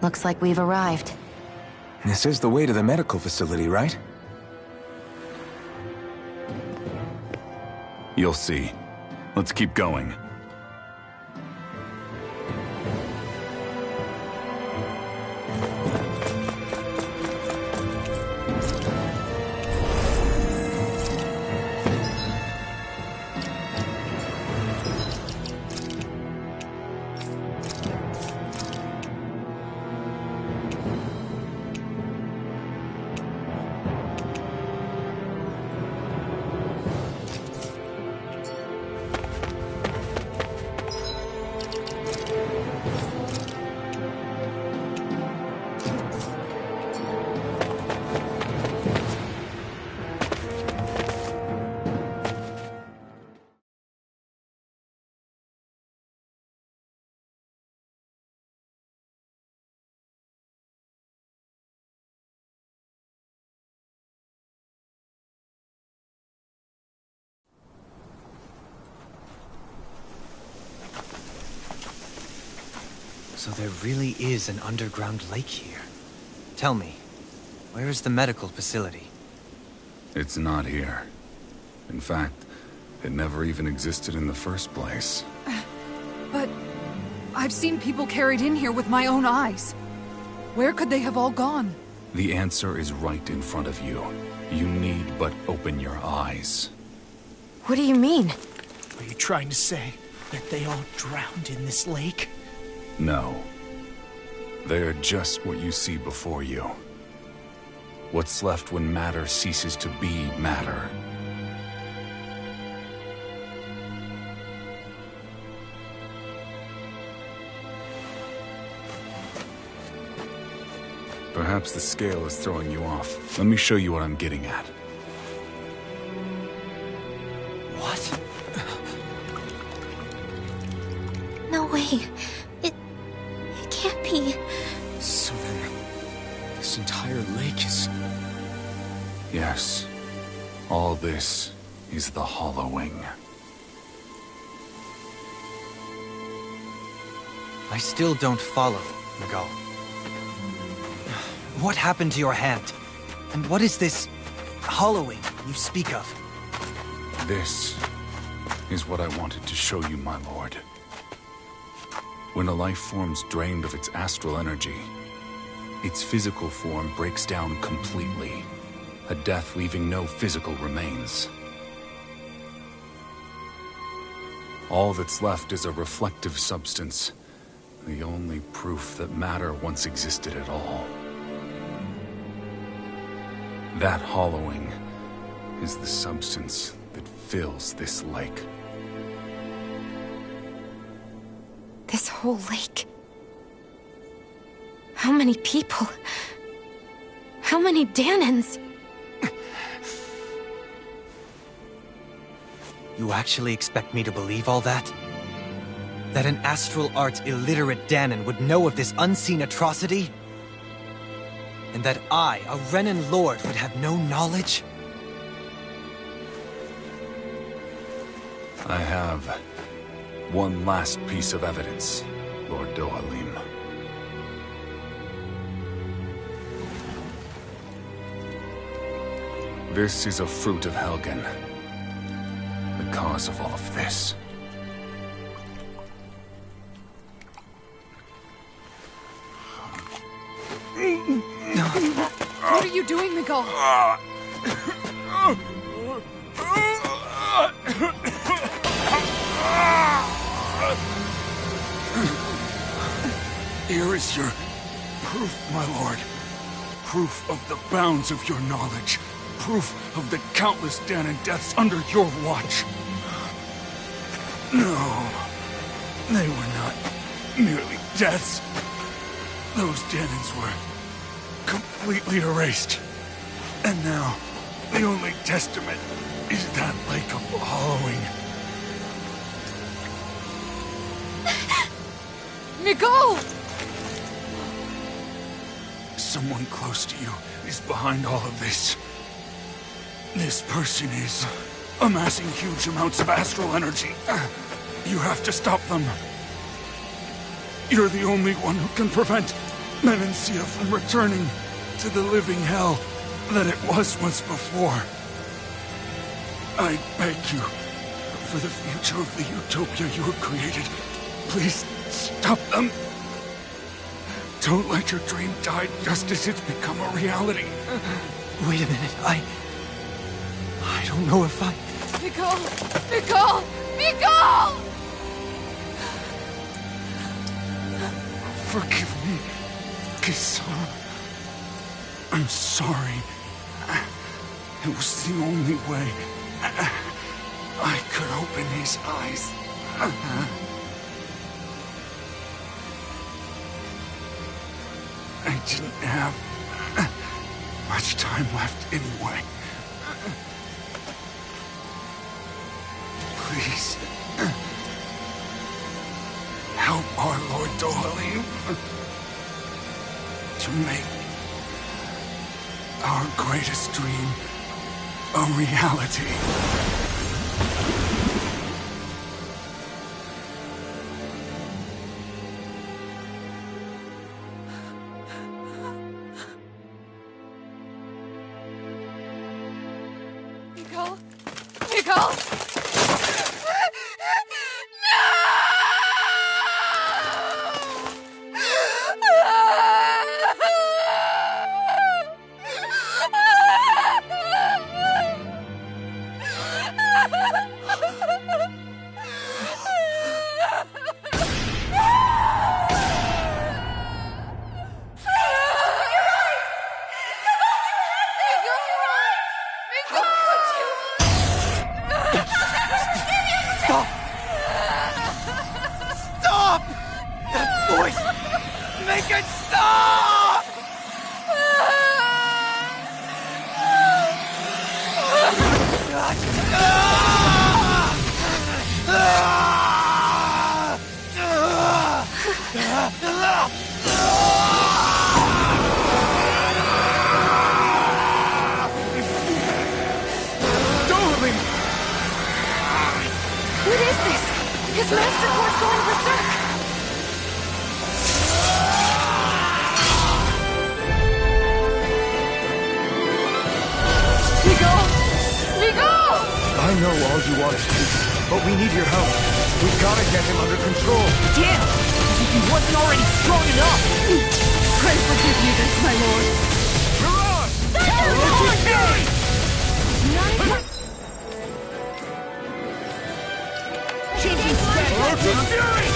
Looks like we've arrived. This is the way to the medical facility, right? You'll see. Let's keep going. So there really is an underground lake here. Tell me, where is the medical facility? It's not here. In fact, it never even existed in the first place. But I've seen people carried in here with my own eyes. Where could they have all gone? The answer is right in front of you. You need but open your eyes. What do you mean? Are you trying to say that they all drowned in this lake? No. They are just what you see before you. What's left when matter ceases to be matter. Perhaps the scale is throwing you off. Let me show you what I'm getting at. What? No way. It can't be. So then, this entire lake is... Yes. All this is the Hollowing. I still don't follow, Miguel. What happened to your hand? And what is this hollowing you speak of? This is what I wanted to show you, my lord. When a life form's drained of its astral energy, its physical form breaks down completely. A death leaving no physical remains. All that's left is a reflective substance. The only proof that matter once existed at all. That hollowing is the substance that fills this lake. This whole lake. How many people? How many Dahnans? You actually expect me to believe all that? That an astral arts illiterate Dahnan would know of this unseen atrocity? And that I, a Renan lord, would have no knowledge? I have one last piece of evidence, Lord Dohalim. This is a fruit of Helgen. The cause of all of this. What are you doing, Miguel? Here is your proof, my lord. Proof of the bounds of your knowledge. Proof of the countless Dahnan deaths under your watch. No, they were not merely deaths. Those Dahnans were completely erased. And now, the only testament is that lake of hollowing. Miguel! Someone close to you is behind all of this. This person is amassing huge amounts of astral energy. You have to stop them. You're the only one who can prevent Menancia from returning to the living hell that it was once before. I beg you, for the future of the utopia you have created, please stop them. Don't let your dream die just as it's become a reality. Wait a minute, I don't know if I... Miguel! Miguel! Miguel! Forgive me, Kisara. I'm sorry. It was the only way I could open his eyes. I didn't have much time left anyway. Please, help our Lord Dohalim to make our greatest dream a reality. Miguel! Miguel! What is this? His Master Core's going berserk! Miguel! Miguel! I know all you want us to, but we need your help. We've got to get him under control. Damn! As if he wasn't already strong enough! Pray forgive me this, my lord. Changing strategy! Fury!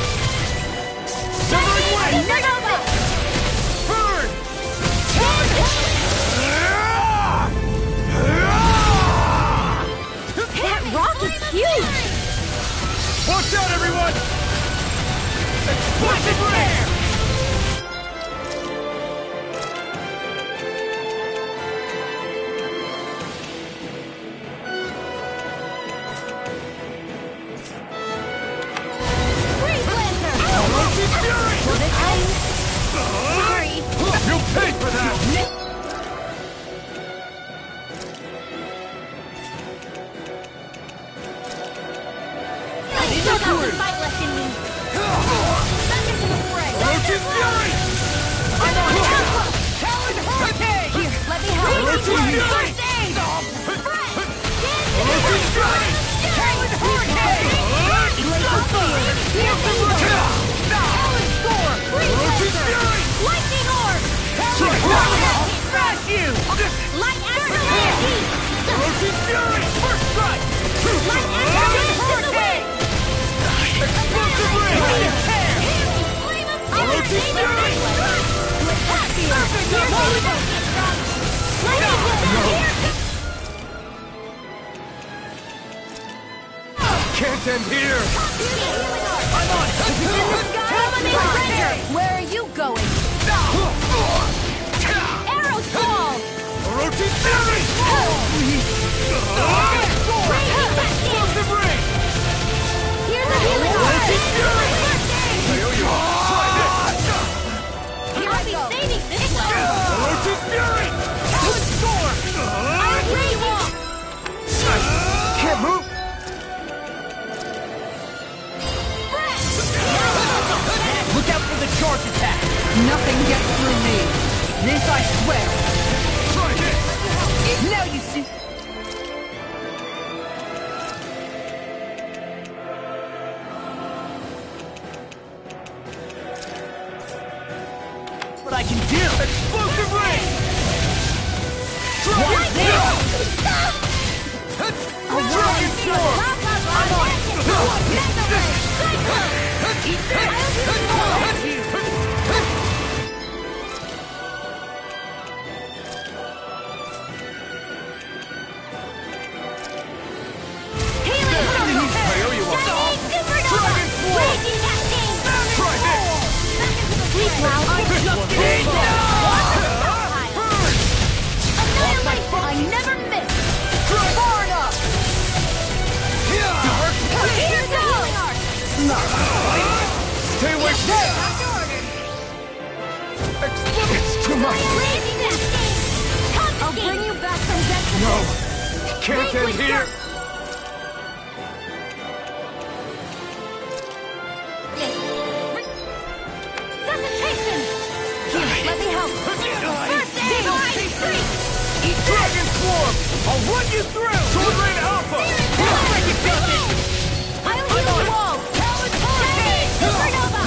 Sorry. You'll pay for that! I still got some fight left in me. Back into the fray. Orochi's Fury! I'm on Alpha! Talon Hurricane! Here, let me help. Orochi's Fury! First aid! Orochi's Fury! Talon Hurricane! Glacial Field! Piercing Talon Score! Orochi's Fury! Lightning Orb! Talon Hurricane! Smash you! Light Absolute! Orochi's Fury! First strike! Light Absolute Hurricane! Explosive Ray! Orochi's Fury! Can't end here! I'm on! Where are you going? Arrow Fall! Orochi's Fury! Explosive Ray! Here's a healing Orochi's Fury! I'll be saving this one! Orochi's Fury! Talon Storm! Iron Ray Wall! Can't move! Look out for the charge attack! Nothing gets through me. This I swear! Try this! Now you see... What I can do! Explosive Ray! Dragon Sword! I'm on! I owe you one! Dragon Sword! Try this! I never miss! Far enough! Here goes! Stay away from me! It's too much! I'll bring you back from death. No! Can't end here! Desiccation! Here, let me help. First aid! Eat Dragon Swarm! I'll run you through! Sword Rain Alpha! Break it, Guppy! I'll heal you all! Talon Hurricane! Supernova!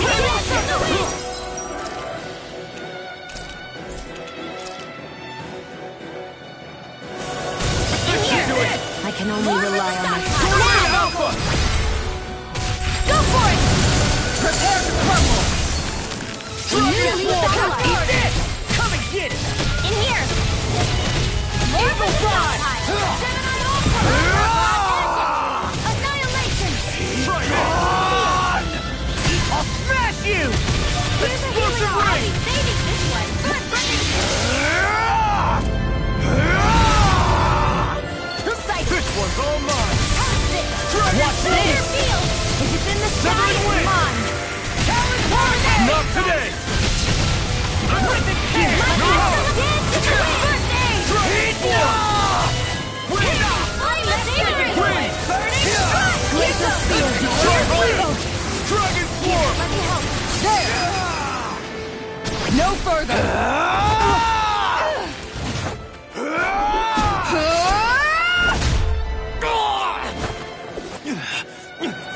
I can only rely on myself. Sword Rain Alpha! Go for it! Prepare to crumble! Dragon Really? Swarm! Eat Eat this! Come and get it! In here! Evil God! Annihilation! Try this! I'll smash you! Explosive I'll Ray! be saving this one. This one's all mine! Dragon Watch this! Field! If it's in the sky, Severing it's Wing! mine! Talon Hurricane! Not today! Lightning Kick! No! First aid! Dragon Swarm! Win! I'm saving this Win! one! Burning Strike! Glacial Field! Dragon Swarm! Let me help. There! No further!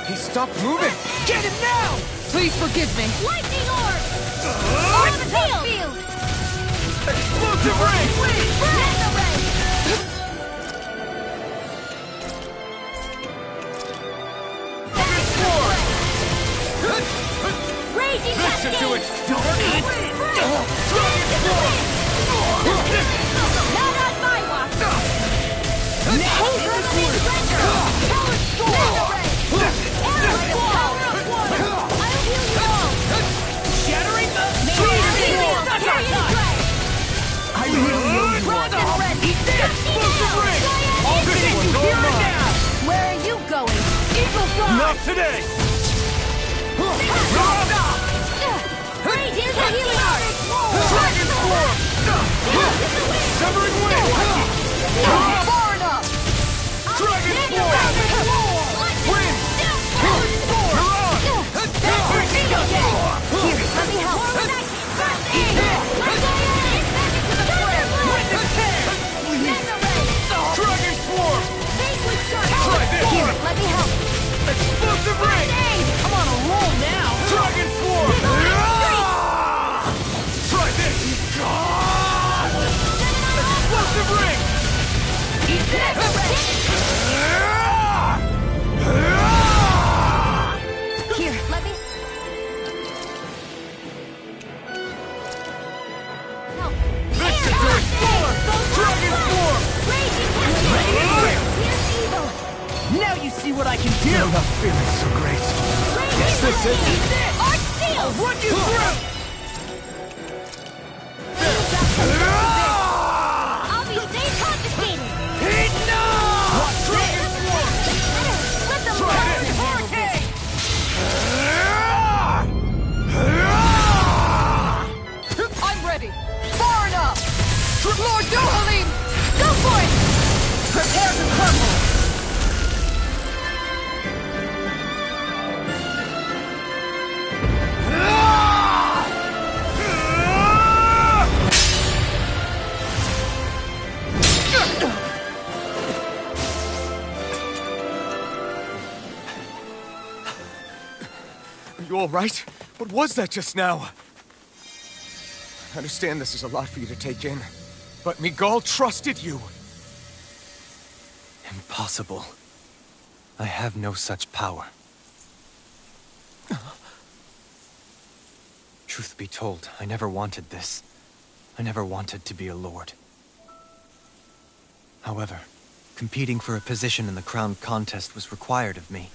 He stopped moving! Get him now! Please forgive me. Lightning Orb! Orb Field! Explosive Ray! Nano Ray! Dragon Swarm! Raging Listen to Cascade! its dark! Dragon Swarm! Not on my watch! Permanent Render! Talon Storm! Arrow Power of Water! I'll heal you all! Shattering the I really owe you one. Eat this! Explosive Ray! All this one's all mine! Where are you going? Eagle Fly! Not today! Raging Healing Arc! Now you see what I can do! I'm not feeling so great. Guess this is it! Arch Seal! I'll run you through! I'll be safe confiscated! Enough! Dragon Swarm! Let them Try go! this! Hurricane! I'm ready. Far enough. Lord Dohalim, go for it! Prepare to crumble! Are you all right? What was that just now? I understand this is a lot for you to take in, but Miguel trusted you. Impossible. I have no such power. Truth be told, I never wanted this. I never wanted to be a lord. However, competing for a position in the crown contest was required of me,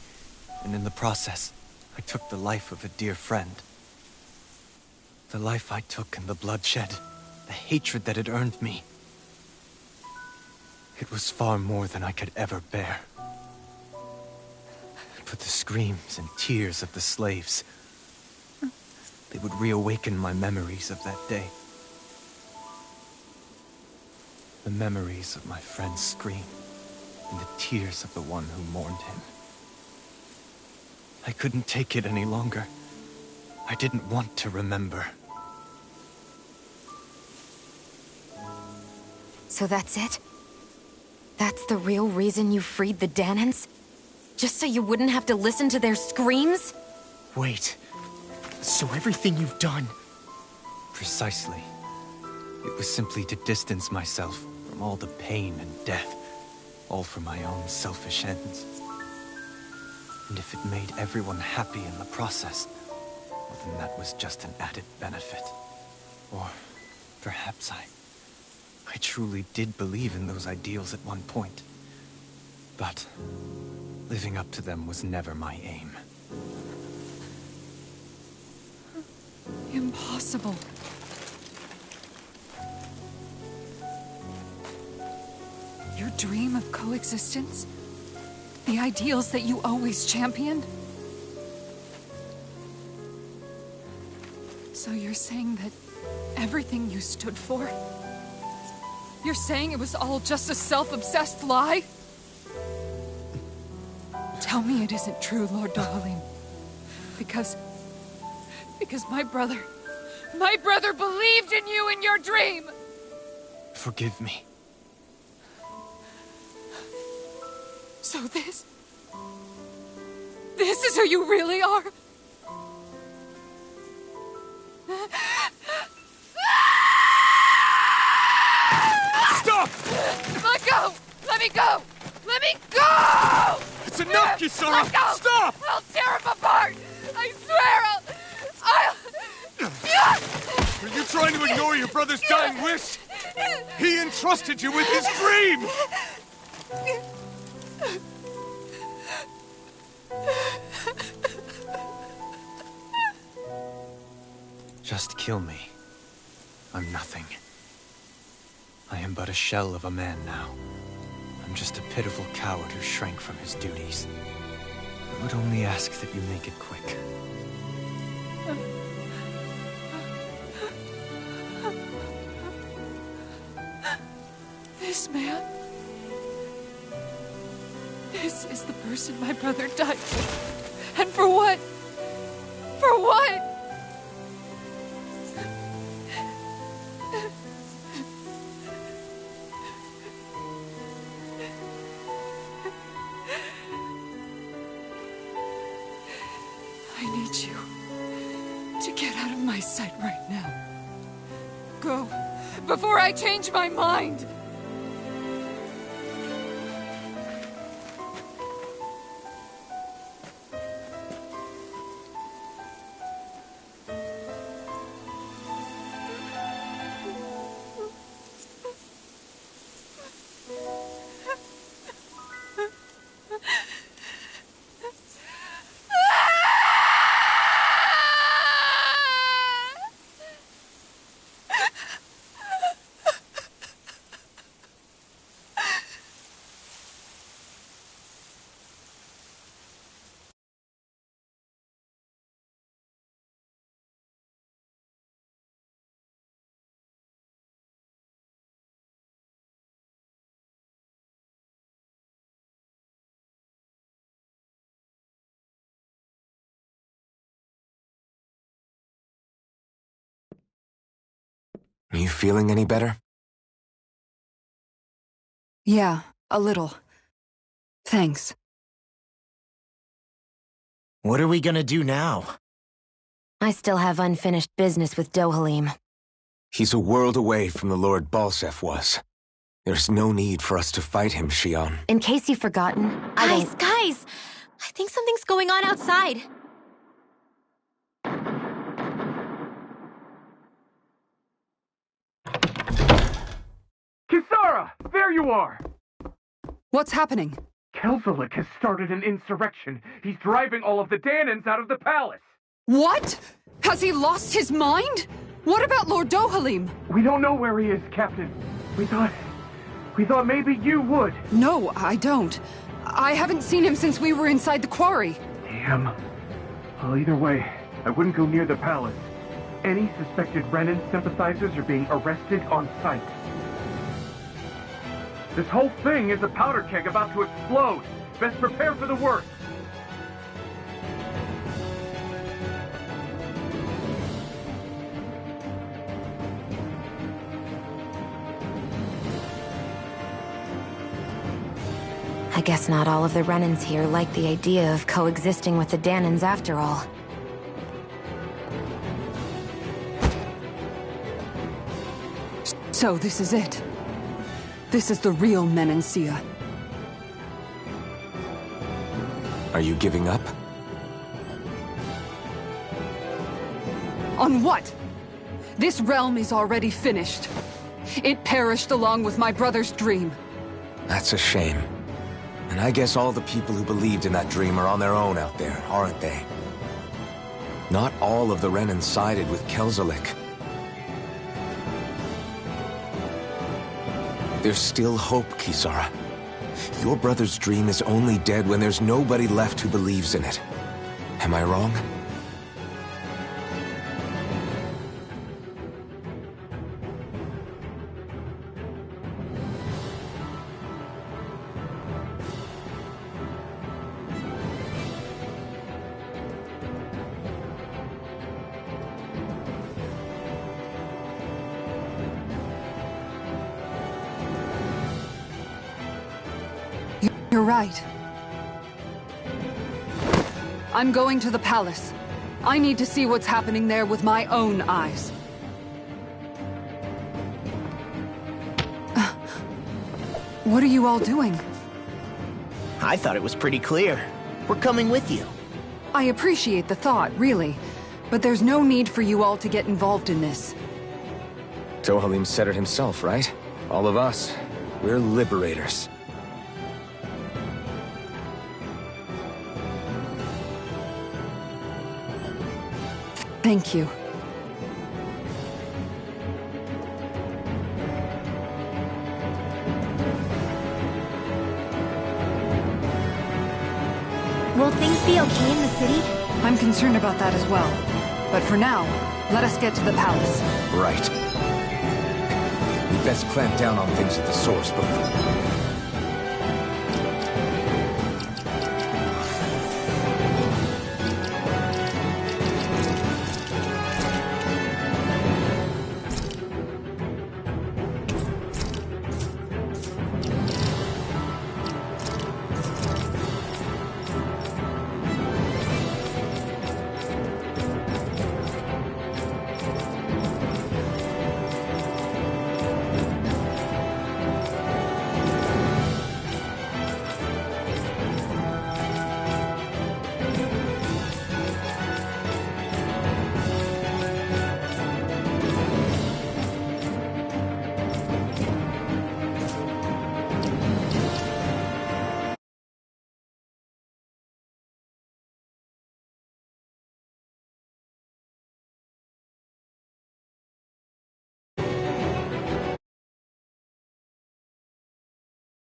and in the process, I took the life of a dear friend. The life I took and the bloodshed, the hatred that it earned me. It was far more than I could ever bear. But the screams and tears of the slaves, they would reawaken my memories of that day. The memories of my friend's scream, and the tears of the one who mourned him. I couldn't take it any longer. I didn't want to remember. So that's it? That's the real reason you freed the Danans? Just so you wouldn't have to listen to their screams? Wait. So everything you've done... Precisely. It was simply to distance myself from all the pain and death, all for my own selfish ends. And if it made everyone happy in the process, well, then that was just an added benefit. Or perhaps I truly did believe in those ideals at one point. But living up to them was never my aim. Impossible. Your dream of coexistence? The ideals that you always championed? So you're saying that everything you stood for? You're saying it was all just a self-obsessed lie? Tell me it isn't true, Lord Dohalim. Because my brother believed in you in your dream! Forgive me. So this is who you really are? Stop! Let go! Let me go! Let me go! It's enough, Kisara! Let go! Stop! I'll tear him apart! I swear I'll... Are you trying to ignore your brother's dying wish? He entrusted you with his dream! Just kill me. I'm nothing. I am but a shell of a man now. I'm just a pitiful coward who shrank from his duties. I would only ask that you make it quick. This man... This is the person my brother died for. And for what? For what? I need you to get out of my sight right now. Go, before I change my mind! Are you feeling any better? Yeah, a little. Thanks. What are we gonna do now? I still have unfinished business with Dohalim. He's a world away from the Lord Balseph was. There's no need for us to fight him, Shionne. In case you've forgotten, Guys! I think something's going on outside. Kisara! There you are! What's happening? Kelzolik has started an insurrection. He's driving all of the Dahnans out of the palace. What? Has he lost his mind? What about Lord Dohalim? We don't know where he is, Captain. We thought maybe you would. No, I don't. I haven't seen him since we were inside the quarry. Damn. Well, either way, I wouldn't go near the palace. Any suspected Renan sympathizers are being arrested on sight. This whole thing is a powder keg about to explode. Best prepare for the worst. I guess not all of the Renans here like the idea of coexisting with the Dahnans after all. So this is it. This is the real Menancia. Are you giving up? On what? This realm is already finished. It perished along with my brother's dream. That's a shame. And I guess all the people who believed in that dream are on their own out there, aren't they? Not all of the Renan sided with Kelzolik. There's still hope, Kisara. Your brother's dream is only dead when there's nobody left who believes in it. Am I wrong? You're right. I'm going to the palace. I need to see what's happening there with my own eyes. What are you all doing? I thought it was pretty clear. We're coming with you. I appreciate the thought, really. But there's no need for you all to get involved in this. Dohalim said it himself, right? All of us. We're liberators. Thank you. Will things be okay in the city? I'm concerned about that as well. But for now, let us get to the palace. Right. We best clamp down on things at the source before...